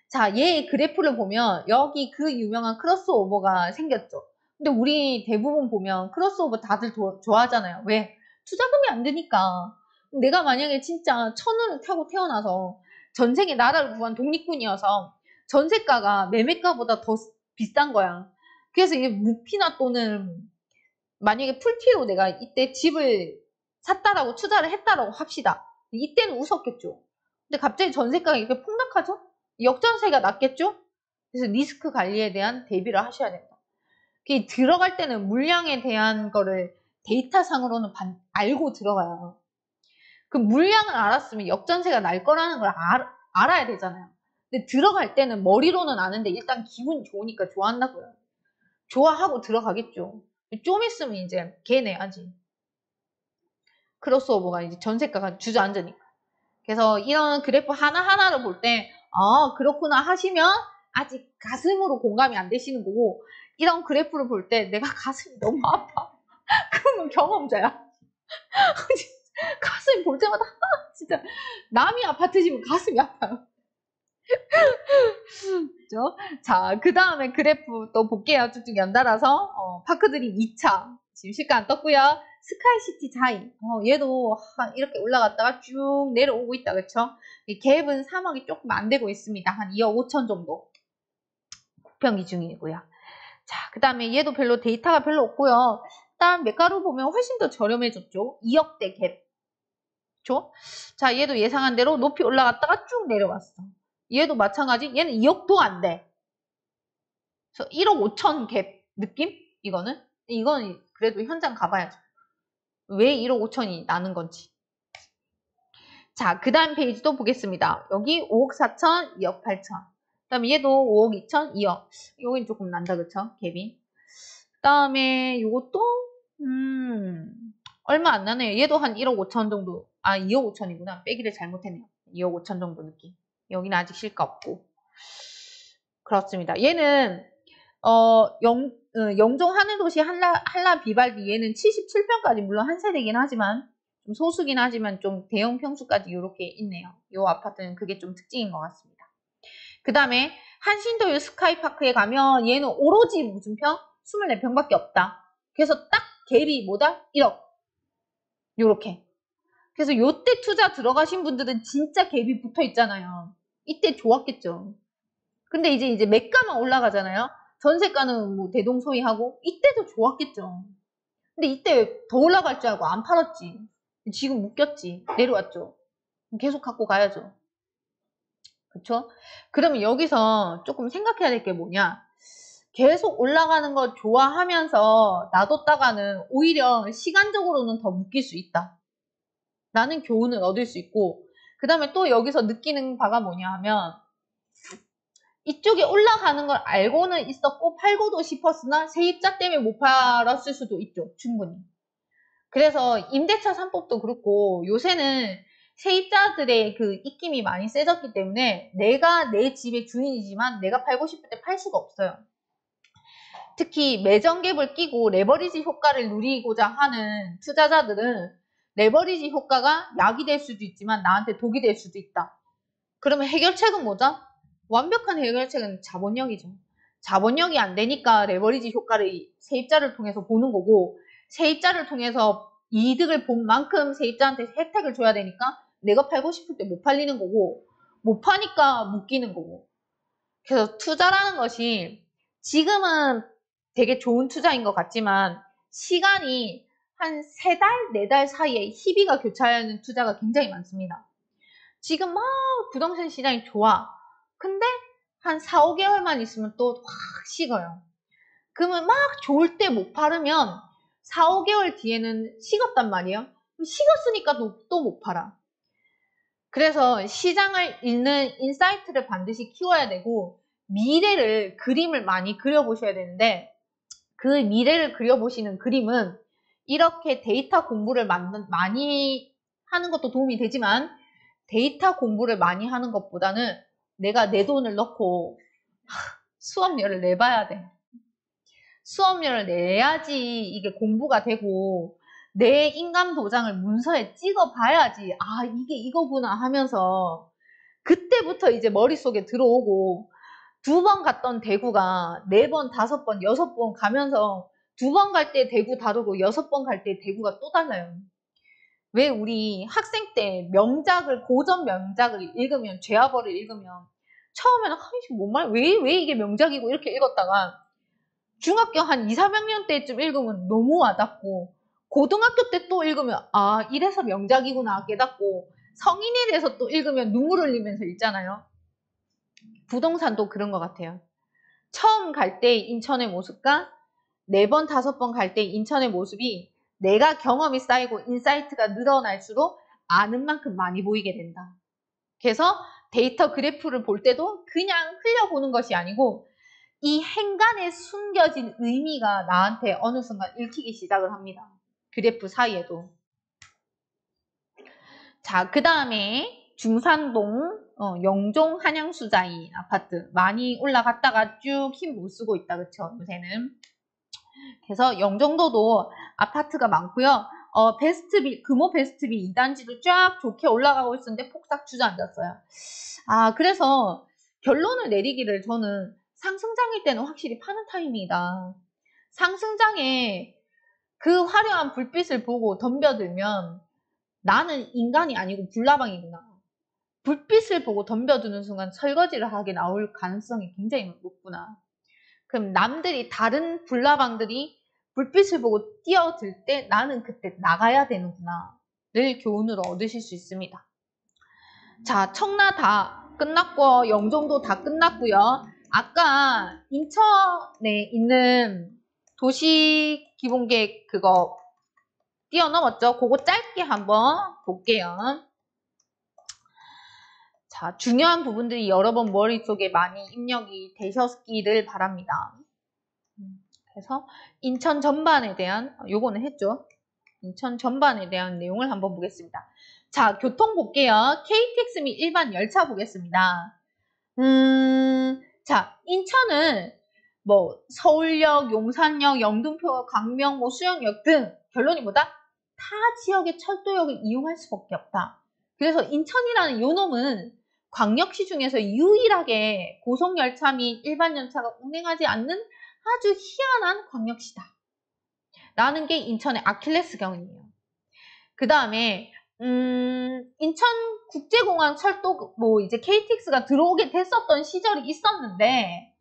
Speaker 1: 자, 얘 그래프를 보면 여기 그 유명한 크로스오버가 생겼죠. 근데 우리 대부분 보면 크로스오버 다들 좋아하잖아요. 왜? 투자금이 안 드니까. 내가 만약에 진짜 천운을 타고 태어나서 전생에 나라를 구한 독립군이어서 전세가가 매매가보다 더 비싼 거야. 그래서 이게 무피나 또는 만약에 풀티로 내가 이때 집을 샀다라고 투자를 했다라고 합시다. 이때는 웃었겠죠. 근데 갑자기 전세가가 이렇게 폭락하죠? 역전세가 낮겠죠? 그래서 리스크 관리에 대한 대비를 하셔야 된다. 들어갈 때는 물량에 대한 거를 데이터상으로는 알고 들어가요. 그 물량을 알았으면 역전세가 날 거라는 걸 알아야 되잖아요. 근데 들어갈 때는 머리로는 아는데 일단 기분이 좋으니까 좋아한다고요. 좋아하고 들어가겠죠. 좀 있으면 이제 개 내야지. 크로스오버가 이제 전세가가 주저앉으니까. 그래서 이런 그래프 하나하나를 볼 때, 아, 그렇구나 하시면 아직 가슴으로 공감이 안 되시는 거고, 이런 그래프를 볼 때 내가 가슴이 너무 아파. 그러면 경험자야. 가슴이 볼 때마다 진짜 남이 아파트 집은 가슴이 아파요. 그죠? 자, 그 다음에 그래프 또 볼게요. 쭉쭉 연달아서. 파크드림 2차. 지금 실가 안 떴고요. 스카이시티 자이. 얘도 이렇게 올라갔다가 쭉 내려오고 있다. 그쵸? 갭은 3억이 조금 안 되고 있습니다. 한 2억 5천 정도. 9평 기준이고요. 자, 그 다음에 얘도 별로 데이터가 별로 없고요. 일단 매가로 보면 훨씬 더 저렴해졌죠. 2억대 갭. 그쵸? 자, 얘도 예상한 대로 높이 올라갔다가 쭉 내려왔어. 얘도 마찬가지. 얘는 2억도 안 돼. 그래서 1억 5천 갭 느낌? 이거는 그래도 현장 가봐야죠. 왜 1억 5천이 나는 건지. 자, 그 다음 페이지도 보겠습니다. 여기 5억 4천, 2억 8천. 그 다음에 얘도 5억 2천, 2억. 여긴 조금 난다, 그쵸? 갭이. 그 다음에 요것도, 얼마 안 나네요. 얘도 한 1억 5천 정도. 아, 2억 5천이구나. 빼기를 잘못했네요. 2억 5천 정도 느낌. 여기는 아직 실가 없고. 그렇습니다. 얘는, 영종 하늘도시 한라 비발디 얘는 77평까지 물론 한 세대긴 하지만 좀 소수긴 하지만 좀 대형 평수까지 이렇게 있네요. 이 아파트는 그게 좀 특징인 것 같습니다. 그 다음에 한신도요 스카이파크에 가면 얘는 오로지 무슨 평? 24평밖에 없다. 그래서 딱 갭이 뭐다? 1억. 요렇게. 그래서 요때 투자 들어가신 분들은 진짜 갭이 붙어 있잖아요. 이때 좋았겠죠. 근데 이제 매가만 올라가잖아요. 전세가는 뭐 대동소이하고 이때도 좋았겠죠. 근데 이때 더 올라갈 줄 알고 안 팔았지. 지금 묶였지. 내려왔죠. 계속 갖고 가야죠. 그쵸? 그러면 여기서 조금 생각해야 될 게 뭐냐? 계속 올라가는 거 좋아하면서 놔뒀다가는 오히려 시간적으로는 더 묶일 수 있다. 라는 교훈을 얻을 수 있고, 그 다음에 또 여기서 느끼는 바가 뭐냐 하면, 이쪽에 올라가는 걸 알고는 있었고 팔고도 싶었으나 세입자 때문에 못 팔았을 수도 있죠. 충분히. 그래서 임대차 3법도 그렇고 요새는 세입자들의 그 입김이 많이 세졌기 때문에 내가 내 집의 주인이지만 내가 팔고 싶을 때 팔 수가 없어요. 특히 매정갭을 끼고 레버리지 효과를 누리고자 하는 투자자들은 레버리지 효과가 약이 될 수도 있지만 나한테 독이 될 수도 있다. 그러면 해결책은 뭐죠? 완벽한 해결책은 자본력이죠. 자본력이 안 되니까 레버리지 효과를 세입자를 통해서 보는 거고, 세입자를 통해서 이득을 본 만큼 세입자한테 혜택을 줘야 되니까 내가 팔고 싶을 때 못 팔리는 거고, 못 파니까 묶이는 거고. 그래서 투자라는 것이 지금은 되게 좋은 투자인 것 같지만 시간이 한 3달, 4달 사이에 희비가 교차하는 투자가 굉장히 많습니다. 지금 막 부동산 시장이 좋아. 근데 한 4, 5개월만 있으면 또 확 식어요. 그러면 막 좋을 때 못 팔으면 4, 5개월 뒤에는 식었단 말이에요. 식었으니까 또 못 팔아. 그래서 시장을 읽는 인사이트를 반드시 키워야 되고 미래를, 그림을 많이 그려보셔야 되는데 그 미래를 그려보시는 그림은 이렇게 데이터 공부를 많이 하는 것도 도움이 되지만 데이터 공부를 많이 하는 것보다는 내가 내 돈을 넣고 수업료를 내봐야 돼. 수업료를 내야지 이게 공부가 되고 내 인감 도장을 문서에 찍어봐야지 아 이게 이거구나 하면서 그때부터 이제 머릿속에 들어오고 2번 갔던 대구가 4번, 5번, 6번 가면서 2번 갈 때 대구 다르고 6번 갈 때 대구가 또 달라요. 왜 우리 학생 때 명작을, 고전 명작을 읽으면, 죄와벌을 읽으면 처음에는 뭔 말, 왜 이게 명작이고 이렇게 읽었다가 중학교 한 2, 3학년 때쯤 읽으면 너무 와닿고 고등학교 때 또 읽으면 아 이래서 명작이구나 깨닫고 성인이 돼서 또 읽으면 눈물 흘리면서 읽잖아요. 부동산도 그런 것 같아요. 처음 갈 때 인천의 모습과 4번, 5번 갈 때 인천의 모습이 내가 경험이 쌓이고 인사이트가 늘어날수록 아는 만큼 많이 보이게 된다. 그래서 데이터 그래프를 볼 때도 그냥 흘려보는 것이 아니고 이 행간에 숨겨진 의미가 나한테 어느 순간 읽히기 시작을 합니다. 그래프 사이에도. 자, 그 다음에 중산동 영종 한양수자인 아파트 많이 올라갔다가 쭉 힘 못 쓰고 있다. 그쵸? 요새는. 그래서 영종도도 아파트가 많고요. 베스트빌, 금호 베스트빌 2단지도 쫙 좋게 올라가고 있었는데 폭삭 주저앉았어요. 아, 그래서 결론을 내리기를 저는 상승장일 때는 확실히 파는 타이밍이다. 상승장에 그 화려한 불빛을 보고 덤벼들면 나는 인간이 아니고 불나방이구나. 불빛을 보고 덤벼드는 순간 설거지를 하게 나올 가능성이 굉장히 높구나. 그럼 남들이, 다른 불나방들이 불빛을 보고 뛰어들 때 나는 그때 나가야 되는구나. 를 교훈으로 얻으실 수 있습니다. 자, 청라 다 끝났고 영종도 다 끝났고요. 아까 인천에 있는 도시기본계획 그거 뛰어넘었죠? 그거 짧게 한번 볼게요. 자, 중요한 부분들이 여러분 머릿속에 많이 입력이 되셨기를 바랍니다. 그래서 인천 전반에 대한, 요거는 했죠? 인천 전반에 대한 내용을 한번 보겠습니다. 자, 교통 볼게요. KTX 및 일반 열차 보겠습니다. 자, 인천은 뭐 서울역, 용산역, 영등포, 광명, 뭐 수영역 등 결론이 뭐다? 타 지역의 철도역을 이용할 수밖에 없다. 그래서 인천이라는 요놈은 광역시 중에서 유일하게 고속열차 및 일반 열차가 운행하지 않는 아주 희한한 광역시다. 라는 게 인천의 아킬레스건이에요. 그 다음에 인천국제공항 철도 뭐 이제 KTX가 들어오게 됐었던 시절이 있었는데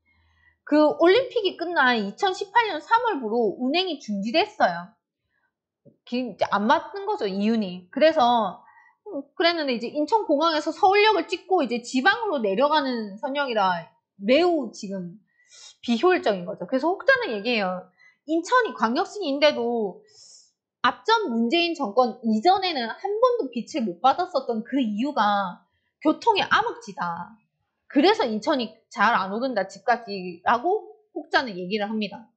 Speaker 1: 그 올림픽이 끝난 2018년 3월부로 운행이 중지됐어요. 이제 안 맞는 거죠, 이윤이. 그래서 그랬는데 이제 인천공항에서 서울역을 찍고 이제 지방으로 내려가는 선역이라 매우 지금 비효율적인 거죠. 그래서 혹자는 얘기해요. 인천이 광역시인데도 앞전 문재인 정권 이전에는 한 번도 빛을 못 받았었던 그 이유가 교통의 암흑지다. 그래서 인천이 잘 안 오른다, 집까지라고 혹자는 얘기를 합니다.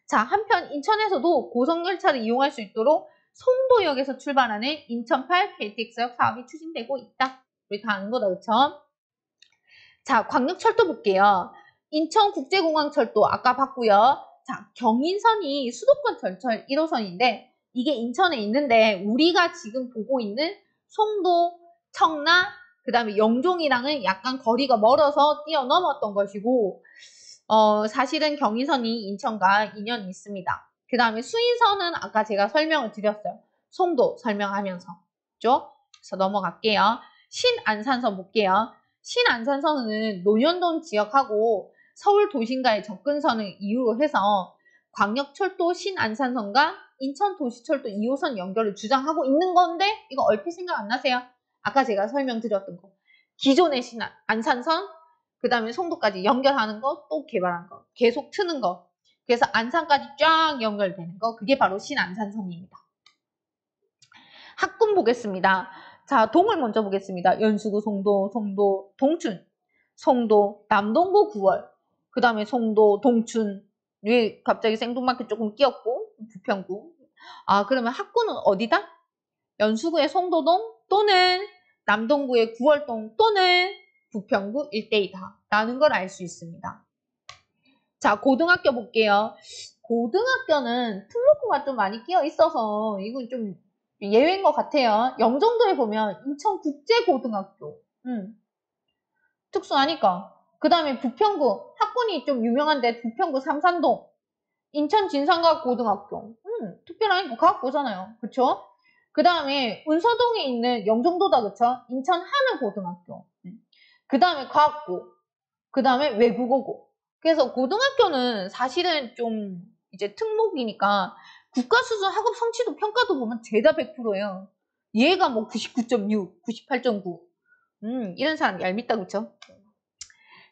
Speaker 1: 자, 한편 인천에서도 고속열차를 이용할 수 있도록 송도역에서 출발하는 인천8 KTX역 사업이 추진되고 있다. 우리 다 아는 거다, 그쵸? 자, 광역철도 볼게요. 인천국제공항철도 아까 봤고요. 자, 경인선이 수도권 전철 1호선인데 이게 인천에 있는데 우리가 지금 보고 있는 송도, 청라, 그 다음에 영종이랑은 약간 거리가 멀어서 뛰어넘었던 것이고 사실은 경인선이 인천과 인연이 있습니다. 그 다음에 수인선은 아까 제가 설명을 드렸어요. 송도 설명하면서. 그죠? 그래서 넘어갈게요. 신안산선 볼게요. 신안산선은 논현동 지역하고 서울 도심과의 접근선을 이유로 해서 광역철도 신안산선과 인천도시철도 2호선 연결을 주장하고 있는 건데 이거 얼핏 생각 안 나세요? 아까 제가 설명드렸던 거. 기존의 안산선, 그 다음에 송도까지 연결하는 거, 또 개발한 거. 계속 트는 거. 그래서 안산까지 쫙 연결되는 거. 그게 바로 신안산선입니다. 학군 보겠습니다. 자, 동을 먼저 보겠습니다. 연수구, 송도, 동춘, 송도, 남동구 9월, 그 다음에 송도, 동춘, 왜 갑자기 생뚱맞게 조금 끼었고, 부평구. 아, 그러면 학군은 어디다? 연수구의 송도동 또는 남동구의 9월동 또는 부평구 일대이다 라는 걸 알 수 있습니다. 자, 고등학교 볼게요. 고등학교는 특목고가 좀 많이 끼어 있어서 이건 좀 예외인 것 같아요. 영종도에 보면 인천국제고등학교. 특수하니까. 그 다음에 부평구 학군이 좀 유명한데 부평구 삼산동 인천진상과학고등학교. 특별하니까 과학고잖아요. 그쵸? 그 다음에 운서동에 있는 영종도다. 그쵸? 인천하늘고등학교. 그 다음에 과학고. 그 다음에 외국어고. 그래서 고등학교는 사실은 좀 이제 특목이니까 국가수준 학업 성취도 평가도 보면 죄다 100%예요. 얘가 뭐 99.6, 98.9. 이런 사람 얄밉다. 그쵸?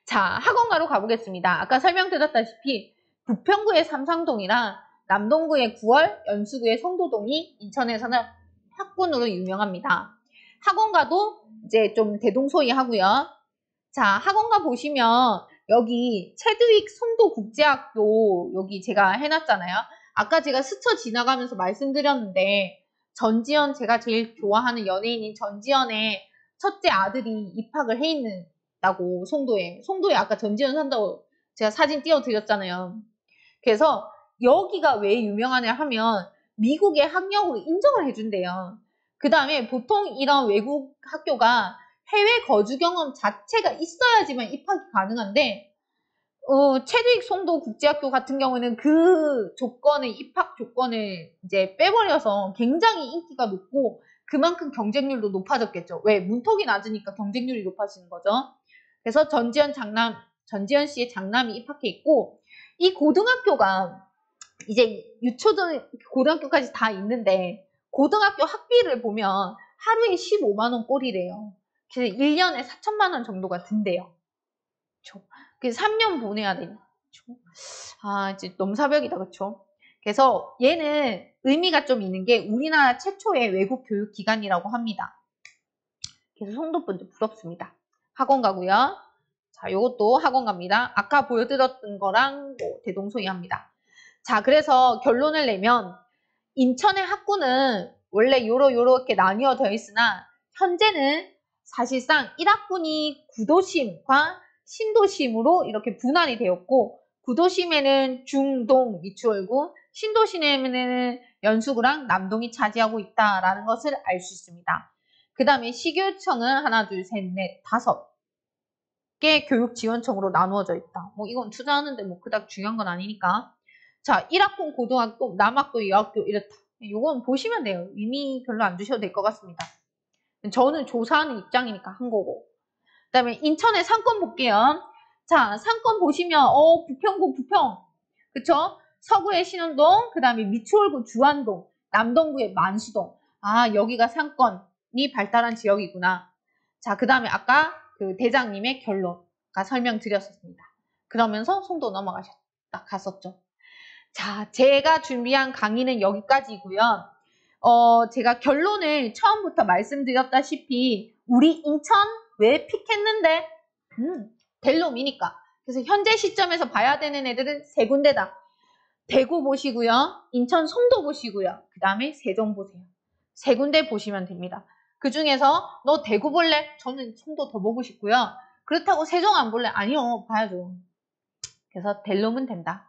Speaker 1: 자, 학원가로 가보겠습니다. 아까 설명드렸다시피 부평구의 삼상동이랑 남동구의 9월, 연수구의 송도동이 인천에서는 학군으로 유명합니다. 학원가도 이제 좀 대동소이하고요. 자, 학원가 보시면 여기 체드윅 송도국제학교 여기 제가 해놨잖아요. 아까 제가 스쳐 지나가면서 말씀드렸는데 전지현 제가 제일 좋아하는 연예인인 전지현의 첫째 아들이 입학을 해 있는다고 송도에 아까 전지현 산다고 제가 사진 띄워드렸잖아요. 그래서 여기가 왜 유명하냐 하면 미국의 학력으로 인정을 해준대요. 그 다음에 보통 이런 외국 학교가 해외 거주 경험 자체가 있어야지만 입학이 가능한데 체드윅 송도 국제학교 같은 경우는 그 조건을 입학 조건을 이제 빼버려서 굉장히 인기가 높고 그만큼 경쟁률도 높아졌겠죠. 왜? 문턱이 낮으니까 경쟁률이 높아지는 거죠. 그래서 전지현 씨의 장남이 입학해 있고 이 고등학교가 이제 유초등 고등학교까지 다 있는데 고등학교 학비를 보면 하루에 15만 원 꼴이래요. 그래서 1년에 4천만 원 정도가 든대요. 그래서 3년 보내야 되니. 아, 이제 넘사벽이다, 그쵸? 그래서 얘는 의미가 좀 있는 게 우리나라 최초의 외국 교육 기관이라고 합니다. 그래서 송도분들 부럽습니다. 학원 가고요. 자, 요것도 학원 갑니다. 아까 보여드렸던 거랑 뭐 대동소이합니다. 자, 그래서 결론을 내면 인천의 학군은 원래 요렇게 나뉘어져 있으나 현재는 사실상 1학군이 구도심과 신도심으로 이렇게 분할이 되었고 구도심에는 중동 미추홀구, 신도심에는 연수구랑 남동이 차지하고 있다라는 것을 알 수 있습니다. 그 다음에 시교육청은 하나, 둘, 셋, 넷, 5개 교육지원청으로 나누어져 있다. 뭐 이건 투자하는데 뭐 그닥 중요한 건 아니니까. 자, 1학군 고등학교, 남학교, 여학교 이렇다. 이건 보시면 돼요. 의미 별로 안 주셔도 될 것 같습니다.
Speaker 2: 저는 조사하는 입장이니까 한 거고. 그 다음에 인천의 상권 볼게요. 자, 상권 보시면 부평구 부평, 그쵸? 서구의 신원동, 그 다음에 미추홀구 주안동, 남동구의 만수동. 아, 여기가 상권이 발달한 지역이구나. 자, 그 다음에 아까 그 대장님의 결론 아까 설명드렸었습니다. 그러면서 송도 갔었죠. 자, 제가 준비한 강의는 여기까지고요. 제가 결론을 처음부터 말씀드렸다시피 우리 인천 왜 픽했는데? 델롬이니까. 그래서 현재 시점에서 봐야 되는 애들은 세 군데다. 대구 보시고요. 인천 송도 보시고요. 그 다음에 세종 보세요. 세 군데 보시면 됩니다. 그 중에서 너 대구 볼래? 저는 송도 더 보고 싶고요. 그렇다고 세종 안 볼래? 아니요. 봐야죠. 그래서 델롬은 된다.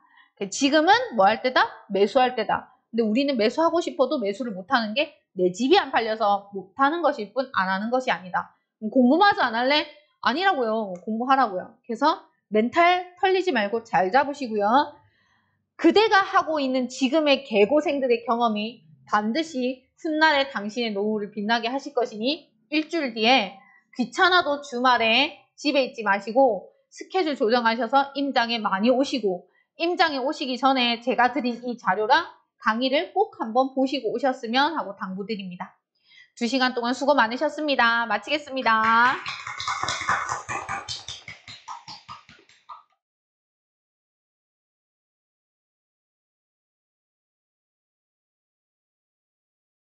Speaker 2: 지금은 뭐 할 때다? 매수할 때다. 근데 우리는 매수하고 싶어도 매수를 못하는 게 내 집이 안 팔려서 못하는 것일 뿐 안 하는 것이 아니다. 공부마저 안 할래? 아니라고요. 공부하라고요. 그래서 멘탈 털리지 말고 잘 잡으시고요. 그대가 하고 있는 지금의 개고생들의 경험이 반드시 훗날에 당신의 노후를 빛나게 하실 것이니 일주일 뒤에 귀찮아도 주말에 집에 있지 마시고 스케줄 조정하셔서 임장에 많이 오시고 임장에 오시기 전에 제가 드린 이 자료랑 강의를 꼭 한번 보시고 오셨으면 하고 당부드립니다. 2시간 동안 수고 많으셨습니다. 마치겠습니다.